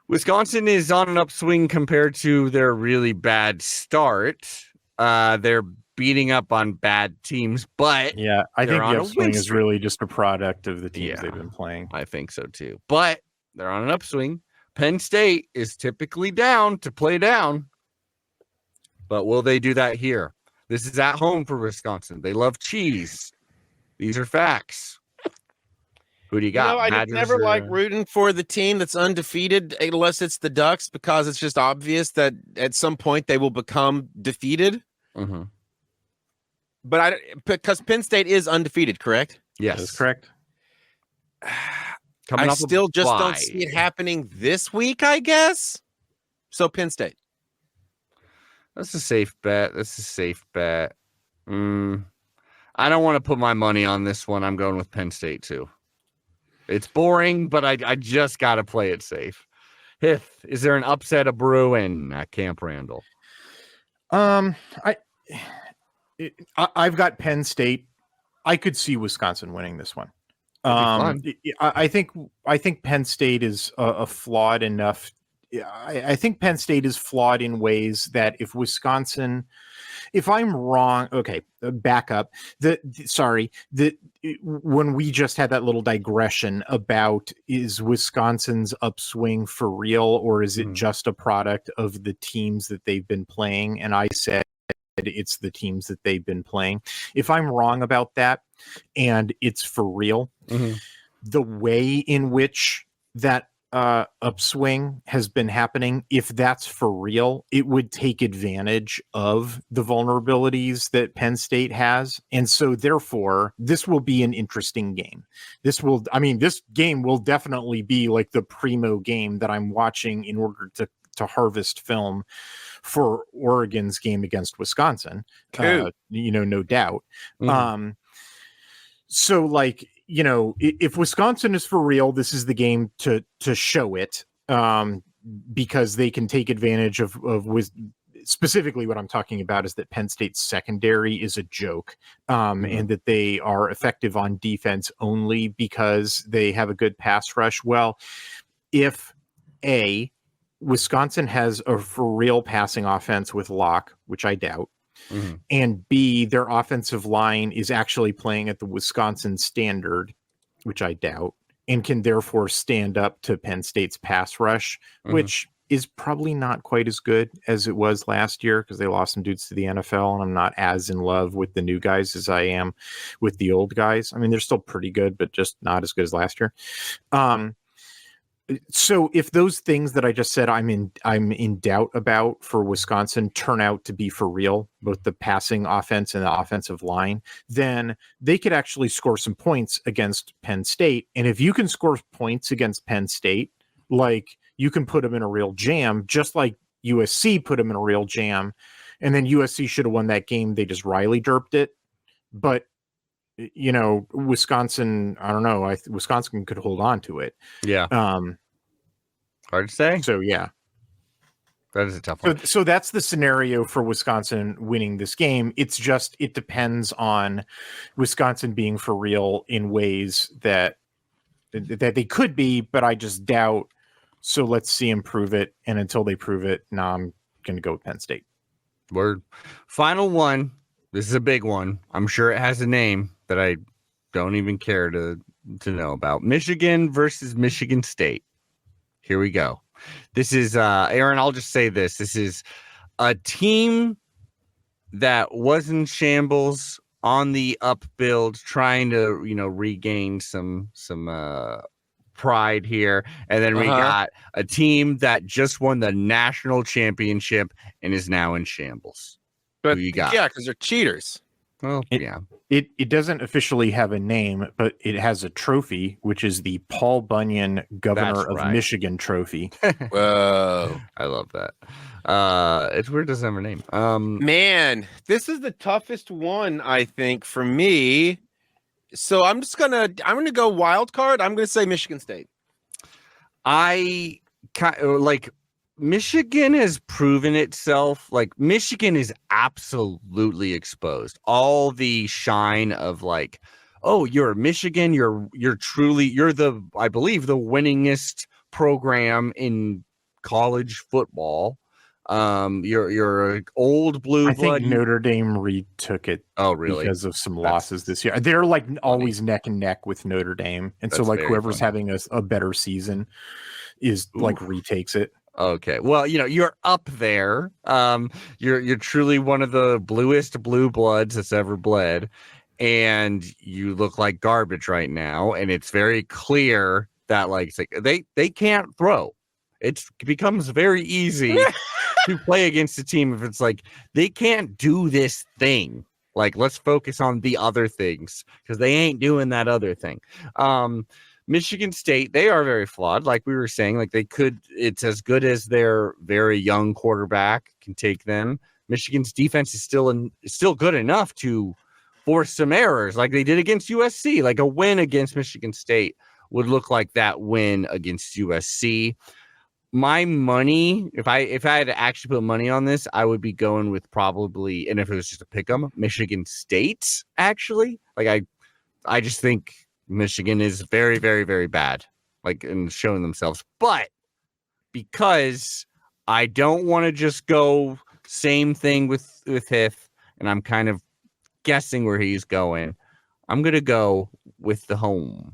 Wisconsin is on an upswing compared to their really bad start. They're beating up on bad teams, but
you? Yeah, I
They're
think
on
the
a
upswing
win
is
streak.
really just a product of the teams
Yeah.
they've been playing.
I think so too. But they're on an upswing. Penn State is typically down to play down. But will they do that here? This is at home for Wisconsin. They love cheese. These are facts. Who do you got?
I
Badgers
never
or-
like rooting for the team that's undefeated unless it's the Ducks because it's just obvious that at some point they will become defeated.
Mhm.
But because Penn State is undefeated, correct?
Yes,
That's correct.
Coming
I
off a
still just
bye.
don't see it happening this week, I guess. So Penn State.
That's a safe bet. I don't want to put my money on this one. I'm going with Penn State too. It's boring, but I just got to play it safe. Hith, is there an upset of brewing at Camp Randall?
I've got Penn State. I could see Wisconsin winning this one. I think Penn State is a flawed enough. I think Penn State is flawed in ways that if I'm wrong, okay, back up. When we just had that little digression about is Wisconsin's upswing for real or is it just a product of the teams that they've been playing? And I said it's the teams that they've been playing. If I'm wrong about that and it's for real, the way in which that upswing has been happening, if that's for real, it would take advantage of the vulnerabilities that Penn State has. And so therefore, this will be an interesting game. This game will definitely be like the primo game that I'm watching in order to harvest film for Oregon's game against Wisconsin.
Cool.
No doubt. So like, if Wisconsin is for real, this is the game to show it, because they can take advantage of specifically what I'm talking about is that Penn State's secondary is a joke, and that they are effective on defense only because they have a good pass rush. Well, if Wisconsin has a for real passing offense with Locke, which I doubt, and B, their offensive line is actually playing at the Wisconsin standard, which I doubt, and can therefore stand up to Penn State's pass rush, which is probably not quite as good as it was last year because they lost some dudes to the NFL, and I'm not as in love with the new guys as I am with the old guys. I mean, they're still pretty good, but just not as good as last year. So if those things that I just said I'm in doubt about for Wisconsin turn out to be for real, both the passing offense and the offensive line, then they could actually score some points against Penn State. And if you can score points against Penn State, Like, you can put them in a real jam, just like USC put them in a real jam, and then USC should have won that game. They just Riley derped it, but Wisconsin, I don't know. Wisconsin could hold on to it.
Yeah. Hard to say.
So yeah,
that is a tough one.
So that's the scenario for Wisconsin winning this game. It depends on Wisconsin being for real in ways that they could be, but I just doubt. So let's see them prove it. And until they prove it, I'm going to go with Penn State.
Word. Final one. This is a big one. I'm sure it has a name that I don't even care to know about. Michigan versus Michigan State. Here we go. This is Aaron, I'll just say this. This is a team that was in shambles, on the upbuild, trying to, regain some pride here. And then we got a team that just won the national championship and is now in shambles.
But
who you got?
Yeah, because they're cheaters.
Well, yeah.
It doesn't officially have a name, but it has a trophy, which is the Paul Bunyan Governor of Michigan trophy.
Whoa.
I love that. It's weird it doesn't have a name.
Man, this is the toughest one, I think, for me. So I'm gonna go wild card. I'm gonna say Michigan State.
Michigan has proven itself. Like, Michigan is absolutely exposed. All the shine of you're Michigan. You're I believe the winningest program in college football. You're an old blue blood.
I think Notre Dame retook it.
Oh, really?
Because of some losses this year. They're always neck and neck with Notre Dame, and
That's
so whoever's having a better season is retakes it.
Okay. Well, you're up there. You're truly one of the bluest blue bloods that's ever bled, and you look like garbage right now. And it's very clear that they can't throw. It becomes very easy to play against a team if it's they can't do this thing. Let's focus on the other things because they ain't doing that other thing. Michigan State, they are very flawed. Like we were saying, it's as good as their very young quarterback can take them. Michigan's defense is still good enough to force some errors like they did against USC. A win against Michigan State would look like that win against USC. My money, if I had to actually put money on this, I would be going with probably, and if it was just a pick 'em, Michigan State, actually. I just think Michigan is very, very, very bad, in showing themselves. But because I don't want to just go same thing with Hiff, and I'm kind of guessing where he's going, I'm going to go with the home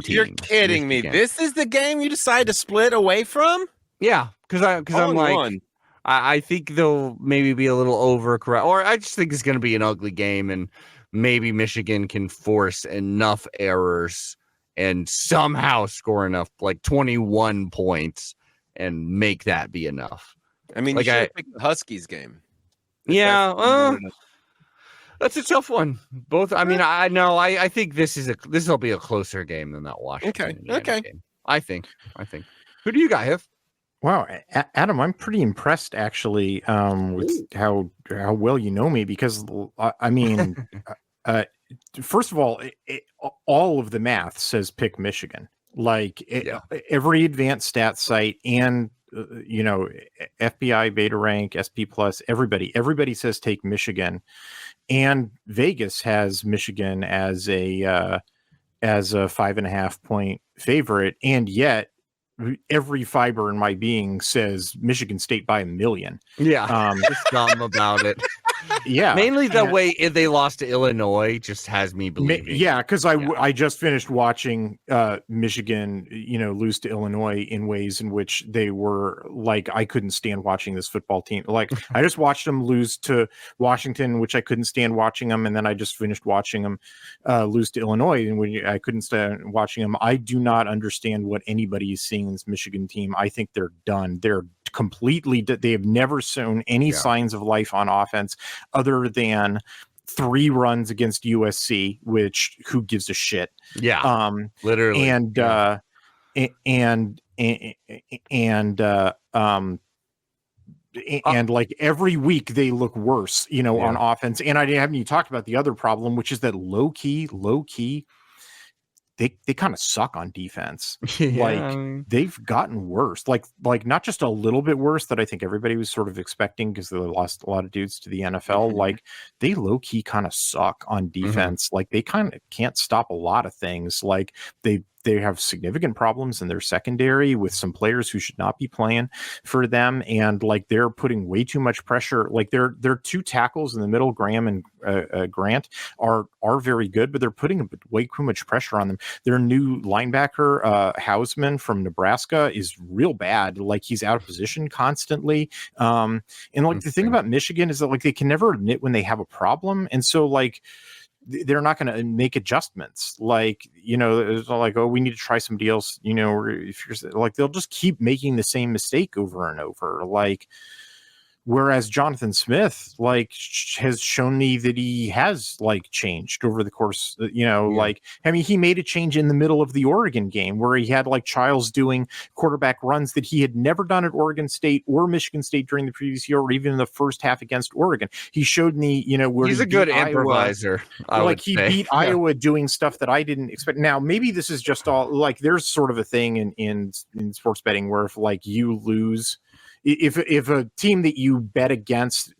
team.
You're kidding me. This is the game you decide to split away from?
Yeah, because I think they'll maybe be a little overcorrect, or I just think it's going to be an ugly game, and maybe Michigan can force enough errors and somehow score enough, 21 points, and make that be enough.
I mean, you should pick the Huskies game.
Yeah, that's a tough one. Both. I mean, I know. I think this will be a closer game than that Washington.
Okay.
Game. I think. Who do you got, Hiff?
Wow, Adam, I'm pretty impressed actually with how well you know me, because I mean, first of all of the math says pick Michigan. Every advanced stat site and FBI, Beta Rank, SP Plus, everybody says take Michigan, and Vegas has Michigan as a 5.5 point favorite, and yet every fiber in my being says Michigan State by 1,000,000.
Yeah, just dumb about it.
Yeah,
mainly the way they lost to Illinois just has me believing.
Yeah, because I just finished watching Michigan, lose to Illinois in ways in which they were I couldn't stand watching this football team. I just watched them lose to Washington, which I couldn't stand watching them, and then I just finished watching them lose to Illinois, and when I couldn't stand watching them. I do not understand what anybody is seeing in this Michigan team. I think they're done. They're completely. They have never shown any signs of life on offense, other than 3 runs against USC, which who gives a shit?
Yeah, literally.
And and like every week they look worse, on offense. And I haven't even talked about the other problem, which is that low key, they kind of suck on defense. They've gotten worse, like not just a little bit worse that I think everybody was sort of expecting because they lost a lot of dudes to the NFL. Like they low key kind of suck on defense. Like they kind of can't stop a lot of things. Like they have significant problems in their secondary with some players who should not be playing for them. And like, they're putting way too much pressure. Like their two tackles in the middle, Graham and Grant are very good, but they're putting way too much pressure on them. Their new linebacker, Hausman from Nebraska, is real bad. Like he's out of position constantly. And like the thing about Michigan is that like they can never admit when they have a problem. And so like, they're not going to make adjustments. Like, it's not like, oh, we need to try somebody else, or if you're like, they'll just keep making the same mistake over and over. Like, whereas Jonathan Smith, like, has shown me that he has like changed over the course, like, I mean, he made a change in the middle of the Oregon game where he had like Childs doing quarterback runs that he had never done at Oregon State or Michigan State during the previous year, or even in the first half against Oregon. He showed me, where
he's a good improviser.
He beat Iowa doing stuff that I didn't expect. Now, maybe this is just all like, there's sort of a thing in sports betting where if like you lose, if a team that you bet against,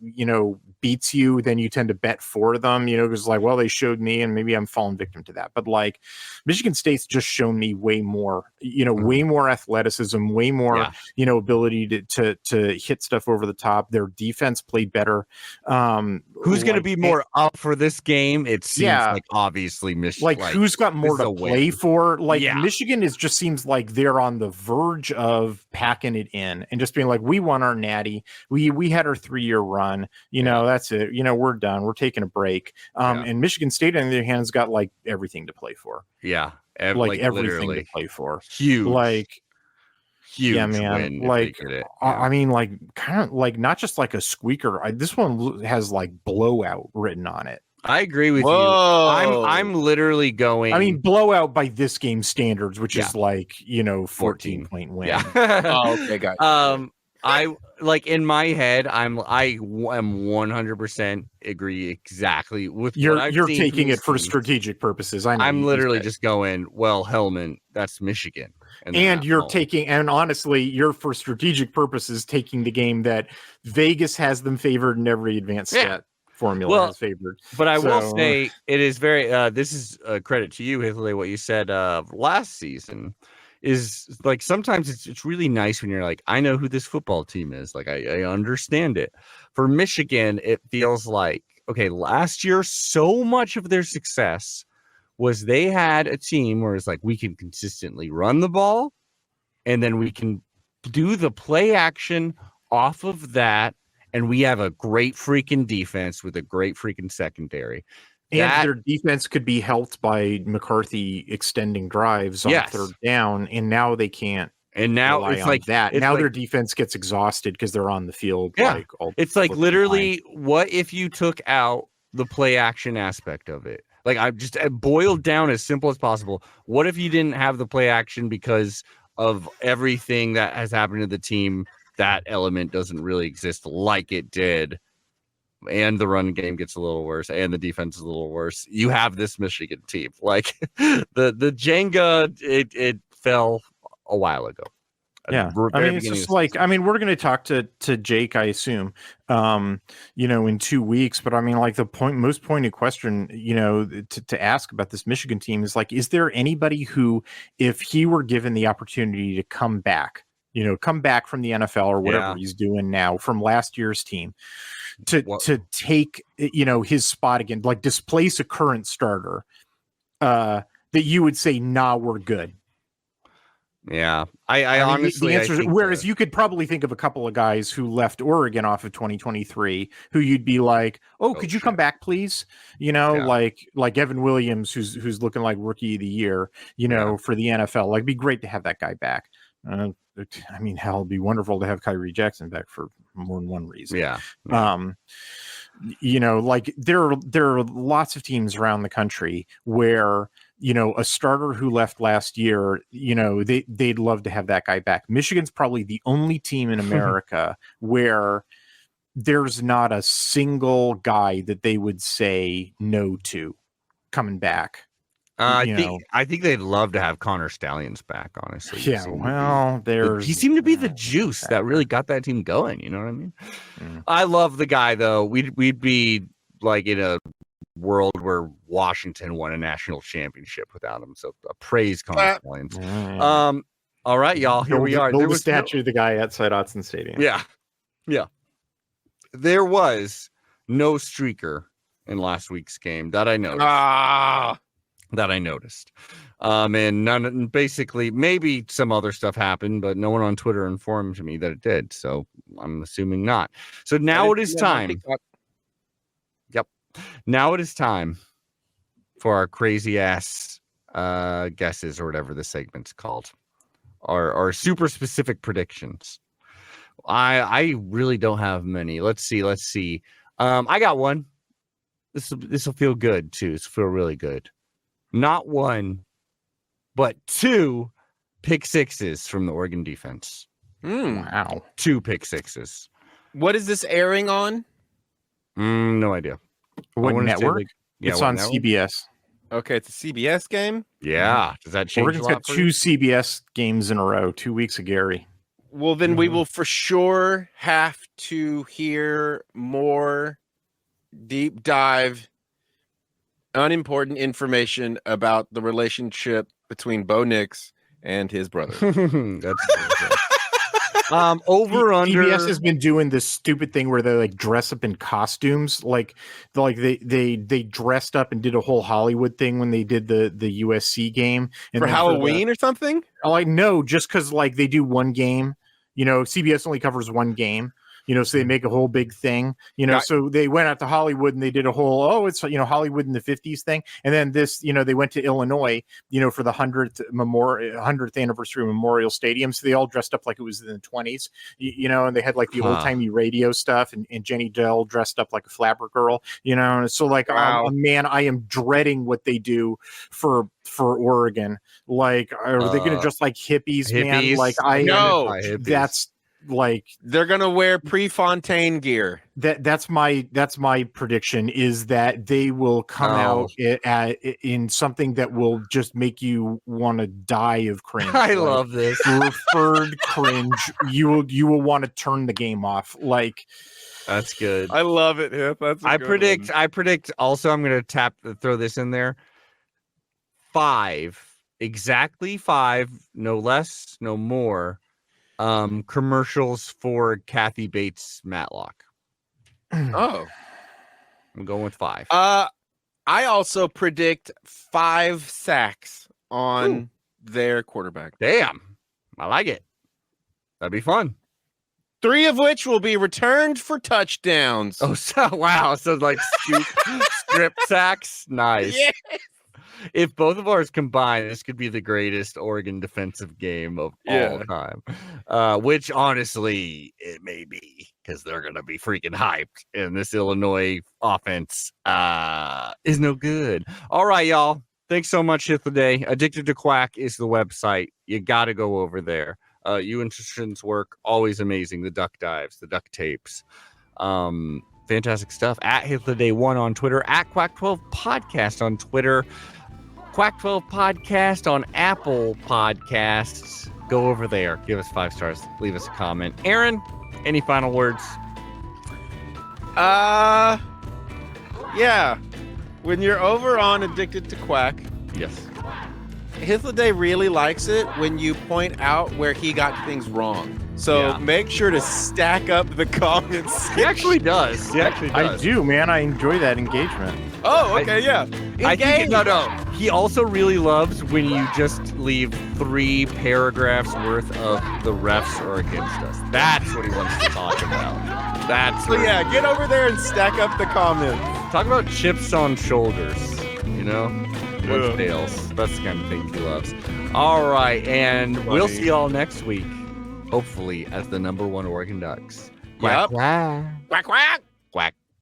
beats you, then you tend to bet for them, because like, well, they showed me and maybe I'm falling victim to that. But like Michigan State's just shown me way more, way more athleticism, way more, ability to hit stuff over the top. Their defense played better.
Who's going to be more up for this game? It seems like obviously Michigan.
Like who's got more to play for? Like Michigan just seems like they're on the verge of packing it in and just being like, we won our natty. We had our 3-year run, that's it. We're done. We're taking a break. And Michigan State, on the other hand, has got like everything to play for.
Yeah.
Like everything to play for.
Huge.
Like,
huge.
Yeah, man. Like, I mean, like, kind of like not just like a squeaker. This one has like blowout written on it.
I agree with you. I'm literally going.
I mean, blowout by this game standards, which is like 14-point win.
Yeah.
Oh, okay, got it.
I like in my head. I am 100% agree exactly with
you're
what
you're taking it for strategic purposes. I know.
I'm literally just going. Well, Hellman, that's Michigan,
and you're taking. And honestly, you're for strategic purposes taking the game that Vegas has them favored in every advanced stat formula has favored.
But I will say it is very. This is a credit to you, Hitler. What you said last season is like sometimes it's really nice when you're like, I know who this football team is. Like I understand it. For Michigan, it feels like, okay, last year, so much of their success was they had a team where it's like, we can consistently run the ball and then we can do the play action off of that. And we have a great freaking defense with a great freaking secondary.
And their defense could be helped by McCarthy extending drives on third down, and now they can't.
And now it's like
that. Now their defense gets exhausted because they're on the field.
Yeah, it's like literally, what if you took out the play action aspect of it? Like I've just boiled down as simple as possible. What if you didn't have the play action because of everything that has happened to the team? That element doesn't really exist like it did. And the run game gets a little worse, and the defense is a little worse. You have this Michigan team. Like the Jenga, it fell a while ago.
Yeah, I mean, it's just like, I mean, we're going to talk to Jake, I assume, in 2 weeks. But I mean, like the most pointed question, to ask about this Michigan team is like, is there anybody who, if he were given the opportunity to come back from the NFL or whatever he's doing now from last year's team, to take his spot again, like displace a current starter, that you would say, nah, we're good.
Yeah, I honestly,
the answer whereas you could probably think of a couple of guys who left Oregon off of 2023 who you'd be like, could you come back, please? Like Evan Williams, who's looking like rookie of the year, for the NFL. Like, it'd be great to have that guy back. I mean, hell, it'd be wonderful to have Kyrie Jackson back for more than one reason.
Yeah.
Like there are lots of teams around the country where a starter who left last year, they'd love to have that guy back. Michigan's probably the only team in America where there's not a single guy that they would say no to coming back.
I think they'd love to have Connor Stallions back, honestly.
Yeah, well,
he seemed to be the juice that really got that team going. You know what I mean? Mm. I love the guy, though. We'd be like in a world where Washington won a national championship without him. So praise Connor Stallions. All right, y'all. Here we are.
There was a statue of the guy outside Autzen Stadium.
Yeah. There was no streaker in last week's game that I noticed. And basically maybe some other stuff happened, but no one on Twitter informed me that it did. So I'm assuming not. So now it is time. Yep. Now it is time for our crazy ass guesses or whatever the segment's called. Our super specific predictions. I really don't have many. Let's see. I got one. This will feel good too. This will feel really good. Not one, but 2 pick sixes from the Oregon defense.
Wow.
2 pick sixes.
What is this airing on?
No idea.
What network? It's on network? CBS.
Okay, it's a CBS game?
Yeah. Does that change
Oregon's got 2 CBS games in a row, 2 weeks of Gary.
Well, then we will for sure have to hear more deep dive, unimportant information about the relationship between Bo Nix and his brother.
Over under.
CBS has been doing this stupid thing where they like dress up in costumes, like they dressed up and did a whole Hollywood thing when they did the USC game and
for Halloween or something.
Like no, just because like they do one game. CBS only covers one game. So they make a whole big thing, so they went out to Hollywood and they did a whole, it's, Hollywood in the 50s thing. And then this, they went to Illinois, for the 100th anniversary Memorial Stadium. So they all dressed up like it was in the 20s, and they had like the old timey radio stuff and Jenny Dell dressed up like a flapper girl, and so like, wow. Man, I am dreading what they do for Oregon. Like, are they going to dress like hippies, man? Like that's, like
they're gonna wear Prefontaine gear.
That's my prediction is that they will come out in something that will just make you want to die of cringe.
I love this
referred cringe. You will want to turn the game off. Like
that's good.
I love it. Hip. That's
I predict. Also, I'm gonna throw this in there. 5, exactly 5, no less, no more. Commercials for Kathy Bates Matlock.
Oh,
I'm going with 5.
I also predict 5 sacks on their quarterback.
Damn, I like it. That'd be fun.
3 of which will be returned for touchdowns.
Oh, so wow! So like strip sacks, nice.
Yes.
If both of ours combine, this could be the greatest Oregon defensive game of all time. Which honestly, it may be because they're going to be freaking hyped. And this Illinois offense is no good. All right, y'all. Thanks so much, Hit the Day. Addicted to Quack is the website. You got to go over there. You and Tristan's work, always amazing. The duck dives, the duck tapes. Fantastic stuff. At Hit the Day 1 on Twitter. At Quack12 Podcast on Twitter. Quack12 Podcast on Apple Podcasts. Go over there. Give us 5 stars. Leave us a comment. Aaron, any final words?
Yeah. When you're over on Addicted to Quack.
Yes.
Hithladay really likes it when you point out where he got things wrong. So make sure to stack up the comments.
He actually does.
I do, man. I enjoy that engagement.
Oh, okay,
I think no. He also really loves when you just leave 3 paragraphs worth of the refs are against us. That's what he wants to talk about.
Get over there and stack up the comments.
Talk about chips on shoulders, One fails. That's the kind of thing he loves. All right, and we'll see y'all next week. Hopefully as the #1 Oregon Ducks.
Quack,
quack.
Quack, quack.